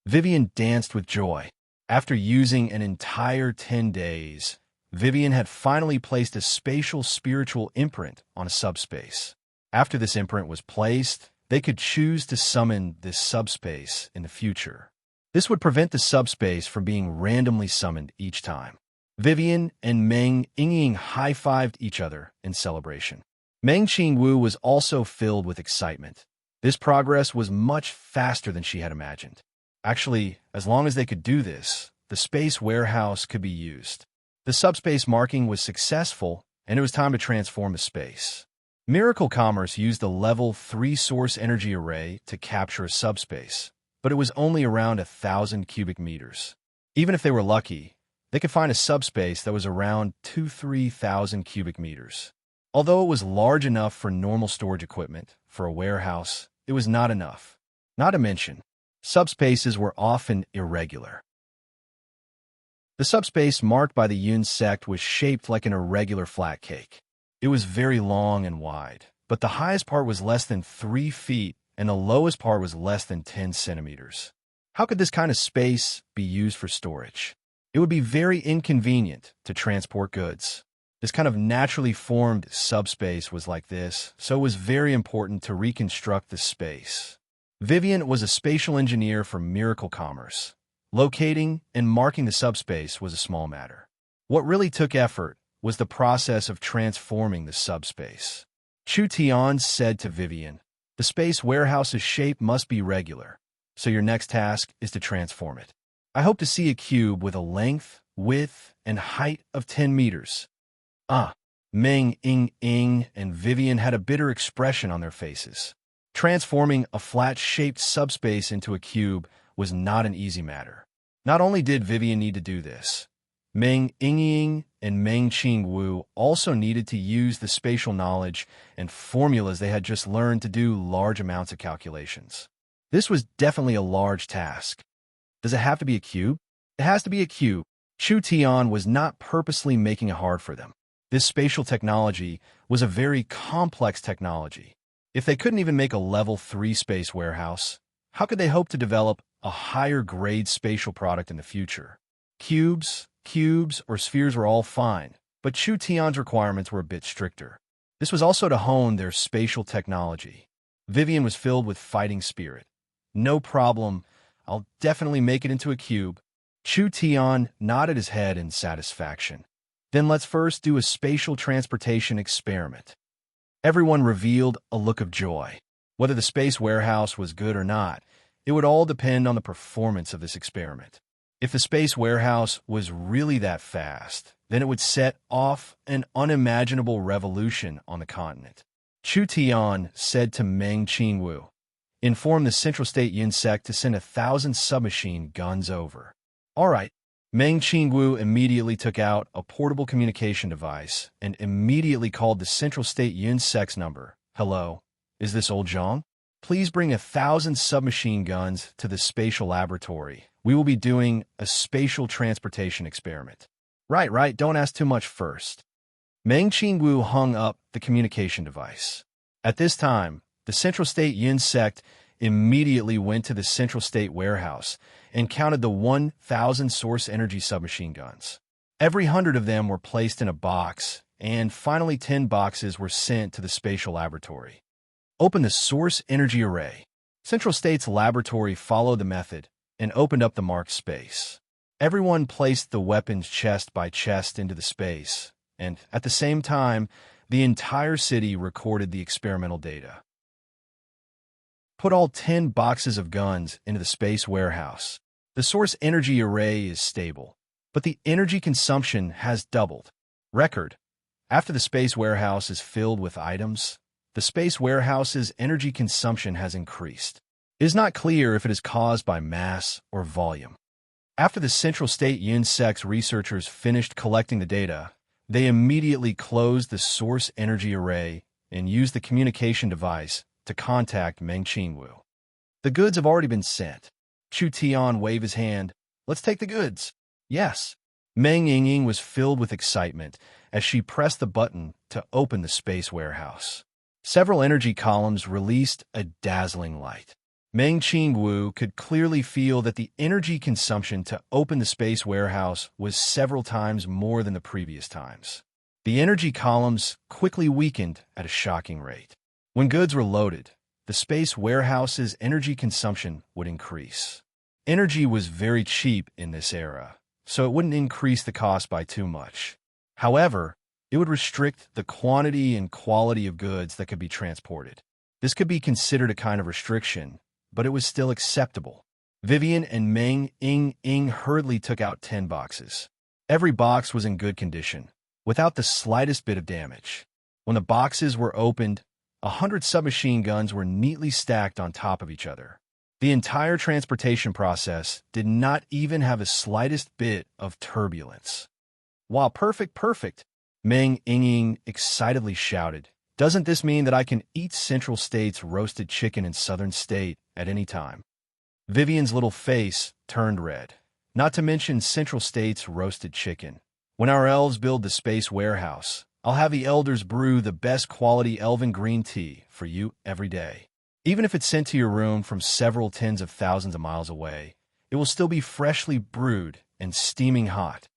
Vivian danced with joy. After using an entire 10 days, Vivian had finally placed a spatial spiritual imprint on a subspace. After this imprint was placed, they could choose to summon this subspace in the future. This would prevent the subspace from being randomly summoned each time. Vivian and Meng Yingying high-fived each other in celebration. Meng Qingwu was also filled with excitement. This progress was much faster than she had imagined. Actually, as long as they could do this, the space warehouse could be used. The subspace marking was successful, and it was time to transform the space. Miracle Commerce used the level 3 source energy array to capture a subspace, but it was only around 1,000 cubic meters. Even if they were lucky, they could find a subspace that was around 2,000–3,000 cubic meters. Although it was large enough for normal storage equipment, for a warehouse, it was not enough. Not to mention, subspaces were often irregular. The subspace marked by the Yun sect was shaped like an irregular flat cake. It was very long and wide, but the highest part was less than 3 feet and the lowest part was less than 10 centimeters. How could this kind of space be used for storage? It would be very inconvenient to transport goods. This kind of naturally formed subspace was like this, so it was very important to reconstruct the space. Vivian was a spatial engineer for Miracle Commerce. Locating and marking the subspace was a small matter. What really took effort was the process of transforming the subspace. Chu Tian said to Vivian, "The space warehouse's shape must be regular, so your next task is to transform it. I hope to see a cube with a length, width, and height of 10 meters. Meng Yingying and Vivian had a bitter expression on their faces. Transforming a flat-shaped subspace into a cube was not an easy matter. Not only did Vivian need to do this, Meng Yingying and Meng Qingwu also needed to use the spatial knowledge and formulas they had just learned to do large amounts of calculations. This was definitely a large task. Does it have to be a cube? It has to be a cube. Chu Tian was not purposely making it hard for them. This spatial technology was a very complex technology. If they couldn't even make a level 3 space warehouse, how could they hope to develop a higher-grade spatial product in the future? Cubes, or spheres were all fine, but Chu Tian's requirements were a bit stricter. This was also to hone their spatial technology. Vivian was filled with fighting spirit. "No problem. I'll definitely make it into a cube." Chu Tian nodded his head in satisfaction. "Then let's first do a spatial transportation experiment." Everyone revealed a look of joy. Whether the space warehouse was good or not, it would all depend on the performance of this experiment. If the space warehouse was really that fast, then it would set off an unimaginable revolution on the continent. Chu Tian said to Meng Qingwu, "Inform the Central State Yun sect to send 1,000 submachine guns over." "All right." Meng Qingwu immediately took out a portable communication device and immediately called the Central State Yun sect's number. "Hello, is this old Zhang? Please bring 1,000 submachine guns to the spatial laboratory. We will be doing a spatial transportation experiment." Right, don't ask too much first." Meng Qingwu hung up the communication device. At this time, the Central State Yun sect immediately went to the Central State warehouse and counted the 1,000 source energy submachine guns. Every 100 of them were placed in a box, and finally 10 boxes were sent to the spatial laboratory. "Open the source energy array." Central State's laboratory followed the method and opened up the marked space. Everyone placed the weapons chest by chest into the space, and at the same time, the entire city recorded the experimental data. Put all 10 boxes of guns into the space warehouse. The source energy array is stable, but the energy consumption has doubled. Record. After the space warehouse is filled with items, the space warehouse's energy consumption has increased. It is not clear if it is caused by mass or volume. After the Central State UNSEC's researchers finished collecting the data, they immediately closed the source energy array and used the communication device to contact Meng Qingwu. The goods have already been sent. Chu Tian waved his hand. Let's take the goods. Yes. Meng Yingying was filled with excitement as she pressed the button to open the space warehouse. Several energy columns released a dazzling light. Meng Qingwu could clearly feel that the energy consumption to open the space warehouse was several times more than the previous times. The energy columns quickly weakened at a shocking rate. When goods were loaded, the space warehouse's energy consumption would increase. Energy was very cheap in this era, so it wouldn't increase the cost by too much. However, it would restrict the quantity and quality of goods that could be transported. This could be considered a kind of restriction, but it was still acceptable. Vivian and Meng Ying hurriedly took out 10 boxes. Every box was in good condition, without the slightest bit of damage. When the boxes were opened, 100 submachine guns were neatly stacked on top of each other. The entire transportation process did not even have the slightest bit of turbulence. Wow, perfect, Meng Ying excitedly shouted. Doesn't this mean that I can eat Central State's roasted chicken in Southern State at any time? Vivian's little face turned red. Not to mention Central State's roasted chicken. When our elves build the space warehouse, I'll have the elders brew the best quality elven green tea for you every day. Even if it's sent to your room from several tens of thousands of miles away, it will still be freshly brewed and steaming hot.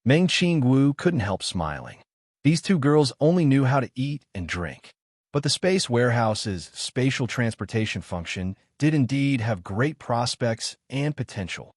Meng Qingwu couldn't help smiling. These two girls only knew how to eat and drink. But the space warehouse's spatial transportation function did indeed have great prospects and potential.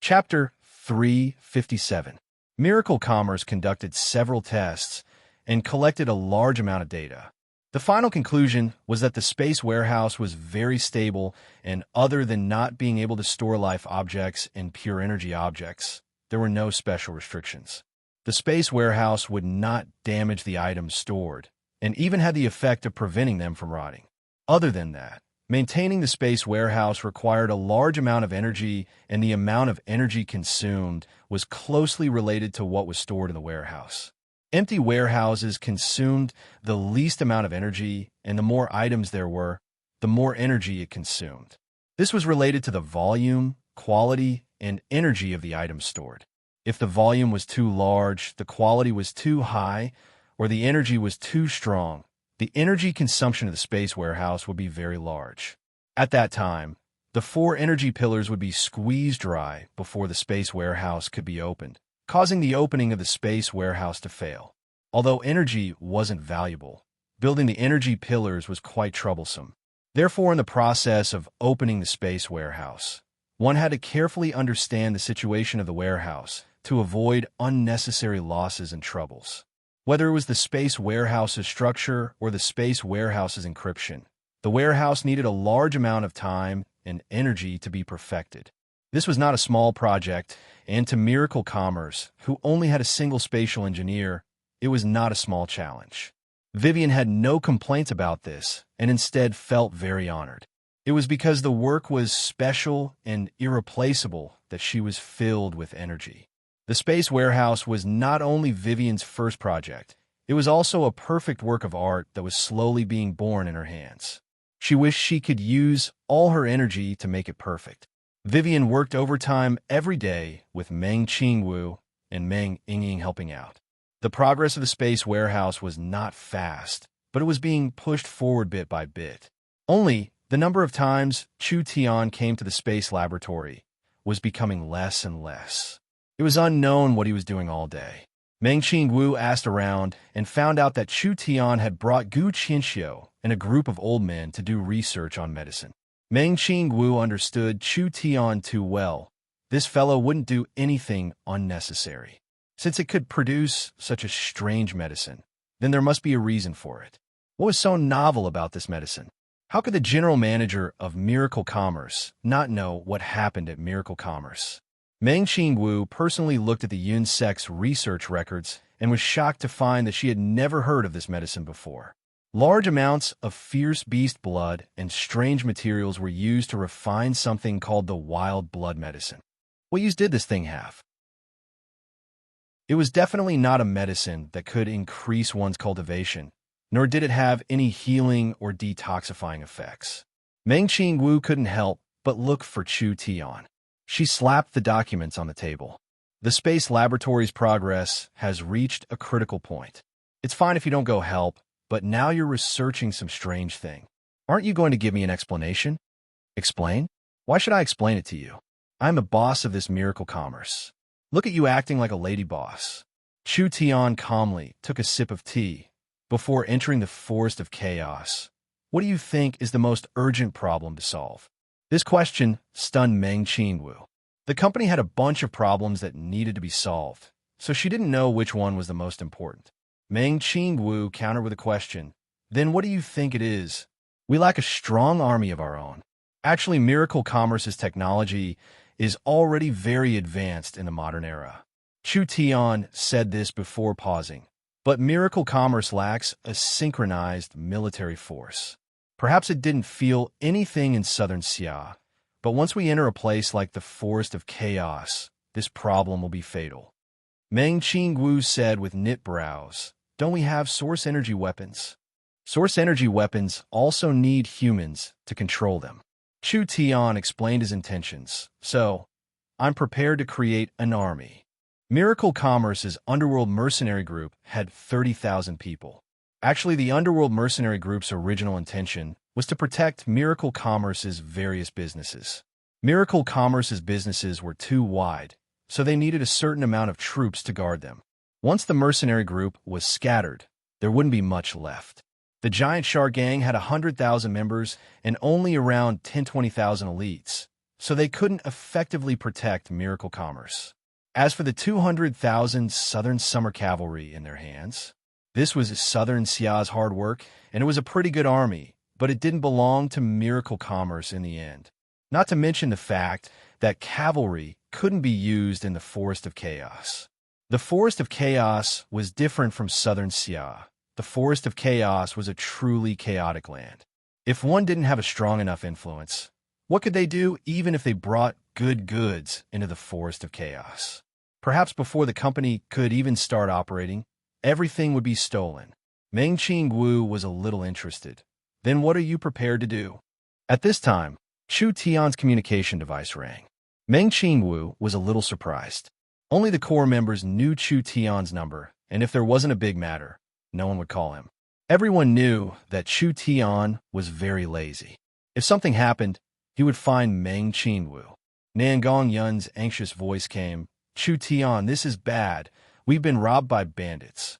Chapter 357. Miracle Commerce conducted several tests and collected a large amount of data. The final conclusion was that the space warehouse was very stable, and other than not being able to store life objects and pure energy objects, there were no special restrictions. The space warehouse would not damage the items stored, and even had the effect of preventing them from rotting. Other than that, maintaining the space warehouse required a large amount of energy, and the amount of energy consumed was closely related to what was stored in the warehouse. Empty warehouses consumed the least amount of energy, and the more items there were, the more energy it consumed. This was related to the volume, quality, and energy of the items stored. If the volume was too large, the quality was too high, or the energy was too strong, the energy consumption of the space warehouse would be very large. At that time, the 4 energy pillars would be squeezed dry before the space warehouse could be opened, causing the opening of the space warehouse to fail. Although energy wasn't valuable, building the energy pillars was quite troublesome. Therefore, in the process of opening the space warehouse, one had to carefully understand the situation of the warehouse to avoid unnecessary losses and troubles. Whether it was the space warehouse's structure or the space warehouse's encryption, the warehouse needed a large amount of time and energy to be perfected. This was not a small project, and to Miracle Commerce, who only had a single spatial engineer, it was not a small challenge. Vivian had no complaints about this, and instead felt very honored. It was because the work was special and irreplaceable that she was filled with energy. The space warehouse was not only Vivian's first project, it was also a perfect work of art that was slowly being born in her hands. She wished she could use all her energy to make it perfect. Vivian worked overtime every day with Meng Qingwu and Meng Yingying helping out. The progress of the space warehouse was not fast, but it was being pushed forward bit by bit. Only the number of times Chu Tian came to the space laboratory was becoming less and less. It was unknown what he was doing all day. Meng Qingwu asked around and found out that Chu Tian had brought Gu Qianxiu and a group of old men to do research on medicine. Meng Qingwu understood Chu Tian too well. This fellow wouldn't do anything unnecessary. Since it could produce such a strange medicine, then there must be a reason for it. What was so novel about this medicine? How could the general manager of Miracle Commerce not know what happened at Miracle Commerce? Meng Qingwu personally looked at the Yunsec's research records and was shocked to find that she had never heard of this medicine before. Large amounts of fierce beast blood and strange materials were used to refine something called the wild blood medicine. What use did this thing have? It was definitely not a medicine that could increase one's cultivation, nor did it have any healing or detoxifying effects. Meng Qingwu couldn't help but look for Chu Tian. She slapped the documents on the table. The space laboratory's progress has reached a critical point. It's fine if you don't go help, but now you're researching some strange thing. Aren't you going to give me an explanation? Explain? Why should I explain it to you? I'm the boss of this Miracle Commerce. Look at you acting like a lady boss. Chu Tian calmly took a sip of tea before entering the forest of chaos. What do you think is the most urgent problem to solve? This question stunned Meng Qingwu. The company had a bunch of problems that needed to be solved, so she didn't know which one was the most important. Meng Qingwu countered with a question. Then what do you think it is? We lack a strong army of our own. Actually, Miracle Commerce's technology is already very advanced in the modern era. Chu Tian said this before pausing. But Miracle Commerce lacks a synchronized military force. Perhaps it didn't feel anything in southern Xia, but once we enter a place like the Forest of Chaos, this problem will be fatal. Meng Qingwu said with knit brows, don't we have source energy weapons? Source energy weapons also need humans to control them. Chu Tian explained his intentions. So, I'm prepared to create an army. Miracle Commerce's underworld mercenary group had 30,000 people. Actually, the underworld mercenary group's original intention was to protect Miracle Commerce's various businesses. Miracle Commerce's businesses were too wide, so they needed a certain amount of troops to guard them. Once the mercenary group was scattered, there wouldn't be much left. The Giant Shark Gang had 100,000 members and only around 10-20,000 elites, so they couldn't effectively protect Miracle Commerce. As for the 200,000 Southern Summer Cavalry in their hands, this was Southern Xia's hard work, and it was a pretty good army, but it didn't belong to Miracle Commerce in the end. Not to mention the fact that cavalry couldn't be used in the Forest of Chaos. The Forest of Chaos was different from Southern Xia. The Forest of Chaos was a truly chaotic land. If one didn't have a strong enough influence, what could they do even if they brought good goods into the Forest of Chaos? Perhaps before the company could even start operating, everything would be stolen. Meng Qingwu was a little interested. Then what are you prepared to do? At this time, Chu Tian's communication device rang. Meng Qingwu was a little surprised. Only the core members knew Chu Tian's number, and if there wasn't a big matter, no one would call him. Everyone knew that Chu Tian was very lazy. If something happened, he would find Meng Qingwu. Nangong Yun's anxious voice came. Chu Tian, this is bad. We've been robbed by bandits.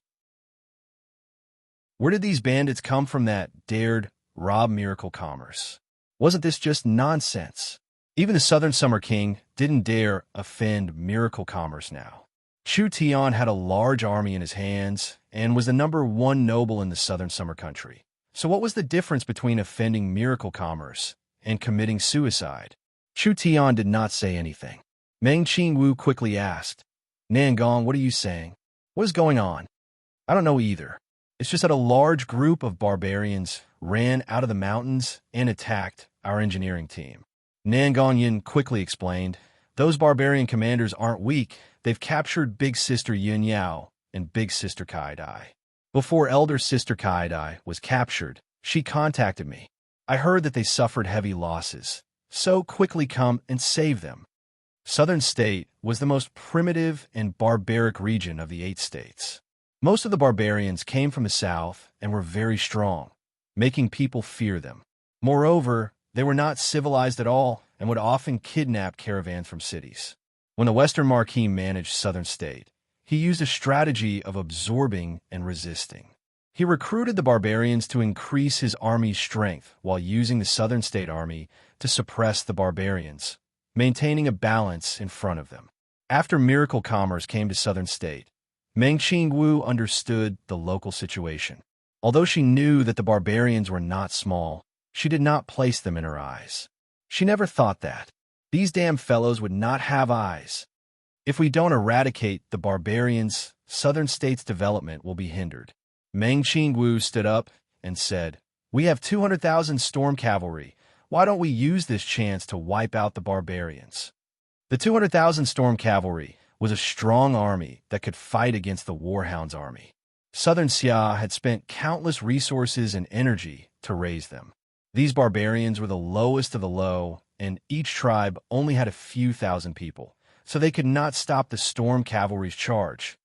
Where did these bandits come from that dared rob Miracle Commerce? Wasn't this just nonsense? Even the Southern Summer King didn't dare offend Miracle Commerce now. Chu Tian had a large army in his hands and was the #1 noble in the Southern Summer Country. So what was the difference between offending Miracle Commerce and committing suicide? Chu Tian did not say anything. Meng Qingwu quickly asked, Nangong, what are you saying? What is going on? I don't know either. It's just that a large group of barbarians ran out of the mountains and attacked our engineering team. Nangong Yin quickly explained, those barbarian commanders aren't weak. They've captured Big Sister Yun Yao and Big Sister Kai Dai. Before Elder Sister Kai Dai was captured, she contacted me. I heard that they suffered heavy losses, so quickly come and save them. Southern State was the most primitive and barbaric region of the 8 states. Most of the barbarians came from the south and were very strong, making people fear them. Moreover, they were not civilized at all and would often kidnap caravans from cities. When the Western Marquis managed Southern State, he used a strategy of absorbing and resisting. He recruited the barbarians to increase his army's strength while using the Southern State Army to suppress the barbarians, maintaining a balance in front of them. After Miracle Commerce came to Southern State, Meng Qingwu understood the local situation. Although she knew that the barbarians were not small, she did not place them in her eyes. She never thought that. These damn fellows would not have eyes. If we don't eradicate the barbarians, southern states' development will be hindered. Meng Qingwu stood up and said, "We have 200,000 storm cavalry. Why don't we use this chance to wipe out the barbarians?" The 200,000 storm cavalry was a strong army that could fight against the Warhound's army. Southern Xia had spent countless resources and energy to raise them. These barbarians were the lowest of the low, and each tribe only had a few thousand people, so they could not stop the storm cavalry's charge.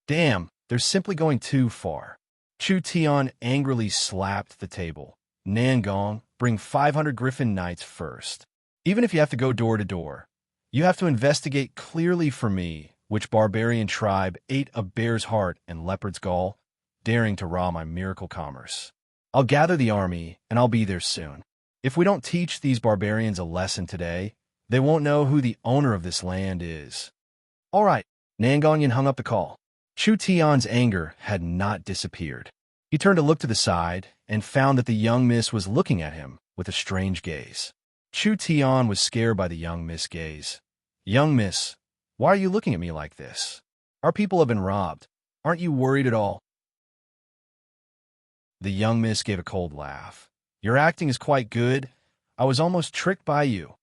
Damn, they're simply going too far. Chu Tian angrily slapped the table. Nangong, bring 500 Griffin Knights first. Even if you have to go door to door, you have to investigate clearly for me which barbarian tribe ate a bear's heart and leopard's gall, daring to rob my miracle commerce. I'll gather the army, and I'll be there soon. If we don't teach these barbarians a lesson today, they won't know who the owner of this land is. All right, Nangonyan hung up the call. Chu Tian's anger had not disappeared. He turned to look to the side and found that the young miss was looking at him with a strange gaze. Chu Tian was scared by the young miss' gaze. "Young miss, why are you looking at me like this? Our people have been robbed. Aren't you worried at all?" The young miss gave a cold laugh. "Your acting is quite good. I was almost tricked by you."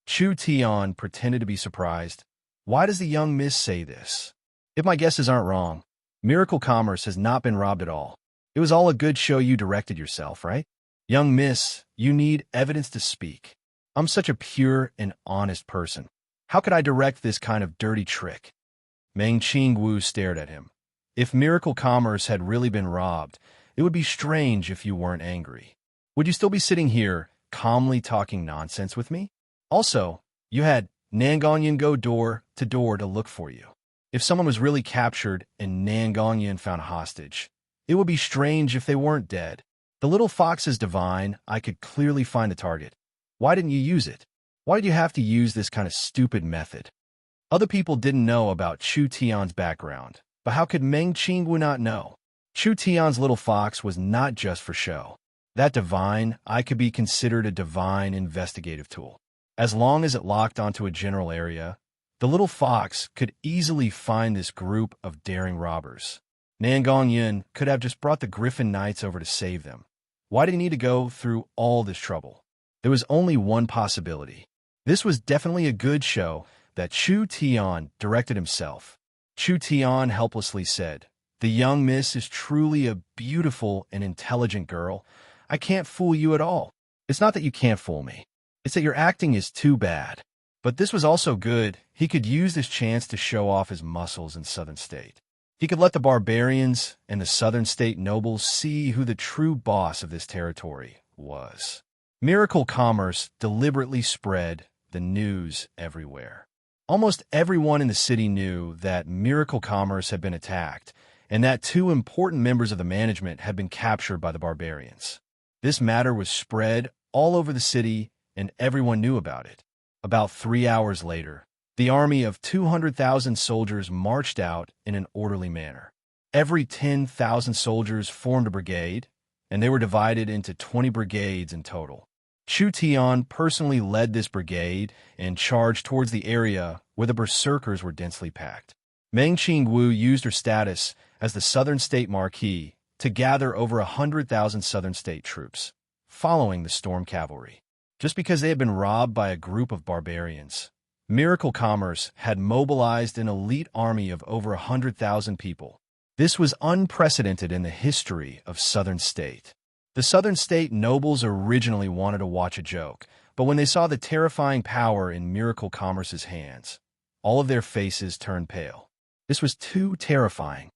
Chu Tian pretended to be surprised. Why does the young miss say this? If my guesses aren't wrong, Miracle Commerce has not been robbed at all. It was all a good show you directed yourself, right? Young miss, you need evidence to speak. I'm such a pure and honest person. How could I direct this kind of dirty trick? Meng Qingwu stared at him. If Miracle Commerce had really been robbed, it would be strange if you weren't angry. Would you still be sitting here, calmly talking nonsense with me? Also, you had Nangonyan go door to look for you. If someone was really captured and Nangonyan found hostage, it would be strange if they weren't dead. The little fox is divine. I could clearly find the target. Why didn't you use it? Why did you have to use this kind of stupid method? Other people didn't know about Chu Tian's background, but how could Meng Qingwu not know? Chu Tian's little fox was not just for show. That divine eye could be considered a divine investigative tool. As long as it locked onto a general area, the little fox could easily find this group of daring robbers. Nangongyun could have just brought the Griffin Knights over to save them. Why did he need to go through all this trouble? There was only one possibility. This was definitely a good show that Chu Tian directed himself. Chu Tian helplessly said, "The young miss is truly a beautiful and intelligent girl. I can't fool you at all. It's not that you can't fool me. It's that your acting is too bad." But this was also good. He could use this chance to show off his muscles in Southern State. He could let the barbarians and the Southern State nobles see who the true boss of this territory was. Miracle Commerce deliberately spread the news everywhere. Almost everyone in the city knew that Miracle Commerce had been attacked and that two important members of the management had been captured by the barbarians. This matter was spread all over the city, and everyone knew about it. About 3 hours later, the army of 200,000 soldiers marched out in an orderly manner. Every 10,000 soldiers formed a brigade, and they were divided into 20 brigades in total. Chu Tian personally led this brigade and charged towards the area where the berserkers were densely packed. Meng Qingwu used her status as the Southern State Marquis to gather over 100,000 Southern State troops, following the Storm Cavalry. Just because they had been robbed by a group of barbarians, Miracle Commerce had mobilized an elite army of over 100,000 people. This was unprecedented in the history of Southern State. The Southern State nobles originally wanted to watch a joke, but when they saw the terrifying power in Miracle Commerce's hands, all of their faces turned pale. This was too terrifying.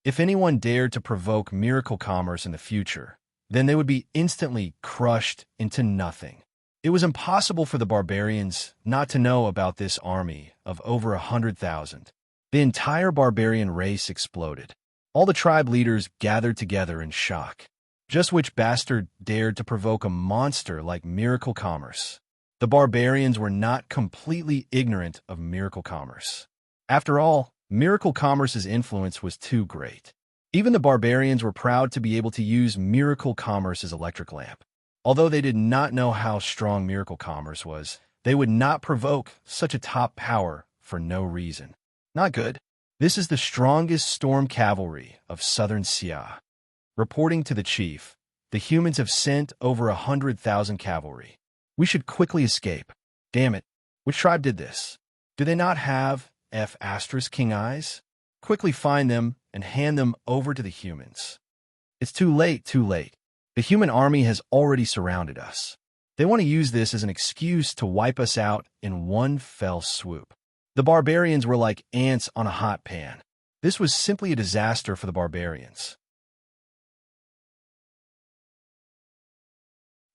If anyone dared to provoke Miracle Commerce in the future, then they would be instantly crushed into nothing. It was impossible for the barbarians not to know about this army of over 100,000. The entire barbarian race exploded. All the tribe leaders gathered together in shock. Just which bastard dared to provoke a monster like Miracle Commerce? The barbarians were not completely ignorant of Miracle Commerce. After all, Miracle Commerce's influence was too great. Even the barbarians were proud to be able to use miracle commerce's electric lamp. Although they did not know how strong miracle commerce was, they would not provoke such a top power for no reason. Not good. This is the strongest storm cavalry of southern Xia. Reporting to the chief, the humans have sent over 100,000 cavalry. We should quickly escape. Damn it. Which tribe did this? Do they not have King eyes? Quickly find them and hand them over to the humans. It's too late, too late. The human army has already surrounded us. They want to use this as an excuse to wipe us out in one fell swoop. The barbarians were like ants on a hot pan. This was simply a disaster for the barbarians.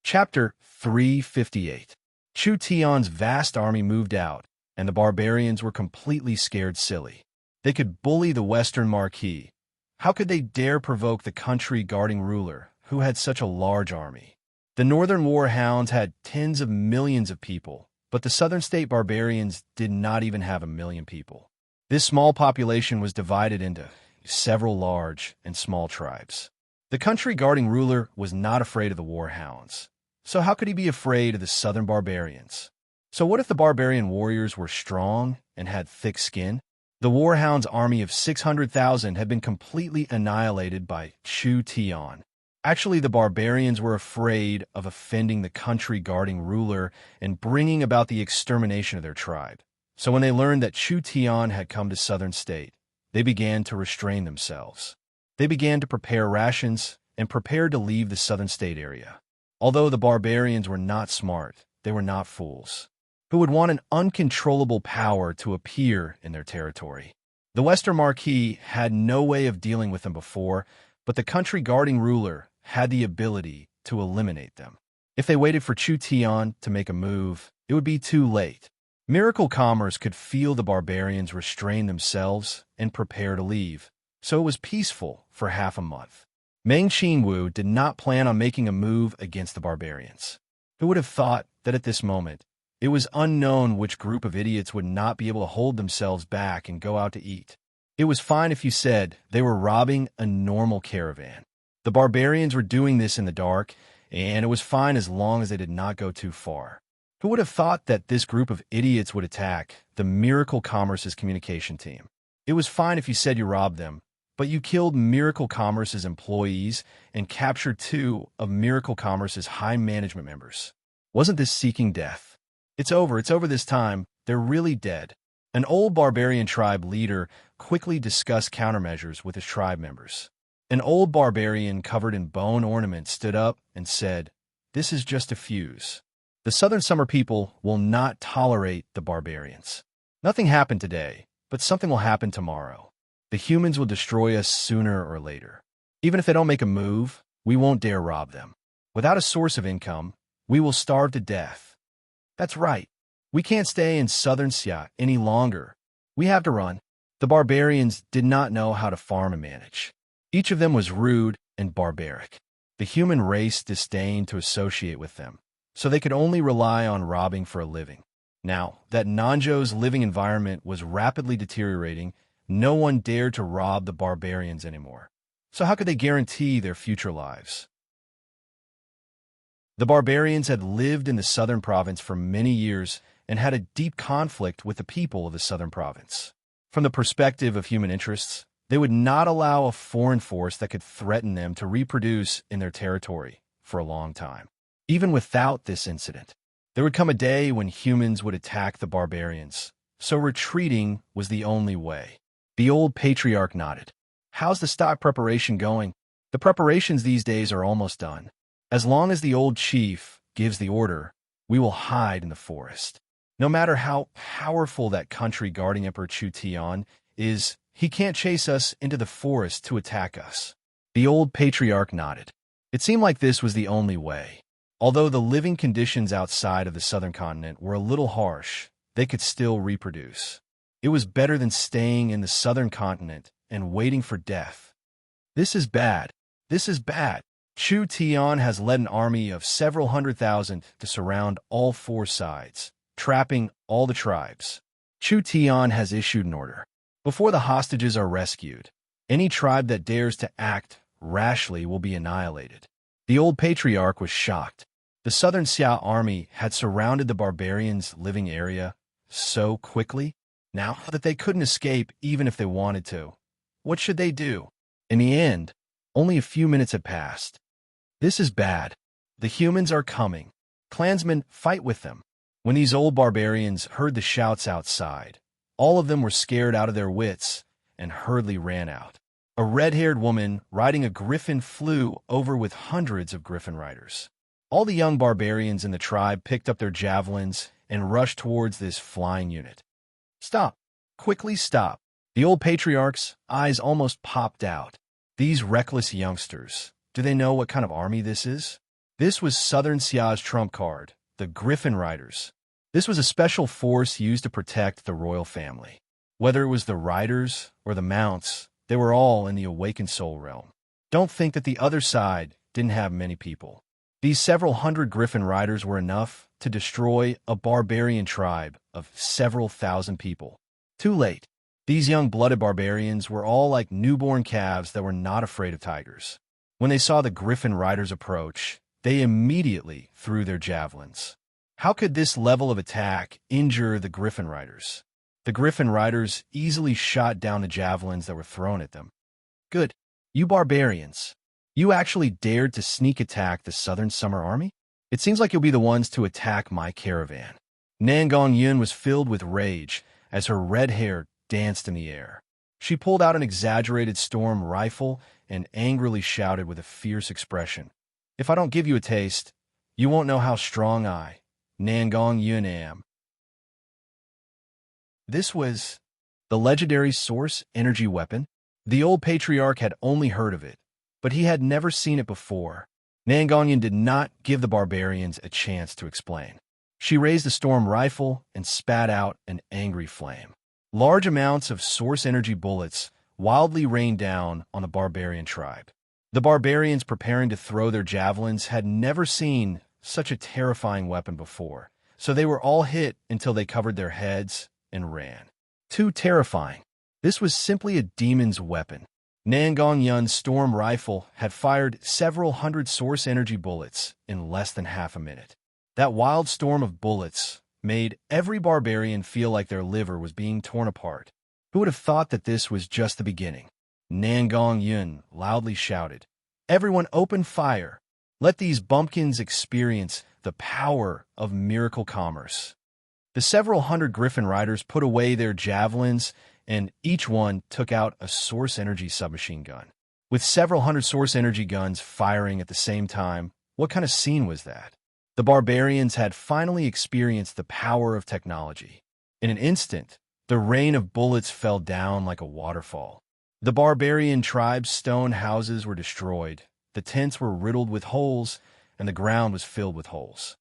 Chapter 358. Chu Tian's vast army moved out, and the barbarians were completely scared silly. They could bully the Western Marquis. How could they dare provoke the country-guarding ruler, who had such a large army? The Northern Warhounds had tens of millions of people, but the Southern State barbarians did not even have 1 million people. This small population was divided into several large and small tribes. The country-guarding ruler was not afraid of the Warhounds. So how could he be afraid of the Southern barbarians? So what if the barbarian warriors were strong and had thick skin? The Warhounds' army of 600,000 had been completely annihilated by Chu Tian. Actually, the barbarians were afraid of offending the country-guarding ruler and bringing about the extermination of their tribe. So when they learned that Chu Tian had come to Southern State, they began to restrain themselves. They began to prepare rations and prepared to leave the Southern State area. Although the barbarians were not smart, they were not fools, who would want an uncontrollable power to appear in their territory. The Western Marquis had no way of dealing with them before, but the country-guarding ruler had the ability to eliminate them. If they waited for Chu Tian to make a move, it would be too late. Miracle Commerce could feel the barbarians restrain themselves and prepare to leave, so it was peaceful for half a month. Meng Qingwu did not plan on making a move against the barbarians. Who would have thought that at this moment, it was unknown which group of idiots would not be able to hold themselves back and go out to eat. It was fine if you said they were robbing a normal caravan. The barbarians were doing this in the dark, and it was fine as long as they did not go too far. Who would have thought that this group of idiots would attack the Miracle Commerce's communication team? It was fine if you said you robbed them, but you killed Miracle Commerce's employees and captured 2 of Miracle Commerce's high management members. Wasn't this seeking death? It's over this time. They're really dead. An old barbarian tribe leader quickly discussed countermeasures with his tribe members. An old barbarian covered in bone ornaments stood up and said, "This is just a fuse. The Southern Summer people will not tolerate the barbarians. Nothing happened today, but something will happen tomorrow. The humans will destroy us sooner or later. Even if they don't make a move, we won't dare rob them. Without a source of income, we will starve to death. That's right. We can't stay in Southern Xia any longer. We have to run." The barbarians did not know how to farm and manage. Each of them was rude and barbaric. The human race disdained to associate with them, so they could only rely on robbing for a living. Now that Nanzhou's living environment was rapidly deteriorating, no one dared to rob the barbarians anymore. So how could they guarantee their future lives? The barbarians had lived in the southern province for many years and had a deep conflict with the people of the southern province. From the perspective of human interests, they would not allow a foreign force that could threaten them to reproduce in their territory for a long time. Even without this incident, there would come a day when humans would attack the barbarians, so retreating was the only way. The old patriarch nodded. "How's the stock preparation going?" "The preparations these days are almost done. As long as the old chief gives the order, we will hide in the forest. No matter how powerful that country-guarding Emperor Chu Tian is, he can't chase us into the forest to attack us." The old patriarch nodded. It seemed like this was the only way. Although the living conditions outside of the southern continent were a little harsh, they could still reproduce. It was better than staying in the southern continent and waiting for death. This is bad. This is bad. Chu Tian has led an army of several 100,000 to surround all 4 sides, trapping all the tribes. Chu Tian has issued an order. Before the hostages are rescued, Any tribe that dares to act rashly will be annihilated. The old patriarch was shocked. The Southern Xia army had surrounded the barbarians' living area so quickly, now that they couldn't escape even if they wanted to. What should they do? In the end, only a few minutes had passed. This is bad. The humans are coming. Clansmen, fight with them. When these old barbarians heard the shouts outside, all of them were scared out of their wits and hurriedly ran out. A red-haired woman riding a griffin flew over with hundreds of griffin riders. All the young barbarians in the tribe picked up their javelins and rushed towards this flying unit. Stop! Quickly stop! The old patriarch's eyes almost popped out. These reckless youngsters, do they know what kind of army this is? This was Southern Xia's trump card, the Griffin Riders. This was a special force used to protect the royal family. Whether it was the riders or the mounts, they were all in the awakened soul realm. Don't think that the other side didn't have many people. These several hundred Griffin Riders were enough to destroy a barbarian tribe of several thousand people. Too late. These young blooded barbarians were all like newborn calves that were not afraid of tigers. When they saw the Griffin Riders approach, they immediately threw their javelins. How could this level of attack injure the Griffin Riders? The Griffin Riders easily shot down the javelins that were thrown at them. Good. You barbarians. You actually dared to sneak attack the Southern Summer Army? It seems like you'll be the ones to attack my caravan. Nangong Yun was filled with rage as her red hair danced in the air. She pulled out an exaggerated storm rifle and angrily shouted with a fierce expression, "If I don't give you a taste, you won't know how strong I, Nangong Yun, am." This was the legendary source energy weapon. The old patriarch had only heard of it, but he had never seen it before. Nangong did not give the barbarians a chance to explain. She raised the storm rifle and spat out an angry flame. Large amounts of source energy bullets wildly rained down on the barbarian tribe. The barbarians preparing to throw their javelins had never seen such a terrifying weapon before, so they were all hit until they covered their heads and ran. Too terrifying. This was simply a demon's weapon. Nangong Yun's storm rifle had fired several hundred source energy bullets in less than half a minute. That wild storm of bullets made every barbarian feel like their liver was being torn apart. Who would have thought that this was just the beginning? Nangong Yun loudly shouted, "Everyone open fire! Let these bumpkins experience the power of miracle commerce." The several hundred Griffin Riders put away their javelins, and each one took out a source energy submachine gun. With several hundred source energy guns firing at the same time, what kind of scene was that? The barbarians had finally experienced the power of technology. In an instant, the rain of bullets fell down like a waterfall. The barbarian tribe's stone houses were destroyed, the tents were riddled with holes, and the ground was filled with holes.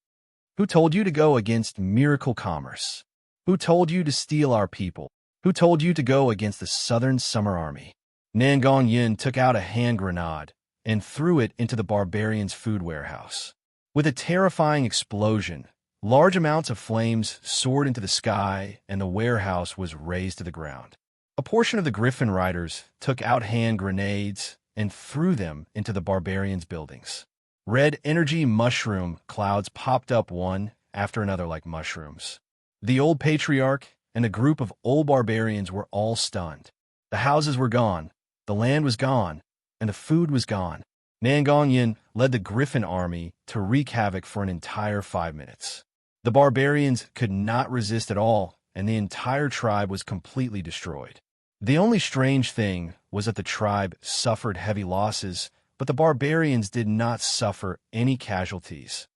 Who told you to go against miracle commerce? Who told you to steal our people? Who told you to go against the Southern Summer Army? Nangong Yin took out a hand grenade and threw it into the barbarians' food warehouse. With a terrifying explosion, large amounts of flames soared into the sky and the warehouse was razed to the ground. A portion of the Griffin Riders took out hand grenades and threw them into the barbarians' buildings. Red energy mushroom clouds popped up one after another like mushrooms. The old patriarch and a group of old barbarians were all stunned. The houses were gone, the land was gone, and the food was gone. Nangong Yin led the Griffin army to wreak havoc for an entire 5 minutes. The barbarians could not resist at all, and the entire tribe was completely destroyed. The only strange thing was that the tribe suffered heavy losses, but the barbarians did not suffer any casualties.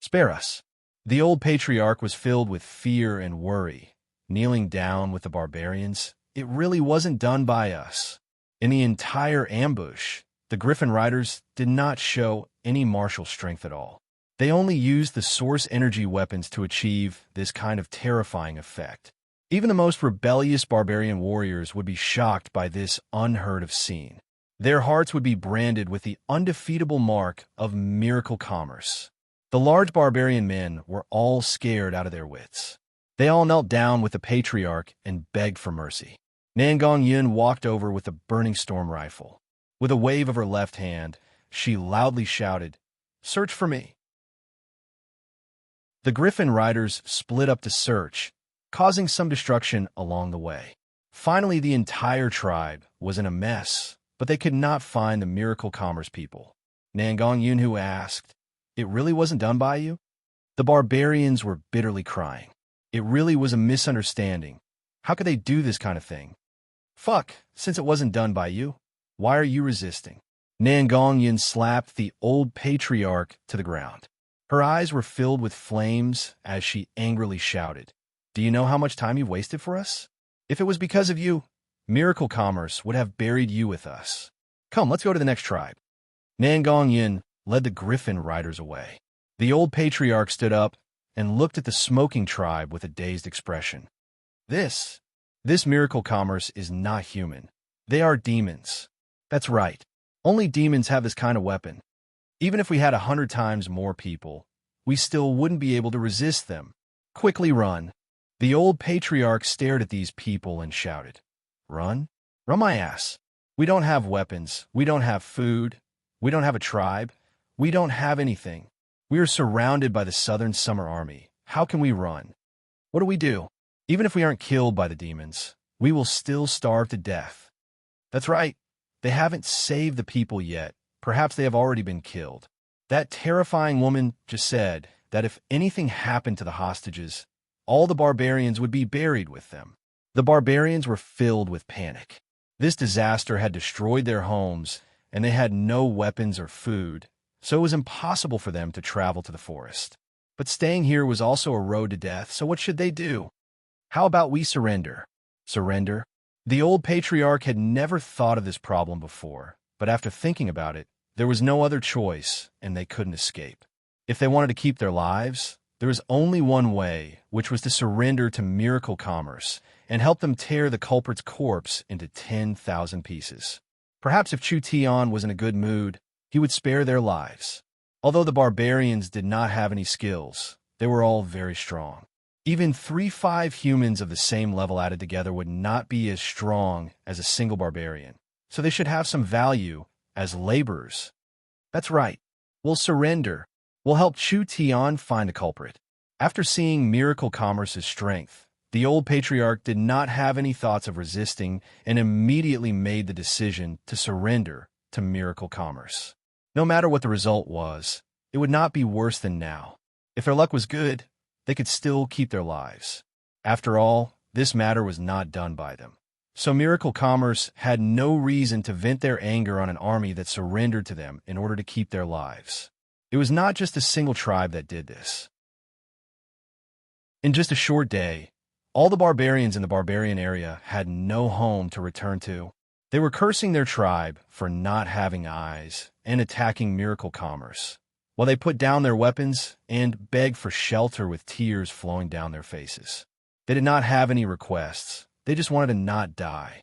Spare us. The old patriarch was filled with fear and worry, kneeling down with the barbarians. It really wasn't done by us. In the entire ambush, the Griffin Riders did not show any martial strength at all. They only used the source energy weapons to achieve this kind of terrifying effect. Even the most rebellious barbarian warriors would be shocked by this unheard of scene. Their hearts would be branded with the undefeatable mark of miracle commerce. The large barbarian men were all scared out of their wits. They all knelt down with the patriarch and begged for mercy. Nangong Yun walked over with a burning storm rifle. With a wave of her left hand, she loudly shouted, "Search for me!" The Griffin riders split up to search, causing some destruction along the way. Finally, the entire tribe was in a mess, but they could not find the Miracle Commerce people. Nangong Yunhu asked, "It really wasn't done by you?" The barbarians were bitterly crying. It really was a misunderstanding. How could they do this kind of thing? Fuck, since it wasn't done by you, why are you resisting? Nangong Yun slapped the old patriarch to the ground. Her eyes were filled with flames as she angrily shouted, "Do you know how much time you've wasted for us? If it was because of you, Miracle Commerce would have buried you with us. Come, let's go to the next tribe." Nangong Yin led the Griffin riders away. The old patriarch stood up and looked at the smoking tribe with a dazed expression. This Miracle Commerce is not human. They are demons. That's right. Only demons have this kind of weapon. Even if we had 100 times more people, we still wouldn't be able to resist them. Quickly run. The old patriarch stared at these people and shouted, "Run? Run my ass. We don't have weapons. We don't have food. We don't have a tribe. We don't have anything. We are surrounded by the Southern Summer Army. How can we run? What do we do? Even if we aren't killed by the demons, we will still starve to death." That's right. They haven't saved the people yet. Perhaps they have already been killed. That terrifying woman just said that if anything happened to the hostages, all the barbarians would be buried with them. The barbarians were filled with panic. This disaster had destroyed their homes, and they had no weapons or food, so it was impossible for them to travel to the forest. But staying here was also a road to death, so what should they do? How about we surrender? Surrender? The old patriarch had never thought of this problem before, but after thinking about it, there was no other choice, and they couldn't escape. If they wanted to keep their lives, there was only one way, which was to surrender to Miracle Commerce and help them tear the culprit's corpse into 10,000 pieces. Perhaps if Chu Tian was in a good mood, he would spare their lives. Although the barbarians did not have any skills, they were all very strong. Even 3-5 humans of the same level added together would not be as strong as a single barbarian, so they should have some value as laborers. That's right. We'll surrender. We'll help Chu Tian find the culprit. After seeing Miracle Commerce's strength, the old patriarch did not have any thoughts of resisting and immediately made the decision to surrender to Miracle Commerce. No matter what the result was, it would not be worse than now. If their luck was good, they could still keep their lives. After all, this matter was not done by them. So Miracle Commerce had no reason to vent their anger on an army that surrendered to them in order to keep their lives. It was not just a single tribe that did this. In just a short day, all the barbarians in the barbarian area had no home to return to. They were cursing their tribe for not having eyes and attacking Miracle Commerce, while they put down their weapons and begged for shelter with tears flowing down their faces. They did not have any requests. They just wanted to not die.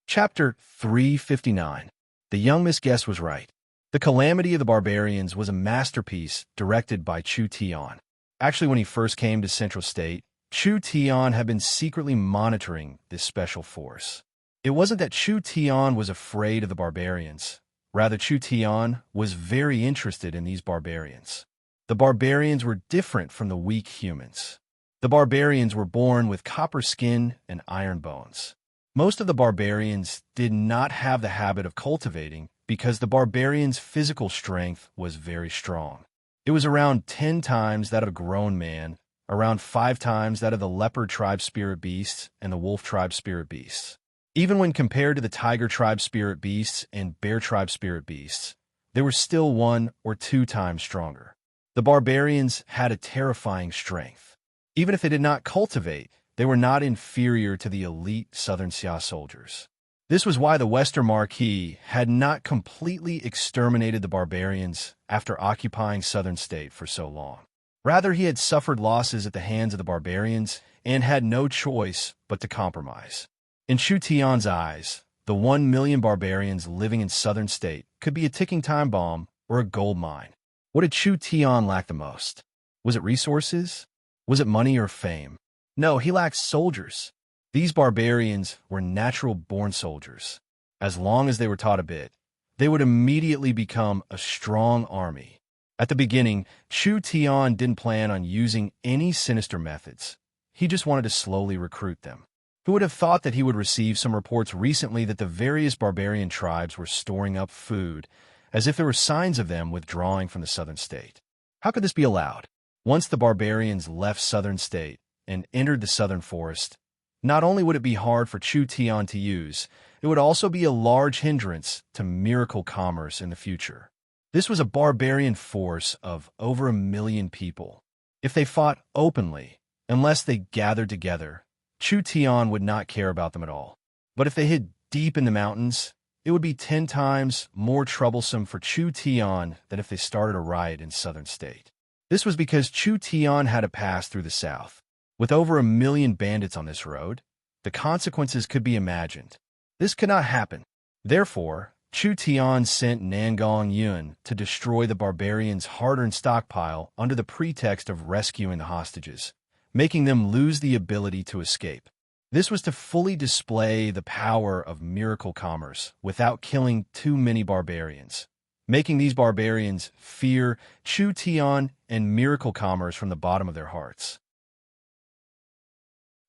Chapter 359. The young Miss Guest was right. The Calamity of the Barbarians was a masterpiece directed by Chu Tian. Actually, when he first came to Central State, Chu Tian had been secretly monitoring this special force. It wasn't that Chu Tian was afraid of the barbarians. Rather, Chu Tian was very interested in these barbarians. The barbarians were different from the weak humans. The barbarians were born with copper skin and iron bones. Most of the barbarians did not have the habit of cultivating because the barbarians' physical strength was very strong. It was around 10 times that of a grown man, around 5 times that of the leopard tribe spirit beasts and the wolf tribe spirit beasts. Even when compared to the tiger tribe spirit beasts and bear tribe spirit beasts, they were still 1 or 2 times stronger. The barbarians had a terrifying strength. Even if they did not cultivate, they were not inferior to the elite Southern Xia soldiers. This was why the Western Marquis had not completely exterminated the barbarians after occupying Southern State for so long. Rather, he had suffered losses at the hands of the barbarians and had no choice but to compromise. In Chu Tian's eyes, the 1 million barbarians living in Southern State could be a ticking time bomb or a gold mine. What did Chu Tian lack the most? Was it resources? Was it money or fame? No, he lacked soldiers. These barbarians were natural-born soldiers. As long as they were taught a bit, they would immediately become a strong army. At the beginning, Chu Tian didn't plan on using any sinister methods. He just wanted to slowly recruit them. Who would have thought that he would receive some reports recently that the various barbarian tribes were storing up food, as if there were signs of them withdrawing from the southern state? How could this be allowed? Once the barbarians left southern state and entered the southern forest, not only would it be hard for Chu Tian to use, it would also be a large hindrance to miracle commerce in the future. This was a barbarian force of over 1 million people. If they fought openly, unless they gathered together, Chu Tian would not care about them at all. But if they hid deep in the mountains, it would be 10 times more troublesome for Chu Tian than if they started a riot in southern state. This was because Chu Tian had to pass through the south. With over 1 million bandits on this road, the consequences could be imagined. This could not happen. Therefore, Chu Tian sent Nangong Yun to destroy the barbarians' hard-earned stockpile under the pretext of rescuing the hostages, making them lose the ability to escape. This was to fully display the power of miracle commerce without killing too many barbarians, making these barbarians fear Chu Tian and miracle commerce from the bottom of their hearts.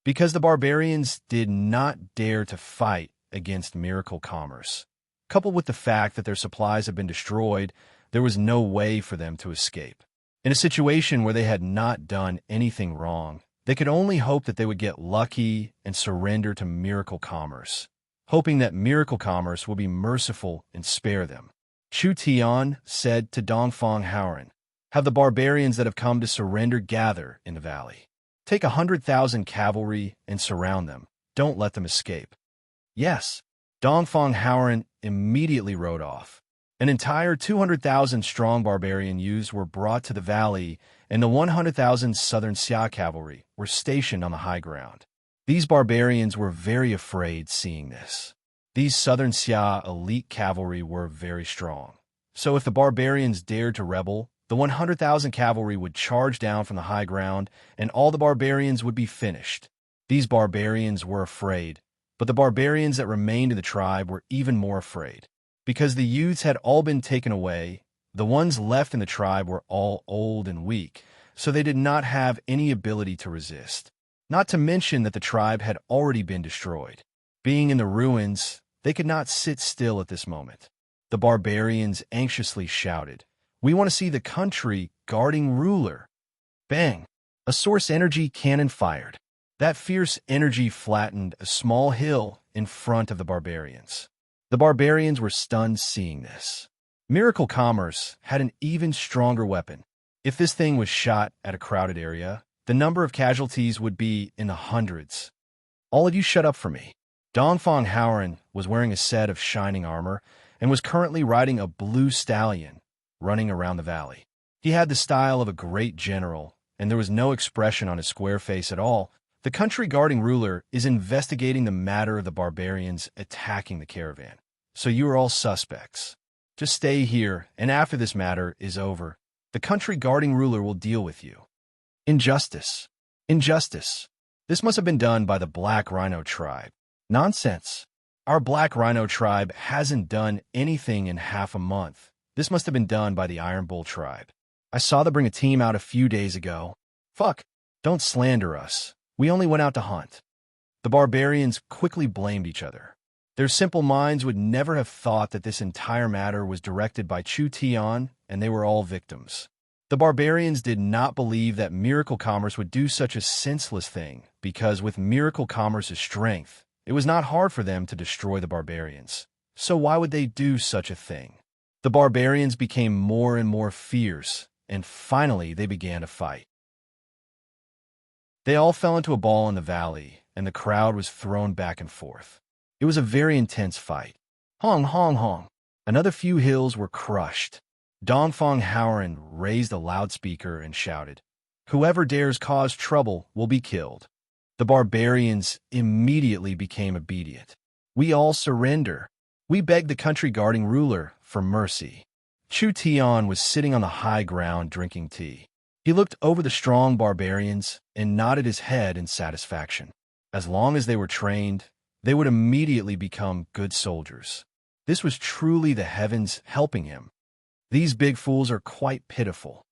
Because the barbarians did not dare to fight against miracle commerce, coupled with the fact that their supplies had been destroyed, there was no way for them to escape. In a situation where they had not done anything wrong, they could only hope that they would get lucky and surrender to miracle commerce, hoping that miracle commerce will be merciful and spare them. Chu Tian said to Dongfang Haoran, "Have the barbarians that have come to surrender gather in the valley. Take 100,000 cavalry and surround them. Don't let them escape." Yes. Dongfang Haoran immediately rode off. An entire 200,000 strong barbarian youths were brought to the valley, and the 100,000 southern Xia cavalry were stationed on the high ground. These barbarians were very afraid seeing this. These southern Xia elite cavalry were very strong. So if the barbarians dared to rebel, the 100,000 cavalry would charge down from the high ground, and all the barbarians would be finished. These barbarians were afraid, but the barbarians that remained in the tribe were even more afraid. Because the youths had all been taken away, the ones left in the tribe were all old and weak, so they did not have any ability to resist. Not to mention that the tribe had already been destroyed. Being in the ruins, they could not sit still at this moment. The barbarians anxiously shouted, "We want to see the country guarding ruler." Bang! A source energy cannon fired. That fierce energy flattened a small hill in front of the barbarians. The barbarians were stunned seeing this. Miracle Commerce had an even stronger weapon. If this thing was shot at a crowded area, the number of casualties would be in the hundreds. "All of you shut up for me." Dongfang Haoran was wearing a set of shining armor and was currently riding a blue stallion, running around the valley. He had the style of a great general, and there was no expression on his square face at all. The country guarding ruler is investigating the matter of the barbarians attacking the caravan. So you are all suspects. Just stay here, and after this matter is over, the country guarding ruler will deal with you. Injustice. Injustice. This must have been done by the Black Rhino tribe. Nonsense. Our Black Rhino tribe hasn't done anything in half a month. This must have been done by the Iron Bull tribe. I saw them bring a team out a few days ago. Fuck. Don't slander us. We only went out to hunt. The barbarians quickly blamed each other. Their simple minds would never have thought that this entire matter was directed by Chu Tian, and they were all victims. The barbarians did not believe that Miracle Commerce would do such a senseless thing, because with Miracle Commerce's strength, it was not hard for them to destroy the barbarians. So why would they do such a thing? The barbarians became more and more fierce, and finally they began to fight. They all fell into a ball in the valley, and the crowd was thrown back and forth. It was a very intense fight. Hong, hong, hong. Another few hills were crushed. Dongfang Haoran raised a loudspeaker and shouted, "Whoever dares cause trouble will be killed." The barbarians immediately became obedient. "We all surrender. We beg the country guarding ruler for mercy." Chu Tian was sitting on the high ground drinking tea. He looked over the strong barbarians and nodded his head in satisfaction. As long as they were trained, they would immediately become good soldiers. This was truly the heavens helping him. These big fools are quite pitiful.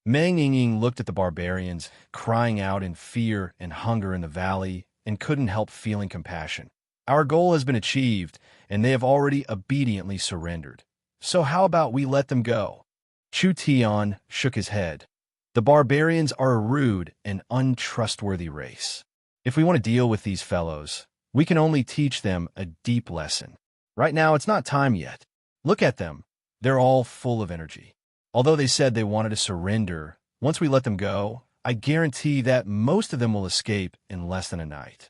Meng Yingying looked at the barbarians, crying out in fear and hunger in the valley, and couldn't help feeling compassion. Our goal has been achieved, and they have already obediently surrendered. So how about we let them go? Chu Tian shook his head. The barbarians are a rude and untrustworthy race. If we want to deal with these fellows, we can only teach them a deep lesson. Right now, it's not time yet. Look at them. They're all full of energy. Although they said they wanted to surrender, once we let them go, I guarantee that most of them will escape in less than a night.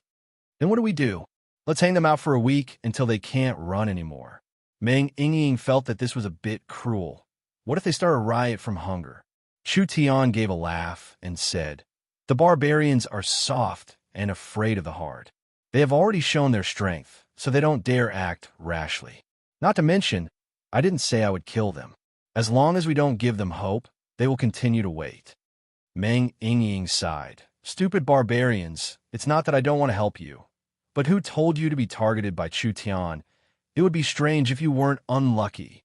Then what do we do? Let's hang them out for a week until they can't run anymore. Meng Yingying felt that this was a bit cruel. What if they start a riot from hunger? Chu Tian gave a laugh and said, "The barbarians are soft and afraid of the hard. They have already shown their strength, so they don't dare act rashly. Not to mention, I didn't say I would kill them. As long as we don't give them hope, they will continue to wait." Meng Yingying sighed. "Stupid barbarians, it's not that I don't want to help you. But who told you to be targeted by Chu Tian? It would be strange if you weren't unlucky."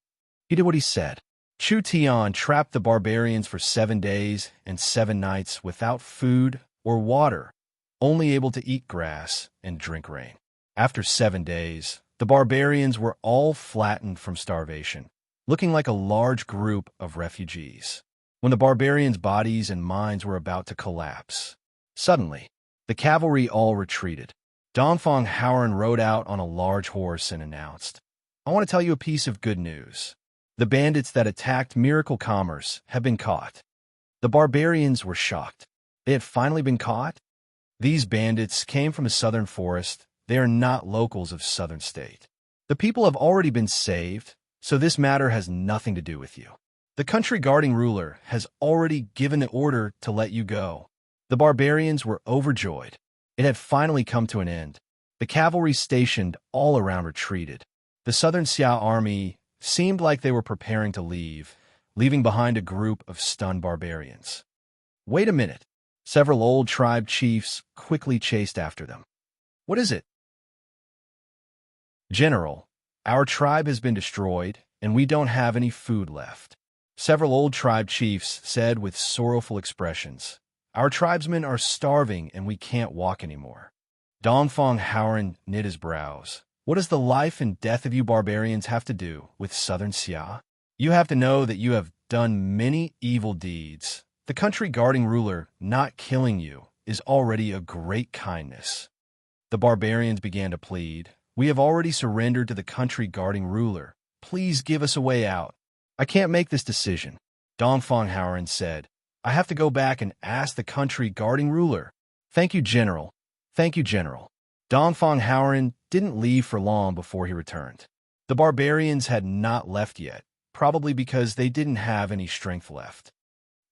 He did what he said. Chu Tian trapped the barbarians for 7 days and 7 nights without food or water, only able to eat grass and drink rain. After 7 days, the barbarians were all flattened from starvation, looking like a large group of refugees. When the barbarians' bodies and minds were about to collapse, suddenly, the cavalry all retreated. Dongfang Howren rode out on a large horse and announced, "I want to tell you a piece of good news. The bandits that attacked Miracle Commerce have been caught." The barbarians were shocked. They had finally been caught? These bandits came from a southern forest. They are not locals of southern state. The people have already been saved, so this matter has nothing to do with you. The country guarding ruler has already given the order to let you go. The barbarians were overjoyed. It had finally come to an end. The cavalry stationed all around retreated. The southern Xia army seemed like they were preparing to leave, leaving behind a group of stunned barbarians. Wait a minute. Several old tribe chiefs quickly chased after them. What is it? General, our tribe has been destroyed, and we don't have any food left. Several old tribe chiefs said with sorrowful expressions. Our tribesmen are starving and we can't walk anymore. Dongfang Howren knit his brows. What does the life and death of you barbarians have to do with southern Xia? You have to know that you have done many evil deeds. The country guarding ruler not killing you is already a great kindness. The barbarians began to plead. We have already surrendered to the country guarding ruler. Please give us a way out. I can't make this decision. Dongfang Howren said. I have to go back and ask the country guarding ruler. Thank you, General. Thank you, General. Dongfang Howren didn't leave for long before he returned. The barbarians had not left yet, probably because they didn't have any strength left.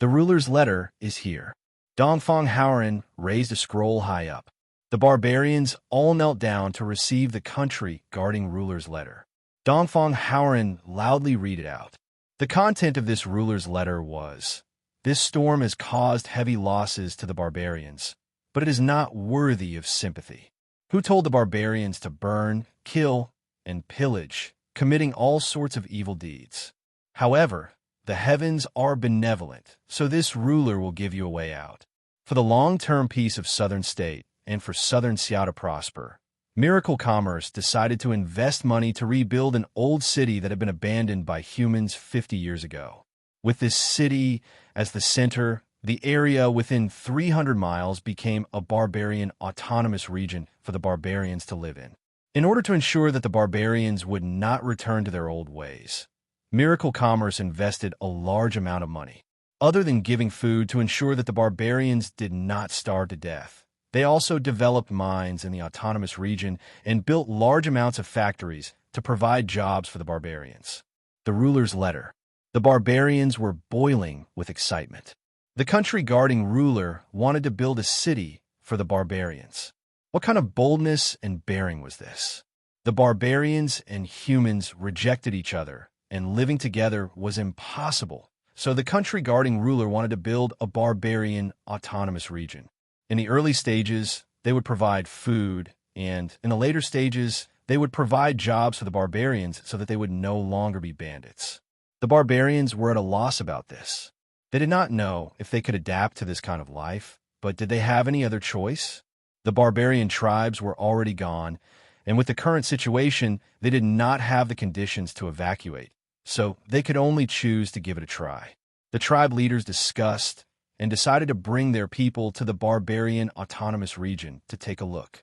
The ruler's letter is here. Dongfang Howren raised a scroll high up. The barbarians all knelt down to receive the country guarding ruler's letter. Dongfang Howren loudly read it out. The content of this ruler's letter was, "This storm has caused heavy losses to the barbarians, but it is not worthy of sympathy. Who told the barbarians to burn, kill, and pillage, committing all sorts of evil deeds? However, the heavens are benevolent, so this ruler will give you a way out. For the long-term peace of southern state and for southern Xia to prosper, Miracle Commerce decided to invest money to rebuild an old city that had been abandoned by humans 50 years ago. With this city as the center, the area within 300 miles became a barbarian autonomous region for the barbarians to live in. In order to ensure that the barbarians would not return to their old ways, Miracle Commerce invested a large amount of money. Other than giving food to ensure that the barbarians did not starve to death, they also developed mines in the autonomous region and built large amounts of factories to provide jobs for the barbarians. The ruler's letter. The barbarians were boiling with excitement. The country guarding ruler wanted to build a city for the barbarians. What kind of boldness and bearing was this? The barbarians and humans rejected each other, and living together was impossible So the country guarding ruler wanted to build a barbarian autonomous region. In the early stages, they would provide food, and in the later stages, they would provide jobs for the barbarians so that they would no longer be bandits. The barbarians were at a loss about this. They did not know if they could adapt to this kind of life, but did they have any other choice? The barbarian tribes were already gone, and with the current situation, they did not have the conditions to evacuate, so they could only choose to give it a try. The tribe leaders discussed and decided to bring their people to the barbarian autonomous region to take a look.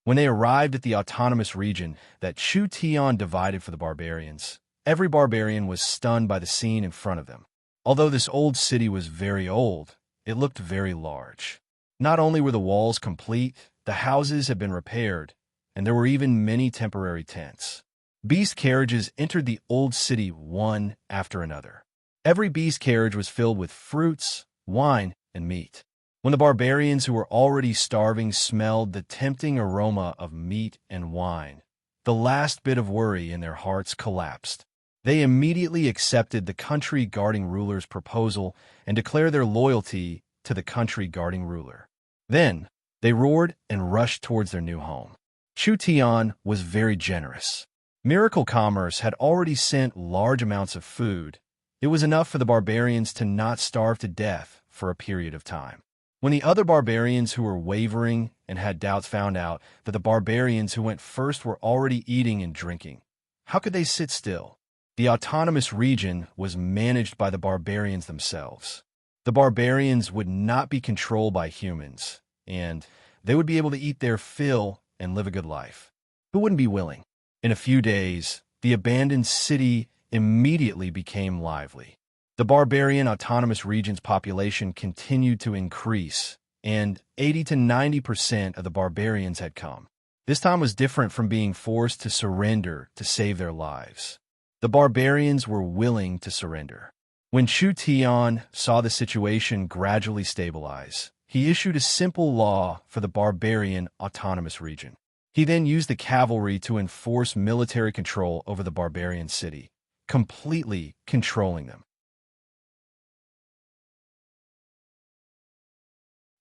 When they arrived at the autonomous region that Chu Tian divided for the barbarians, every barbarian was stunned by the scene in front of them. Although this old city was very old, it looked very large. Not only were the walls complete, the houses had been repaired, and there were even many temporary tents. Beast carriages entered the old city one after another. Every beast carriage was filled with fruits, wine, and meat. When the barbarians who were already starving smelled the tempting aroma of meat and wine, the last bit of worry in their hearts collapsed. They immediately accepted the country guarding ruler's proposal and declared their loyalty to the country guarding ruler. Then, they roared and rushed towards their new home. Chu Tian was very generous. Miracle Commerce had already sent large amounts of food. It was enough for the barbarians to not starve to death for a period of time. When the other barbarians who were wavering and had doubts found out that the barbarians who went first were already eating and drinking, how could they sit still? The autonomous region was managed by the barbarians themselves. The barbarians would not be controlled by humans, and they would be able to eat their fill and live a good life. Who wouldn't be willing? In a few days, the abandoned city immediately became lively. The barbarian autonomous region's population continued to increase, and 80 to 90% of the barbarians had come. This time was different from being forced to surrender to save their lives. The barbarians were willing to surrender. When Chu Tian saw the situation gradually stabilize, he issued a simple law for the barbarian autonomous region. He then used the cavalry to enforce military control over the barbarian city, completely controlling them.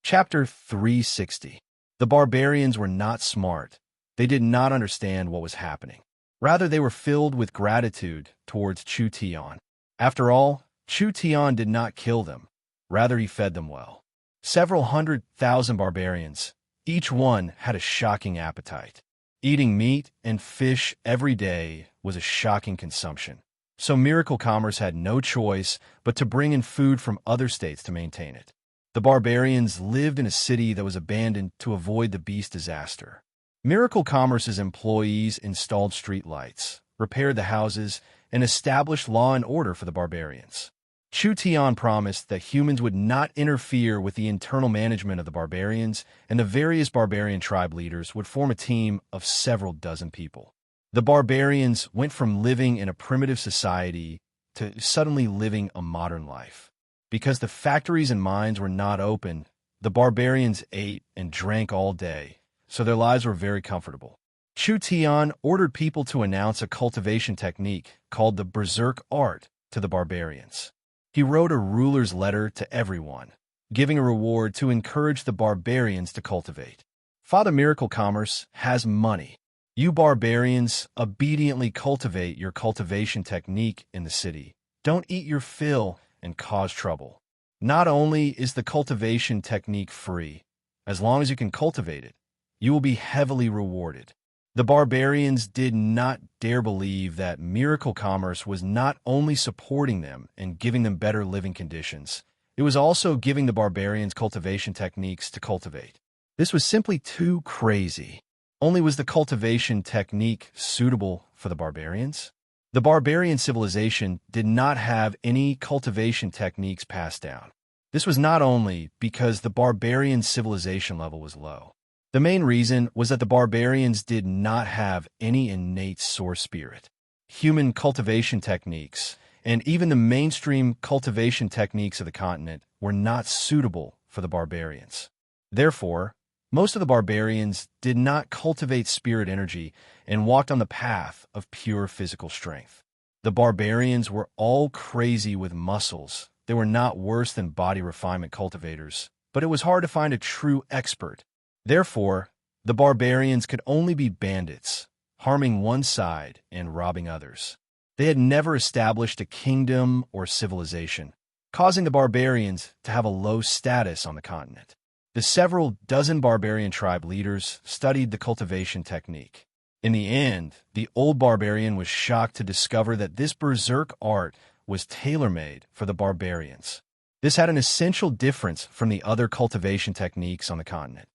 Chapter 360. The barbarians were not smart. They did not understand what was happening. Rather, they were filled with gratitude towards Chu Tian. After all, Chu Tian did not kill them. Rather, he fed them well. Several 100,000 barbarians, each one had a shocking appetite. Eating meat and fish every day was a shocking consumption. So Miracle Commerce had no choice but to bring in food from other states to maintain it. The barbarians lived in a city that was abandoned to avoid the beast disaster. Miracle Commerce's employees installed street lights, repaired the houses, and established law and order for the barbarians. Chu Tian promised that humans would not interfere with the internal management of the barbarians, and the various barbarian tribe leaders would form a team of several dozen people. The barbarians went from living in a primitive society to suddenly living a modern life. Because the factories and mines were not open, the barbarians ate and drank all day, so their lives were very comfortable. Chu Tian ordered people to announce a cultivation technique called the berserk art to the barbarians. He wrote a ruler's letter to everyone, giving a reward to encourage the barbarians to cultivate. Father Miracle Commerce has money. You barbarians obediently cultivate your cultivation technique in the city. Don't eat your fill and cause trouble. Not only is the cultivation technique free, as long as you can cultivate it, you will be heavily rewarded. The barbarians did not dare believe that Miracle Commerce was not only supporting them and giving them better living conditions, it was also giving the barbarians cultivation techniques to cultivate. This was simply too crazy. Only was the cultivation technique suitable for the barbarians? The barbarian civilization did not have any cultivation techniques passed down. This was not only because the barbarian civilization level was low. The main reason was that the barbarians did not have any innate source spirit. Human cultivation techniques, and even the mainstream cultivation techniques of the continent, were not suitable for the barbarians. Therefore, most of the barbarians did not cultivate spirit energy and walked on the path of pure physical strength. The barbarians were all crazy with muscles. They were not worse than body refinement cultivators, but it was hard to find a true expert. Therefore, the barbarians could only be bandits, harming one side and robbing others. They had never established a kingdom or civilization, causing the barbarians to have a low status on the continent. The several dozen barbarian tribe leaders studied the cultivation technique. In the end, the old barbarian was shocked to discover that this berserk art was tailor-made for the barbarians. This had an essential difference from the other cultivation techniques on the continent.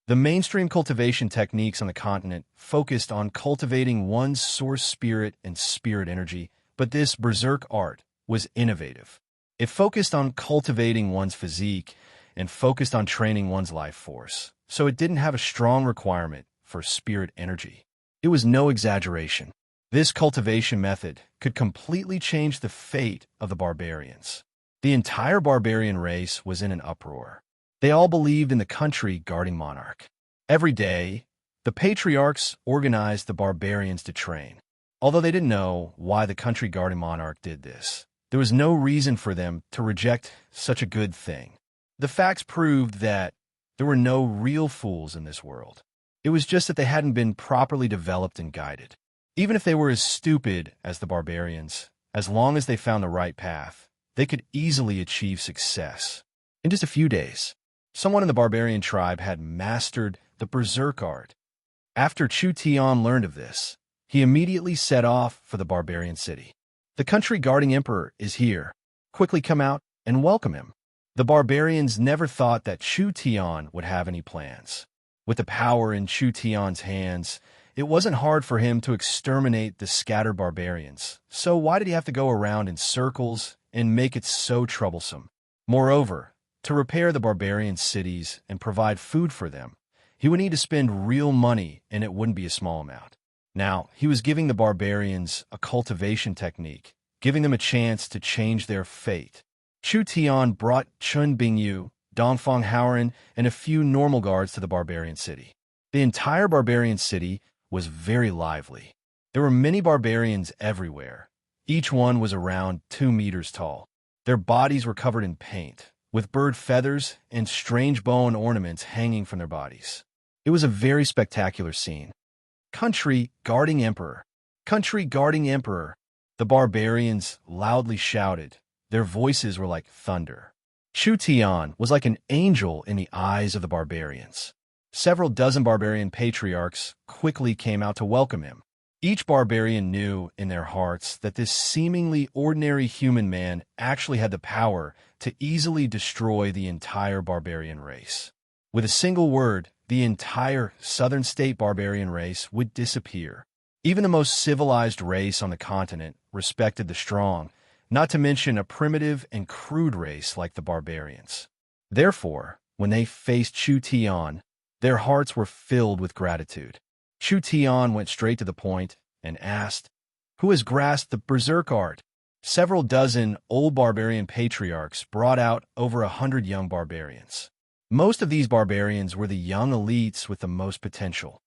The mainstream cultivation techniques on the continent focused on cultivating one's source spirit and spirit energy, but this berserk art was innovative. It focused on cultivating one's physique and focused on training one's life force, so it didn't have a strong requirement for spirit energy. It was no exaggeration. This cultivation method could completely change the fate of the barbarians. The entire barbarian race was in an uproar. They all believed in the country guarding monarch. Every day, the patriarchs organized the barbarians to train. Although they didn't know why the country guarding monarch did this, there was no reason for them to reject such a good thing. The facts proved that there were no real fools in this world. It was just that they hadn't been properly developed and guided. Even if they were as stupid as the barbarians, as long as they found the right path, they could easily achieve success. In just a few days, someone in the barbarian tribe had mastered the berserk art. After Chu Tian learned of this, he immediately set off for the barbarian city. The country guarding emperor is here. Quickly come out and welcome him. The barbarians never thought that Chu Tian would have any plans. With the power in Chu Tian's hands, it wasn't hard for him to exterminate the scattered barbarians. So why did he have to go around in circles and make it so troublesome? Moreover, to repair the barbarian cities and provide food for them, he would need to spend real money, and it wouldn't be a small amount. Now, he was giving the barbarians a cultivation technique, giving them a chance to change their fate. Chu Tian brought Chun Bingyu, Dongfang Haoren, and a few normal guards to the barbarian city. The entire barbarian city was very lively. There were many barbarians everywhere. Each one was around 2 meters tall. Their bodies were covered in paint, with bird feathers and strange bow and ornaments hanging from their bodies. It was a very spectacular scene. Country guarding emperor! Country guarding emperor! The barbarians loudly shouted. Their voices were like thunder. Chu Tian was like an angel in the eyes of the barbarians. Several dozen barbarian patriarchs quickly came out to welcome him. Each barbarian knew in their hearts that this seemingly ordinary human man actually had the power to easily destroy the entire barbarian race. With a single word, the entire southern state barbarian race would disappear. Even the most civilized race on the continent respected the strong, not to mention a primitive and crude race like the barbarians. Therefore, when they faced Chu Tian, their hearts were filled with gratitude. Chu Tian went straight to the point and asked, "Who has grasped the berserk art?" Several dozen old barbarian patriarchs brought out over 100 young barbarians. Most of these barbarians were the young elites with the most potential.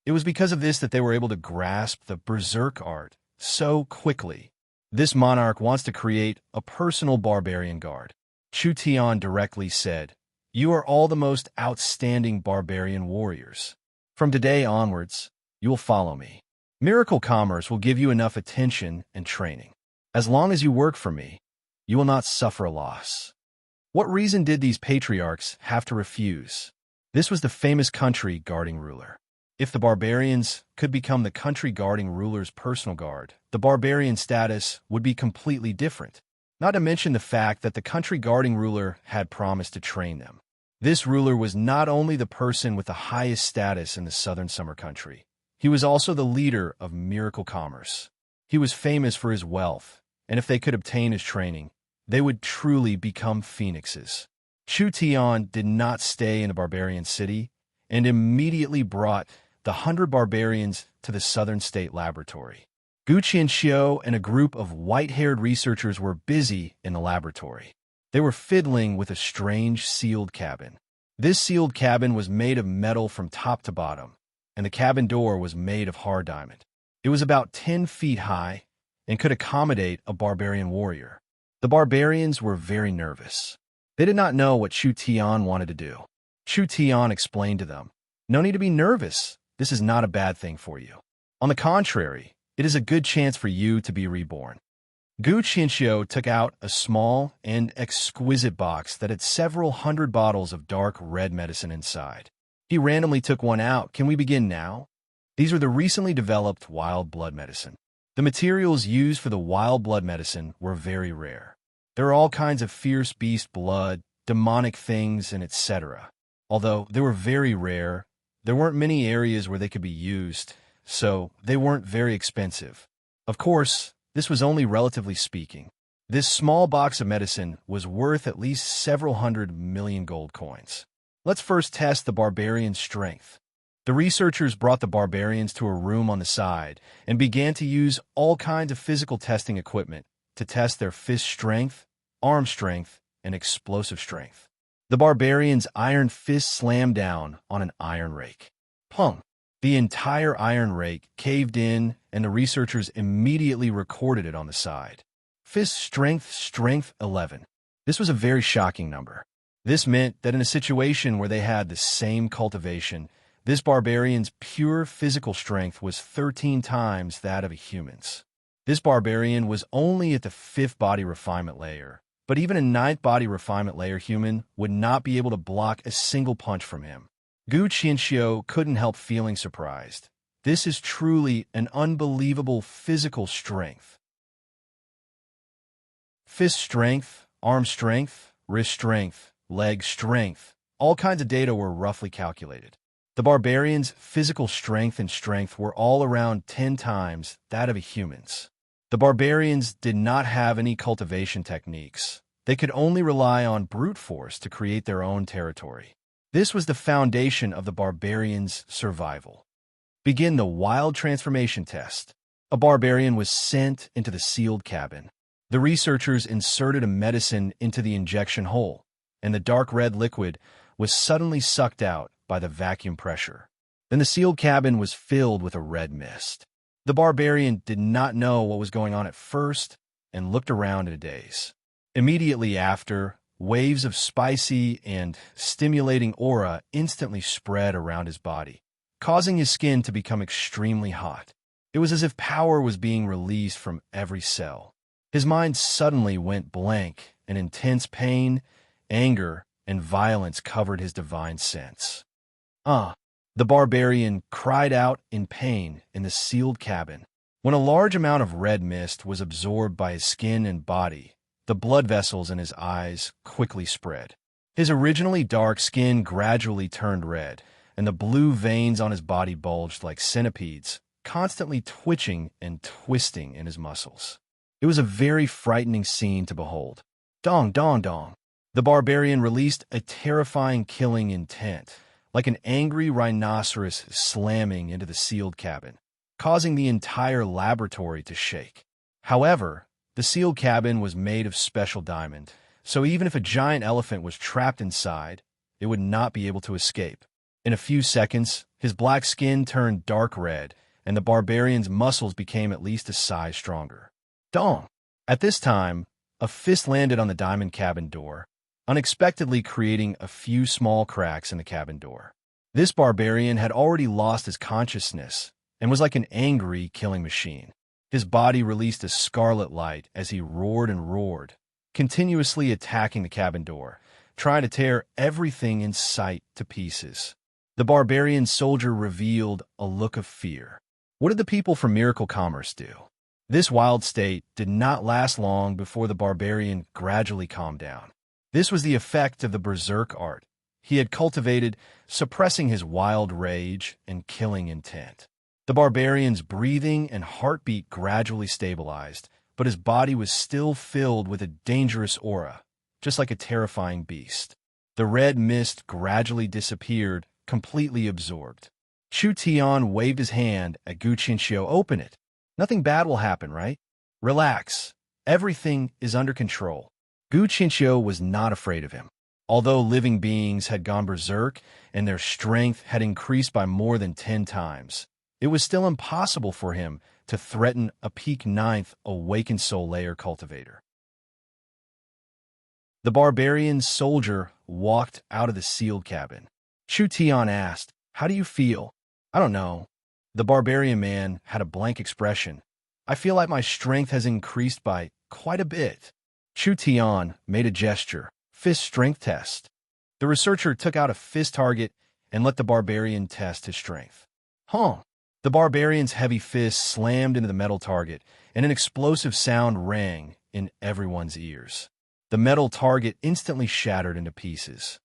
It was because of this that they were able to grasp the berserk art so quickly. This monarch wants to create a personal barbarian guard. Chu Tian directly said, "You are all the most outstanding barbarian warriors. From today onwards, you will follow me. Miracle Commerce will give you enough attention and training. As long as you work for me, you will not suffer a loss." What reason did these patriarchs have to refuse? This was the famous country guarding ruler. If the barbarians could become the country guarding ruler's personal guard, the barbarian status would be completely different. Not to mention the fact that the country guarding ruler had promised to train them. This ruler was not only the person with the highest status in the southern summer country, he was also the leader of Miracle Commerce. He was famous for his wealth, and if they could obtain his training, they would truly become phoenixes. Chu Tian did not stay in the barbarian city and immediately brought the 100 barbarians to the southern state laboratory. Gu Qianxiu and a group of white-haired researchers were busy in the laboratory. They were fiddling with a strange sealed cabin. This sealed cabin was made of metal from top to bottom. and the cabin door was made of hard diamond. It was about 10 feet high and could accommodate a barbarian warrior. The barbarians were very nervous. They did not know what Chu Tian wanted to do. Chu Tian explained to them, "No need to be nervous. This is not a bad thing for you. On the contrary, it is a good chance for you to be reborn." Gu Qianxiu took out a small and exquisite box that had several hundred bottles of dark red medicine inside. He randomly took one out. "Can we begin now?" These are the recently developed wild blood medicine. The materials used for the wild blood medicine were very rare. There are all kinds of fierce beast blood, demonic things, and etc. Although they were very rare, there weren't many areas where they could be used, so they weren't very expensive. Of course, this was only relatively speaking. This small box of medicine was worth at least several 100 million gold coins. Let's first test the barbarian's strength. The researchers brought the barbarians to a room on the side and began to use all kinds of physical testing equipment to test their fist strength, arm strength, and explosive strength. The barbarian's iron fist slammed down on an iron rake. Plum! The entire iron rake caved in, and the researchers immediately recorded it on the side. Fist strength 11. This was a very shocking number. This meant that in a situation where they had the same cultivation, this barbarian's pure physical strength was 13 times that of a human's. This barbarian was only at the 5th body refinement layer, but even a 9th body refinement layer human would not be able to block a single punch from him. Gu Qianxiu couldn't help feeling surprised. This is truly an unbelievable physical strength. Fist strength, arm strength, wrist strength, leg strength, all kinds of data were roughly calculated. The barbarian's physical strength and strength were all around 10 times that of a human's. The barbarians did not have any cultivation techniques. They could only rely on brute force to create their own territory. This was the foundation of the barbarian's survival. Begin the wild transformation test. A barbarian was sent into the sealed cabin. The researchers inserted a medicine into the injection hole, and the dark red liquid was suddenly sucked out by the vacuum pressure. Then the sealed cabin was filled with a red mist. The barbarian did not know what was going on at first and looked around in a daze. Immediately after, waves of spicy and stimulating aura instantly spread around his body, causing his skin to become extremely hot. It was as if power was being released from every cell. His mind suddenly went blank, and intense pain, anger, and violence covered his divine sense. The barbarian cried out in pain in the sealed cabin. When a large amount of red mist was absorbed by his skin and body, the blood vessels in his eyes quickly spread. His originally dark skin gradually turned red, and the blue veins on his body bulged like centipedes, constantly twitching and twisting in his muscles. It was a very frightening scene to behold. Dong, dong, dong. The barbarian released a terrifying killing intent, like an angry rhinoceros slamming into the sealed cabin, causing the entire laboratory to shake. However, the sealed cabin was made of special diamond, so even if a giant elephant was trapped inside, it would not be able to escape. In a few seconds, his black skin turned dark red, and the barbarian's muscles became at least a size stronger. Dong! At this time, a fist landed on the diamond cabin door, unexpectedly creating a few small cracks in the cabin door. This barbarian had already lost his consciousness and was like an angry killing machine. His body released a scarlet light as he roared and roared, continuously attacking the cabin door, trying to tear everything in sight to pieces. The barbarian soldier revealed a look of fear. What did the people from Miracle Commerce do? This wild state did not last long before the barbarian gradually calmed down. This was the effect of the berserk art he had cultivated, suppressing his wild rage and killing intent. The barbarian's breathing and heartbeat gradually stabilized, but his body was still filled with a dangerous aura, just like a terrifying beast. The red mist gradually disappeared, completely absorbed. Chu Tian waved his hand at Gu Qianxiu. "Open it. Nothing bad will happen, right? Relax. Everything is under control." Gu Qianxiu was not afraid of him. Although living beings had gone berserk and their strength had increased by more than 10 times, it was still impossible for him to threaten a peak ninth awakened soul layer cultivator. The barbarian soldier walked out of the sealed cabin. Chu Tian asked, "How do you feel?" "I don't know." The barbarian man had a blank expression. "I feel like my strength has increased by quite a bit." Chu Tian made a gesture. "Fist strength test." The researcher took out a fist target and let the barbarian test his strength. Huh! The barbarian's heavy fist slammed into the metal target, and an explosive sound rang in everyone's ears. The metal target instantly shattered into pieces.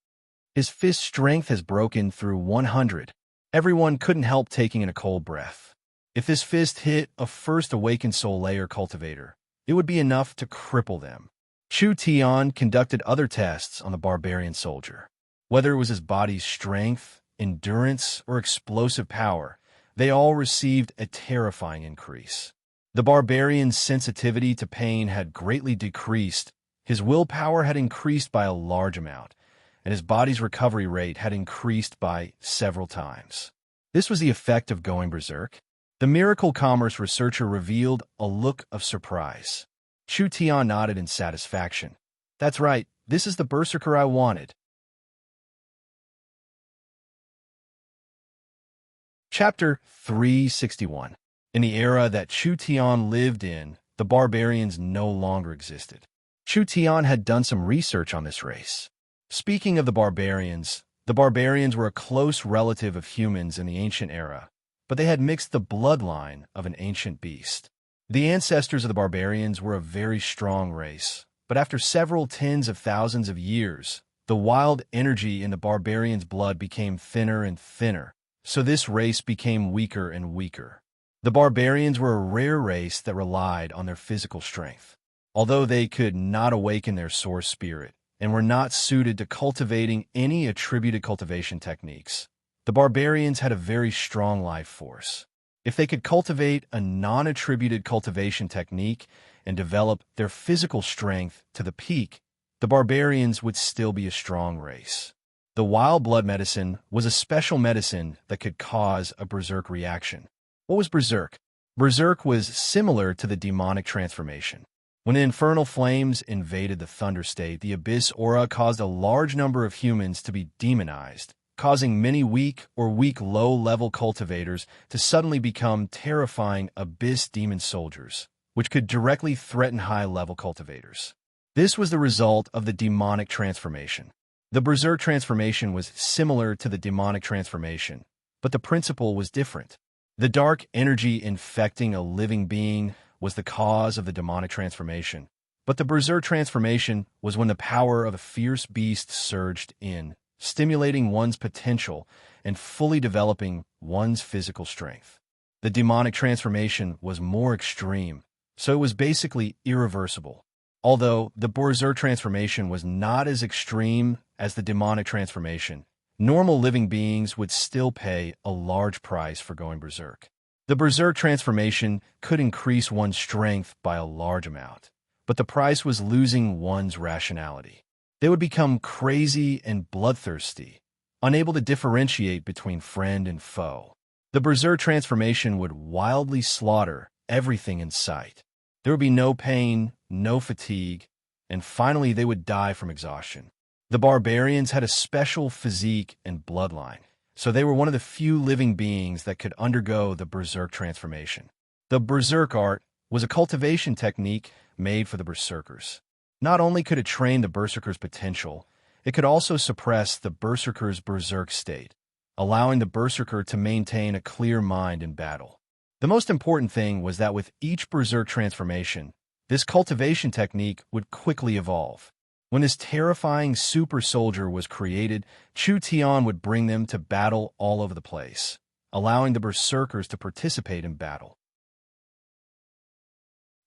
His fist strength has broken through 100. Everyone couldn't help taking in a cold breath. If this fist hit a first awakened soul layer cultivator, it would be enough to cripple them. Chu Tian conducted other tests on the barbarian soldier. Whether it was his body's strength, endurance, or explosive power, they all received a terrifying increase. The barbarian's sensitivity to pain had greatly decreased, his willpower had increased by a large amount, and his body's recovery rate had increased by several times. This was the effect of going berserk. The miracle commerce researcher revealed a look of surprise. Chu Tian nodded in satisfaction. "That's right, this is the berserker I wanted." Chapter 361. In the era that Chu Tian lived in, the barbarians no longer existed. Chu Tian had done some research on this race. Speaking of the barbarians were a close relative of humans in the ancient era, but they had mixed the bloodline of an ancient beast. The ancestors of the barbarians were a very strong race, but after several tens of thousands of years, the wild energy in the barbarians' blood became thinner and thinner, so this race became weaker and weaker. The barbarians were a rare race that relied on their physical strength. Although they could not awaken their source spirit and were not suited to cultivating any attributed cultivation techniques, the barbarians had a very strong life force. If they could cultivate a non-attributed cultivation technique and develop their physical strength to the peak, the barbarians would still be a strong race. The wild blood medicine was a special medicine that could cause a berserk reaction. What was berserk? Berserk was similar to the demonic transformation. When the infernal flames invaded the thunder state, the abyss aura caused a large number of humans to be demonized, causing many weak or weak low-level cultivators to suddenly become terrifying abyss demon soldiers, which could directly threaten high-level cultivators. This was the result of the demonic transformation. The berserk transformation was similar to the demonic transformation, but the principle was different. The dark energy infecting a living being was the cause of the demonic transformation, but the berserk transformation was when the power of a fierce beast surged in, stimulating one's potential and fully developing one's physical strength. The demonic transformation was more extreme, so it was basically irreversible. Although the berserk transformation was not as extreme as the demonic transformation, normal living beings would still pay a large price for going berserk. The berserk transformation could increase one's strength by a large amount, but the price was losing one's rationality. They would become crazy and bloodthirsty, unable to differentiate between friend and foe. The berserk transformation would wildly slaughter everything in sight. There would be no pain, no fatigue, and finally they would die from exhaustion. The barbarians had a special physique and bloodline, so they were one of the few living beings that could undergo the berserk transformation. The berserk art was a cultivation technique made for the berserkers. Not only could it train the berserker's potential, it could also suppress the berserker's berserk state, allowing the berserker to maintain a clear mind in battle. The most important thing was that with each berserk transformation, this cultivation technique would quickly evolve. When this terrifying super soldier was created, Chu Tian would bring them to battle all over the place, allowing the berserkers to participate in battle.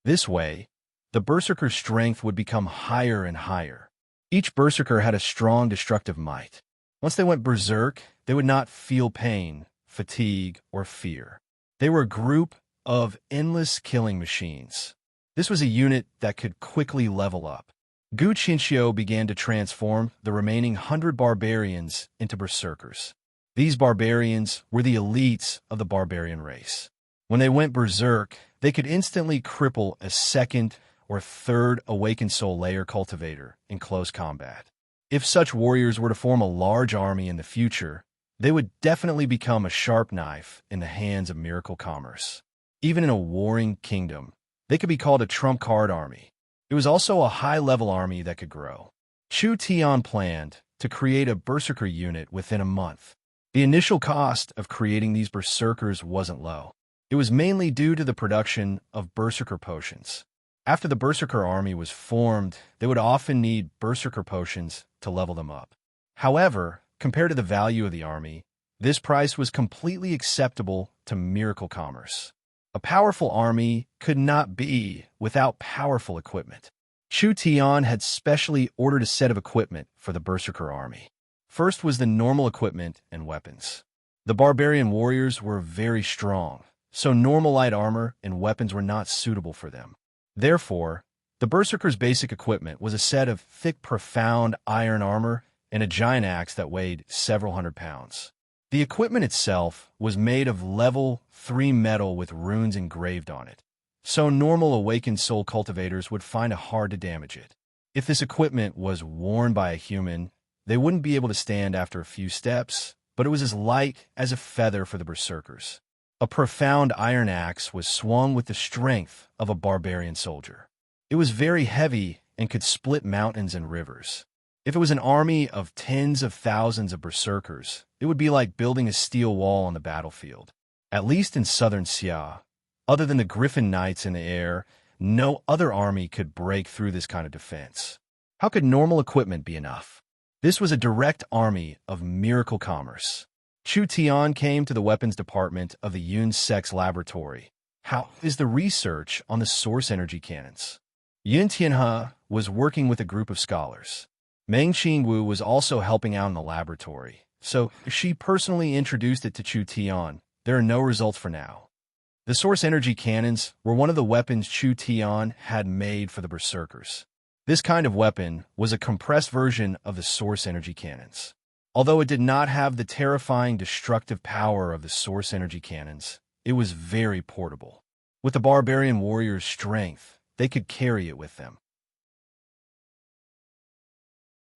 This way, the berserker's strength would become higher and higher. Each berserker had a strong destructive might. Once they went berserk, they would not feel pain, fatigue, or fear. They were a group of endless killing machines. This was a unit that could quickly level up. Gu Qinxiu began to transform the remaining 100 barbarians into berserkers. These barbarians were the elites of the barbarian race. When they went berserk, they could instantly cripple a second or third awakened soul layer cultivator in close combat. If such warriors were to form a large army in the future, they would definitely become a sharp knife in the hands of miracle commerce. Even in a warring kingdom, they could be called a trump card army. It was also a high-level army that could grow. Chu Tian planned to create a berserker unit within a month. The initial cost of creating these berserkers wasn't low. It was mainly due to the production of berserker potions. After the berserker army was formed, they would often need berserker potions to level them up. However, compared to the value of the army, this price was completely acceptable to miracle commerce. A powerful army could not be without powerful equipment. Chu Tian had specially ordered a set of equipment for the berserker army. First was the normal equipment and weapons. The barbarian warriors were very strong, so normal light armor and weapons were not suitable for them. Therefore, the berserker's basic equipment was a set of thick, profound iron armor and a giant axe that weighed several hundred pounds. The equipment itself was made of level 3 metal with runes engraved on it, so normal awakened soul cultivators would find it hard to damage it. If this equipment was worn by a human, they wouldn't be able to stand after a few steps, but it was as light as a feather for the berserkers. A profound iron axe was swung with the strength of a barbarian soldier. It was very heavy and could split mountains and rivers. If it was an army of tens of thousands of berserkers, it would be like building a steel wall on the battlefield. At least in southern Xia, other than the Griffin Knights in the air, no other army could break through this kind of defense. How could normal equipment be enough? This was a direct army of miracle commerce. Chu Tian came to the weapons department of the Yun Sex Laboratory. How is the research on the source energy cannons? Yun Tianhe was working with a group of scholars. Meng Qingwu was also helping out in the laboratory, so she personally introduced it to Chu Tian. There are no results for now. The source energy cannons were one of the weapons Chu Tian had made for the berserkers. This kind of weapon was a compressed version of the source energy cannons. Although it did not have the terrifying destructive power of the source energy cannons, it was very portable. With the barbarian warriors' strength, they could carry it with them.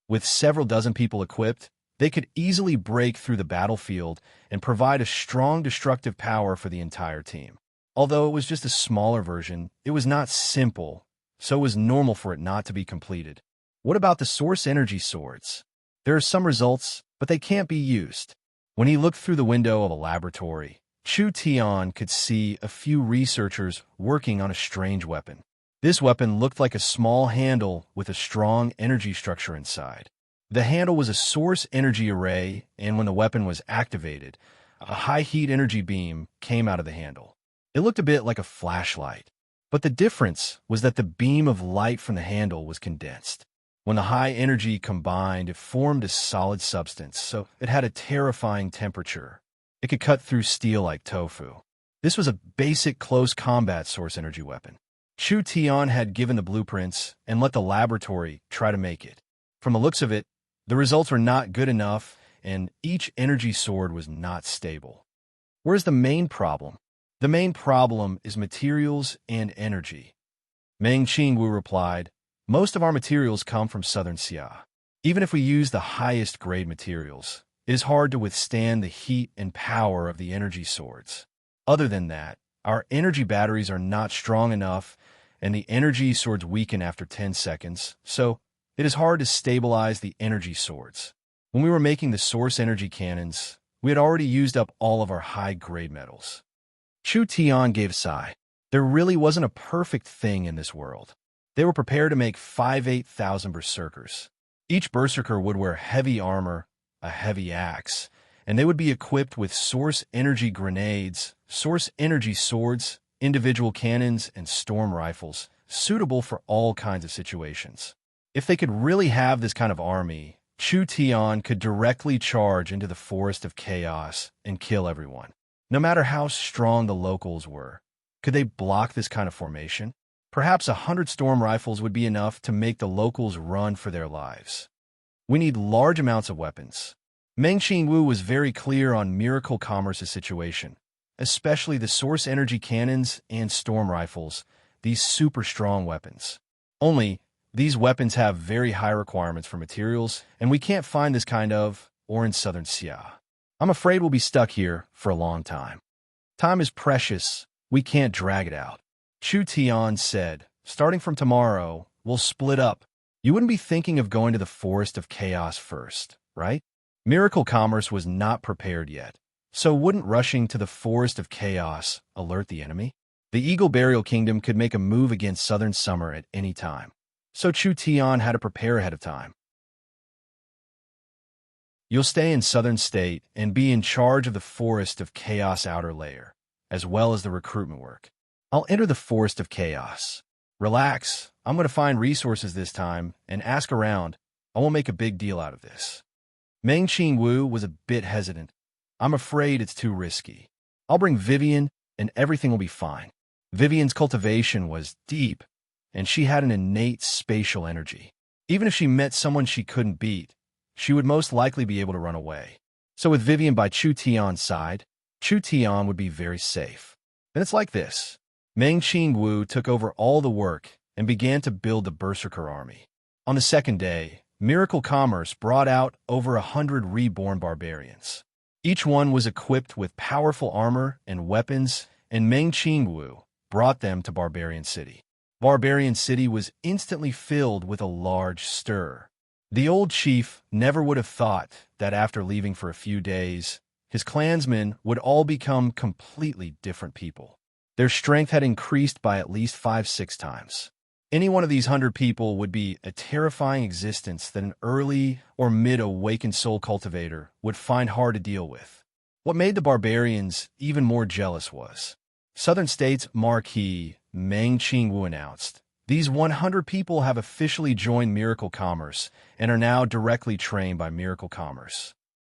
With several dozen people equipped, they could easily break through the battlefield and provide a strong destructive power for the entire team. Although it was just a smaller version, it was not simple, so it was normal for it not to be completed. What about the source energy swords? There are some results, but they can't be used. When he looked through the window of a laboratory, Chu Tian could see a few researchers working on a strange weapon. This weapon looked like a small handle with a strong energy structure inside. The handle was a source energy array, and when the weapon was activated, a high-heat energy beam came out of the handle. It looked a bit like a flashlight, but the difference was that the beam of light from the handle was condensed. When the high energy combined, it formed a solid substance, so it had a terrifying temperature. It could cut through steel like tofu. This was a basic close combat source energy weapon. Chu Tian had given the blueprints and let the laboratory try to make it. From the looks of it, the results were not good enough, and each energy sword was not stable. Where's the main problem? The main problem is materials and energy. Meng Qingwu replied, most of our materials come from southern Xia. Even if we use the highest grade materials, it is hard to withstand the heat and power of the energy swords. Other than that, our energy batteries are not strong enough, and the energy swords weaken after 10 seconds, so it is hard to stabilize the energy swords. When we were making the source energy cannons, we had already used up all of our high-grade metals. Chu Tian gave a sigh. There really wasn't a perfect thing in this world. They were prepared to make 8,000 berserkers. Each berserker would wear heavy armor, a heavy axe, and they would be equipped with source energy grenades, source energy swords, individual cannons, and storm rifles, suitable for all kinds of situations. If they could really have this kind of army, Chu Tian could directly charge into the forest of chaos and kill everyone. No matter how strong the locals were, could they block this kind of formation? Perhaps 100 storm rifles would be enough to make the locals run for their lives. We need large amounts of weapons. Meng Qingwu was very clear on Miracle Commerce's situation, especially the source energy cannons and storm rifles, these super strong weapons. Only, these weapons have very high requirements for materials, and we can't find this kind of, or in southern Xia. I'm afraid we'll be stuck here for a long time. Time is precious. We can't drag it out. Chu Tian said, starting from tomorrow, we'll split up. You wouldn't be thinking of going to the Forest of Chaos first, right? Miracle Commerce was not prepared yet, so wouldn't rushing to the Forest of Chaos alert the enemy? The Eagle Burial Kingdom could make a move against Southern Summer at any time, so Chu Tian had to prepare ahead of time. You'll stay in Southern State and be in charge of the Forest of Chaos outer layer, as well as the recruitment work. I'll enter the Forest of Chaos. Relax, I'm going to find resources this time and ask around. I won't make a big deal out of this. Meng Qingwu was a bit hesitant. I'm afraid it's too risky. I'll bring Vivian and everything will be fine. Vivian's cultivation was deep, and she had an innate spatial energy. Even if she met someone she couldn't beat, she would most likely be able to run away. So with Vivian by Chu Tian's side, Chu Tian would be very safe. And it's like this. Meng Qingwu took over all the work and began to build the Berserker army. On the second day, Miracle Commerce brought out over 100 reborn barbarians. Each one was equipped with powerful armor and weapons, and Meng Qingwu brought them to Barbarian City. Barbarian City was instantly filled with a large stir. The old chief never would have thought that after leaving for a few days, his clansmen would all become completely different people. Their strength had increased by at least 5-6 times. Any one of these 100 people would be a terrifying existence that an early or mid-awakened soul cultivator would find hard to deal with. What made the barbarians even more jealous was Southern State's Marquis Meng Qingwu announced, "These 100 people have officially joined Miracle Commerce and are now directly trained by Miracle Commerce."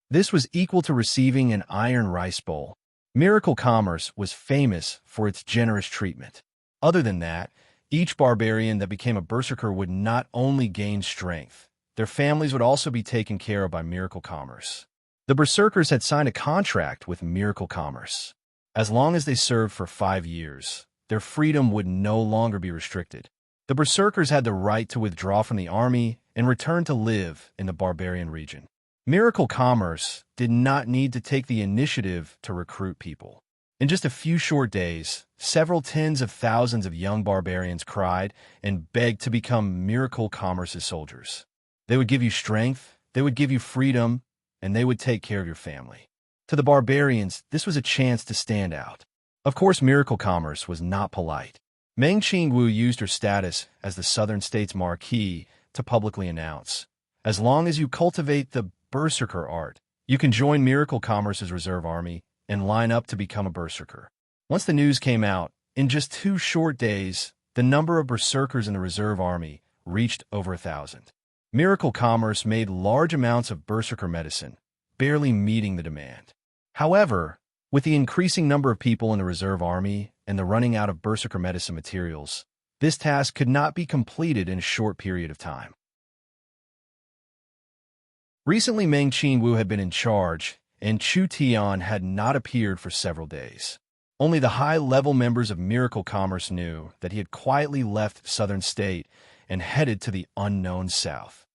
This was equal to receiving an iron rice bowl. Miracle Commerce was famous for its generous treatment. Other than that, each barbarian that became a berserker would not only gain strength, their families would also be taken care of by Miracle Commerce. The berserkers had signed a contract with Miracle Commerce. As long as they served for 5 years, their freedom would no longer be restricted. The berserkers had the right to withdraw from the army and return to live in the barbarian region. Miracle Commerce did not need to take the initiative to recruit people. In just a few short days, several tens of thousands of young barbarians cried and begged to become Miracle Commerce's soldiers. They would give you strength, they would give you freedom, and they would take care of your family. To the barbarians, this was a chance to stand out. Of course, Miracle Commerce was not polite. Meng Qingwu used her status as the Southern State's Marquis to publicly announce, "As long as you cultivate the Berserker art, you can join Miracle Commerce's reserve army and line up to become a berserker." Once the news came out, in just 2 short days, the number of berserkers in the reserve army reached over 1,000. Miracle Commerce made large amounts of berserker medicine, barely meeting the demand. However, with the increasing number of people in the reserve army and the running out of berserker medicine materials, this task could not be completed in a short period of time. Recently, Meng Qingwu had been in charge, and Chu Tian had not appeared for several days. Only the high-level members of Miracle Commerce knew that he had quietly left Southern State and headed to the unknown south.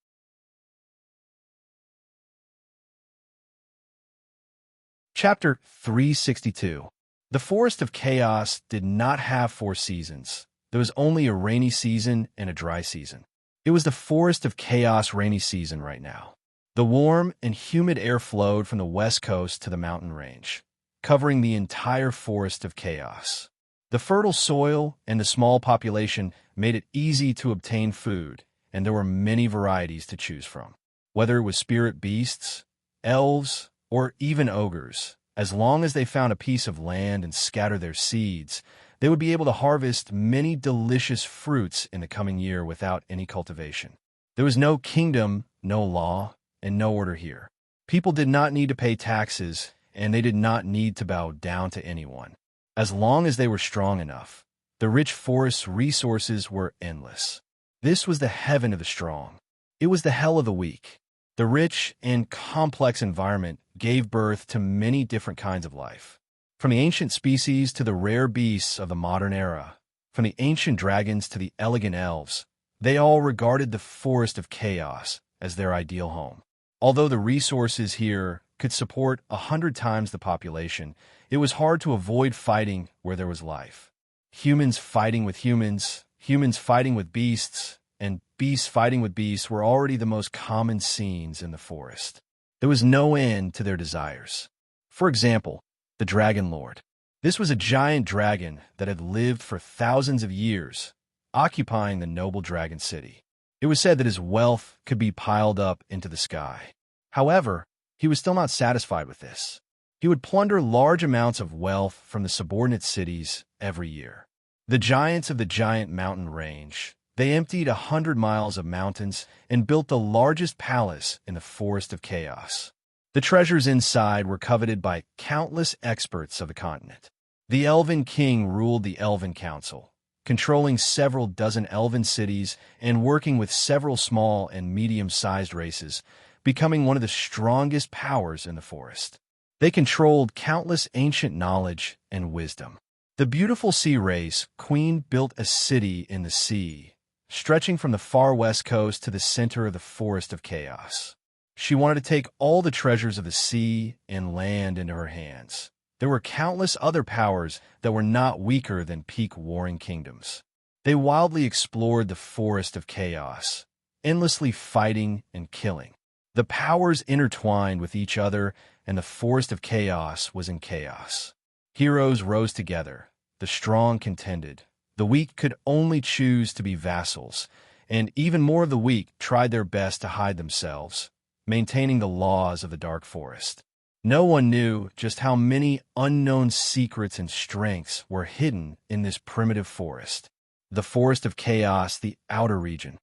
Chapter 362. The Forest of Chaos did not have 4 seasons. There was only a rainy season and a dry season. It was the Forest of Chaos rainy season right now. The warm and humid air flowed from the west coast to the mountain range, covering the entire Forest of Chaos. The fertile soil and the small population made it easy to obtain food, and there were many varieties to choose from. Whether it was spirit beasts, elves, or even ogres, as long as they found a piece of land and scattered their seeds, they would be able to harvest many delicious fruits in the coming year without any cultivation. There was no kingdom, no law, and no order here. People did not need to pay taxes, and they did not need to bow down to anyone. As long as they were strong enough, The rich forest's resources were endless. This was the heaven of the strong. It was the hell of the weak. The rich and complex environment gave birth to many different kinds of life. From the ancient species to the rare beasts of the modern era, from the ancient dragons to the elegant elves, they all regarded the forest of chaos as their ideal home. Although the resources here could support 100 times the population, it was hard to avoid fighting where there was life. Humans fighting with humans, humans fighting with beasts, and beasts fighting with beasts were already the most common scenes in the forest. There was no end to their desires. For example, the Dragon Lord. This was a giant dragon that had lived for thousands of years, occupying the noble dragon city. It was said that his wealth could be piled up into the sky. However, he was still not satisfied with this. He would plunder large amounts of wealth from the subordinate cities every year. The giants of the giant mountain range, they emptied 100 miles of mountains and built the largest palace in the forest of chaos. The treasures inside were coveted by countless experts of the continent. The Elven King ruled the Elven Council, controlling several dozen elven cities and working with several small and medium-sized races, becoming one of the strongest powers in the forest. They controlled countless ancient knowledge and wisdom. The beautiful sea race, Queen, built a city in the sea, stretching from the far west coast to the center of the forest of chaos. She wanted to take all the treasures of the sea and land into her hands. There were countless other powers that were not weaker than peak warring kingdoms. They wildly explored the forest of chaos, endlessly fighting and killing. The powers intertwined with each other, and the forest of chaos was in chaos. Heroes rose together. The strong contended. The weak could only choose to be vassals, and even more of the weak tried their best to hide themselves, maintaining the laws of the dark forest. No one knew just how many unknown secrets and strengths were hidden in this primitive forest. The forest of chaos, the outer region.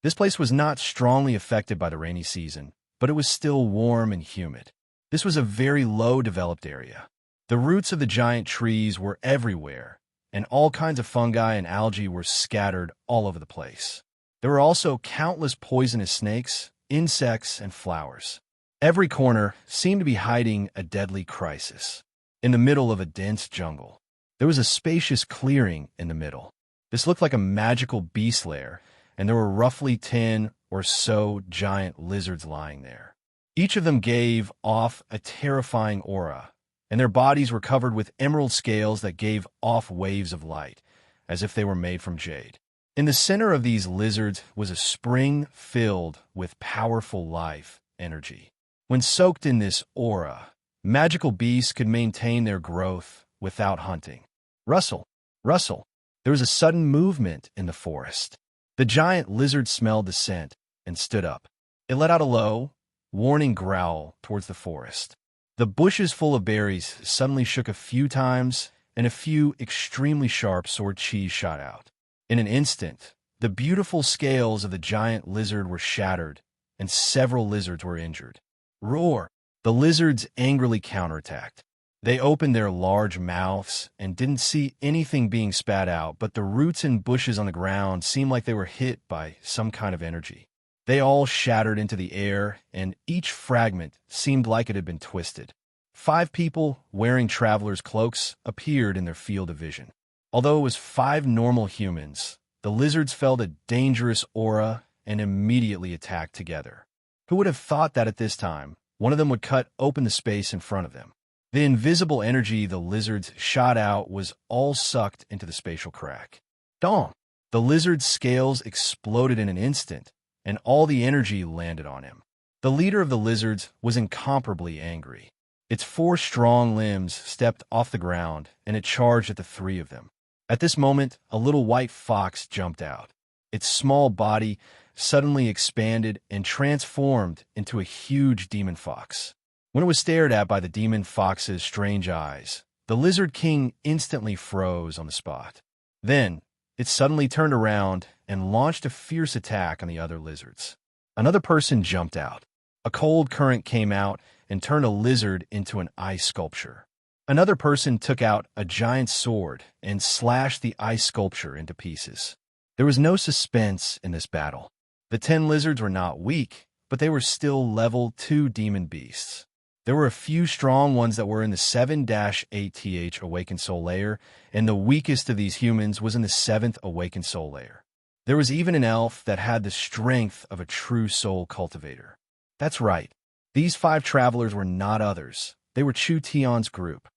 This place was not strongly affected by the rainy season, but it was still warm and humid. This was a very low-developed area. The roots of the giant trees were everywhere, and all kinds of fungi and algae were scattered all over the place. There were also countless poisonous snakes, insects, and flowers. Every corner seemed to be hiding a deadly crisis. In the middle of a dense jungle, there was a spacious clearing in the middle. This looked like a magical beast lair, and there were roughly 10 or so giant lizards lying there. Each of them gave off a terrifying aura, and their bodies were covered with emerald scales that gave off waves of light, as if they were made from jade. In the center of these lizards was a spring filled with powerful life energy. When soaked in this aura, magical beasts could maintain their growth without hunting. Rustle, rustle. There was a sudden movement in the forest. The giant lizard smelled the scent and stood up. It let out a low, warning growl towards the forest. The bushes full of berries suddenly shook a few times, and a few extremely sharp sword cheese shot out. In an instant, the beautiful scales of the giant lizard were shattered, and several lizards were injured. Roar! The lizards angrily counterattacked. They opened their large mouths and didn't see anything being spat out, but the roots and bushes on the ground seemed like they were hit by some kind of energy. They all shattered into the air, and each fragment seemed like it had been twisted. 5 people wearing travelers' cloaks appeared in their field of vision. Although it was 5 normal humans, the lizards felt a dangerous aura and immediately attacked together. Who would have thought that at this time, one of them would cut open the space in front of them? The invisible energy the lizards shot out was all sucked into the spatial crack. Dong! The lizard's scales exploded in an instant, and all the energy landed on him. The leader of the lizards was incomparably angry. Its 4 strong limbs stepped off the ground, and it charged at the 3 of them. At this moment, a little white fox jumped out. Its small body suddenly expanded and transformed into a huge demon fox. When it was stared at by the demon fox's strange eyes, the Lizard King instantly froze on the spot. Then, it suddenly turned around and launched a fierce attack on the other lizards. Another person jumped out. A cold current came out and turned a lizard into an ice sculpture. Another person took out a giant sword and slashed the ice sculpture into pieces. There was no suspense in this battle. The 10 lizards were not weak, but they were still level 2 demon beasts. There were a few strong ones that were in the 7-8th Awakened Soul layer, and the weakest of these humans was in the 7th Awakened Soul layer. There was even an elf that had the strength of a true soul cultivator. That's right. These 5 travelers were not others. They were Chu Tian's group.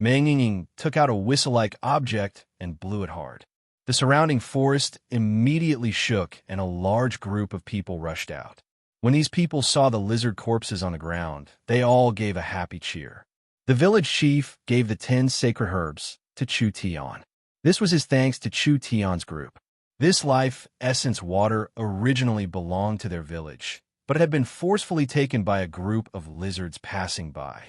Meng Ying took out a whistle-like object and blew it hard. The surrounding forest immediately shook and a large group of people rushed out. When these people saw the lizard corpses on the ground, they all gave a happy cheer. The village chief gave the 10 sacred herbs to Chu Tian. This was his thanks to Chu Tian's group. This life essence water originally belonged to their village, but it had been forcefully taken by a group of lizards passing by.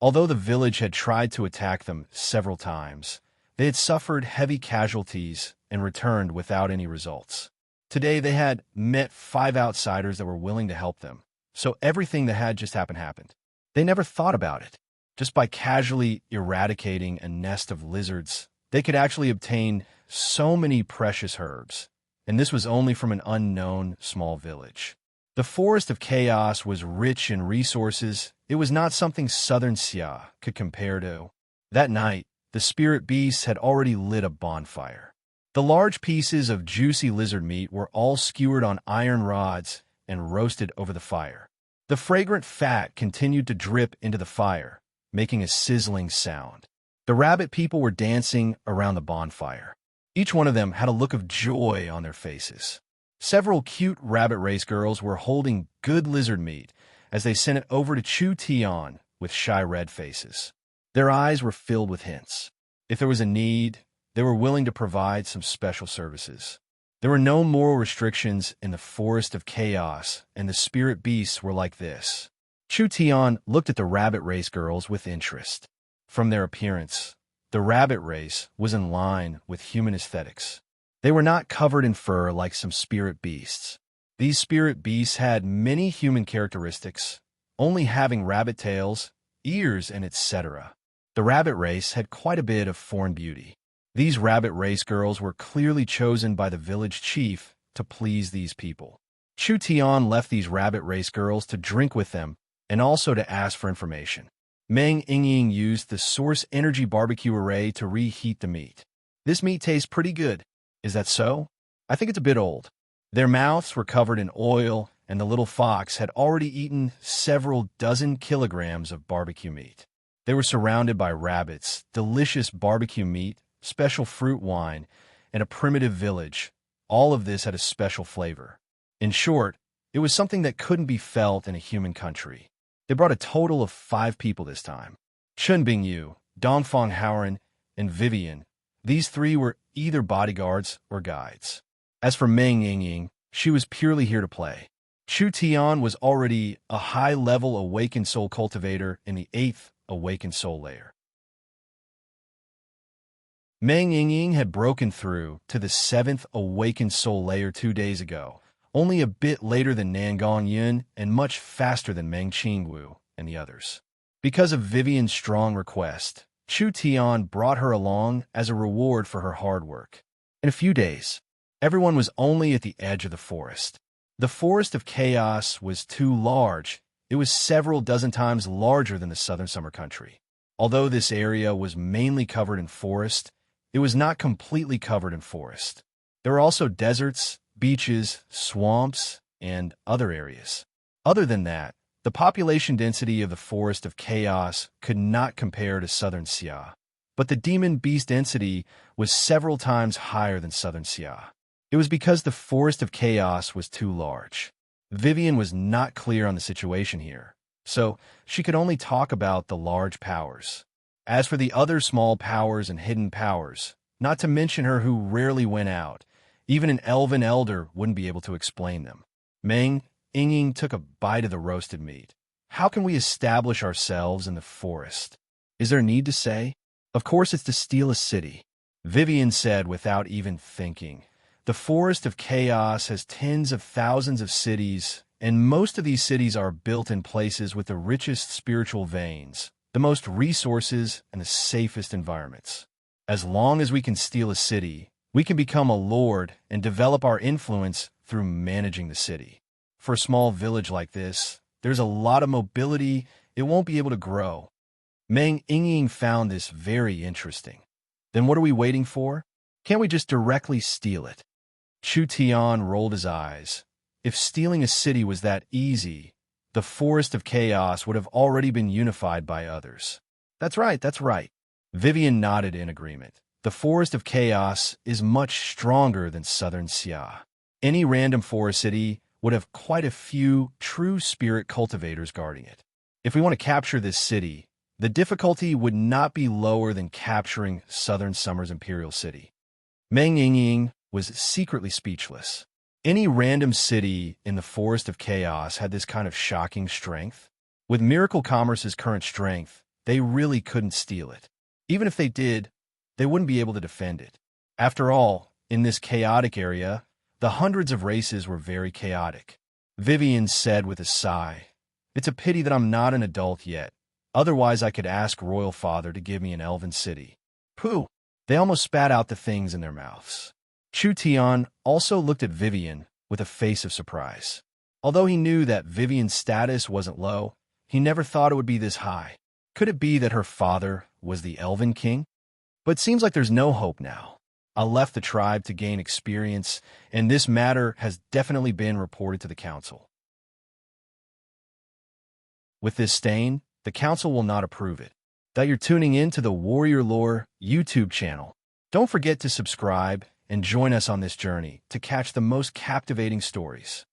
Although the village had tried to attack them several times, they had suffered heavy casualties and returned without any results. Today they had met 5 outsiders that were willing to help them, so everything that had just happened. They never thought about it. Just by casually eradicating a nest of lizards, they could actually obtain so many precious herbs, and this was only from an unknown small village. The Forest of Chaos was rich in resources. It was not something Southern Xia could compare to. That night, the spirit beasts had already lit a bonfire. The large pieces of juicy lizard meat were all skewered on iron rods and roasted over the fire. The fragrant fat continued to drip into the fire, making a sizzling sound. The rabbit people were dancing around the bonfire. Each one of them had a look of joy on their faces. Several cute rabbit race girls were holding good lizard meat as they sent it over to Chu Tian with shy red faces. Their eyes were filled with hints. If there was a need, they were willing to provide some special services. There were no moral restrictions in the Forest of Chaos, and the spirit beasts were like this. Chu Tian looked at the rabbit race girls with interest. From their appearance, the rabbit race was in line with human aesthetics. They were not covered in fur like some spirit beasts. These spirit beasts had many human characteristics, only having rabbit tails, ears, and etc. The rabbit race had quite a bit of foreign beauty. These rabbit race girls were clearly chosen by the village chief to please these people. Chu Tian left these rabbit race girls to drink with them and also to ask for information. Meng Ying used the Source Energy Barbecue Array to reheat the meat. This meat tastes pretty good. Is that so? I think it's a bit old. Their mouths were covered in oil, and the little fox had already eaten several dozen kilograms of barbecue meat. They were surrounded by rabbits, delicious barbecue meat, special fruit wine, and a primitive village. All of this had a special flavor. In short, it was something that couldn't be felt in a human country. They brought a total of 5 people this time. Chun Bingyu, Dongfang Haoran, and Vivian. These 3 were either bodyguards or guides. As for Meng Ying, she was purely here to play. Chu Tian was already a high-level Awakened Soul cultivator in the 8th Awakened Soul layer. Meng Ying had broken through to the 7th Awakened Soul layer 2 days ago, only a bit later than Nangong Yun and much faster than Meng Qingwu and the others. Because of Vivian's strong request, Chu Tian brought her along as a reward for her hard work. In a few days, everyone was only at the edge of the forest. The Forest of Chaos was too large. It was several dozen times larger than the Southern Summer Country. Although this area was mainly covered in forest, it was not completely covered in forest. There were also deserts, beaches, swamps, and other areas. Other than that, the population density of the Forest of Chaos could not compare to Southern Xia. But the demon beast density was several times higher than Southern Xia. It was because the Forest of Chaos was too large. Vivian was not clear on the situation here, so she could only talk about the large powers. As for the other small powers and hidden powers, not to mention her who rarely went out, even an elven elder wouldn't be able to explain them. Meng Ying took a bite of the roasted meat. How can we establish ourselves in the forest? Is there need to say? Of course it's to steal a city. Vivian said without even thinking. The Forest of Chaos has tens of thousands of cities and most of these cities are built in places with the richest spiritual veins, the most resources, and the safest environments. As long as we can steal a city, we can become a lord and develop our influence through managing the city. For a small village like this, there's a lot of mobility. It won't be able to grow. Meng Yingying found this very interesting. Then what are we waiting for? Can't we just directly steal it? Chu Tian rolled his eyes. If stealing a city was that easy, the Forest of Chaos would have already been unified by others. That's right, that's right. Vivian nodded in agreement. The Forest of Chaos is much stronger than Southern Xia. Any random forest city would have quite a few true spirit cultivators guarding it. If we want to capture this city, the difficulty would not be lower than capturing Southern Summer's Imperial City. Meng Yingying was secretly speechless. Any random city in the Forest of Chaos had this kind of shocking strength. With Miracle Commerce's current strength, they really couldn't steal it. Even if they did, they wouldn't be able to defend it. After all, in this chaotic area, the hundreds of races were very chaotic. Vivian said with a sigh, "It's a pity that I'm not an adult yet. Otherwise, I could ask Royal Father to give me an elven city." Pooh! They almost spat out the things in their mouths. Chu Tian also looked at Vivian with a face of surprise. Although he knew that Vivian's status wasn't low, he never thought it would be this high. Could it be that her father was the Elven King? But it seems like there's no hope now. I left the tribe to gain experience, and this matter has definitely been reported to the council. With this stain, the council will not approve it. That you're tuning in to the Warrior Lore YouTube channel. Don't forget to subscribe and join us on this journey to catch the most captivating stories.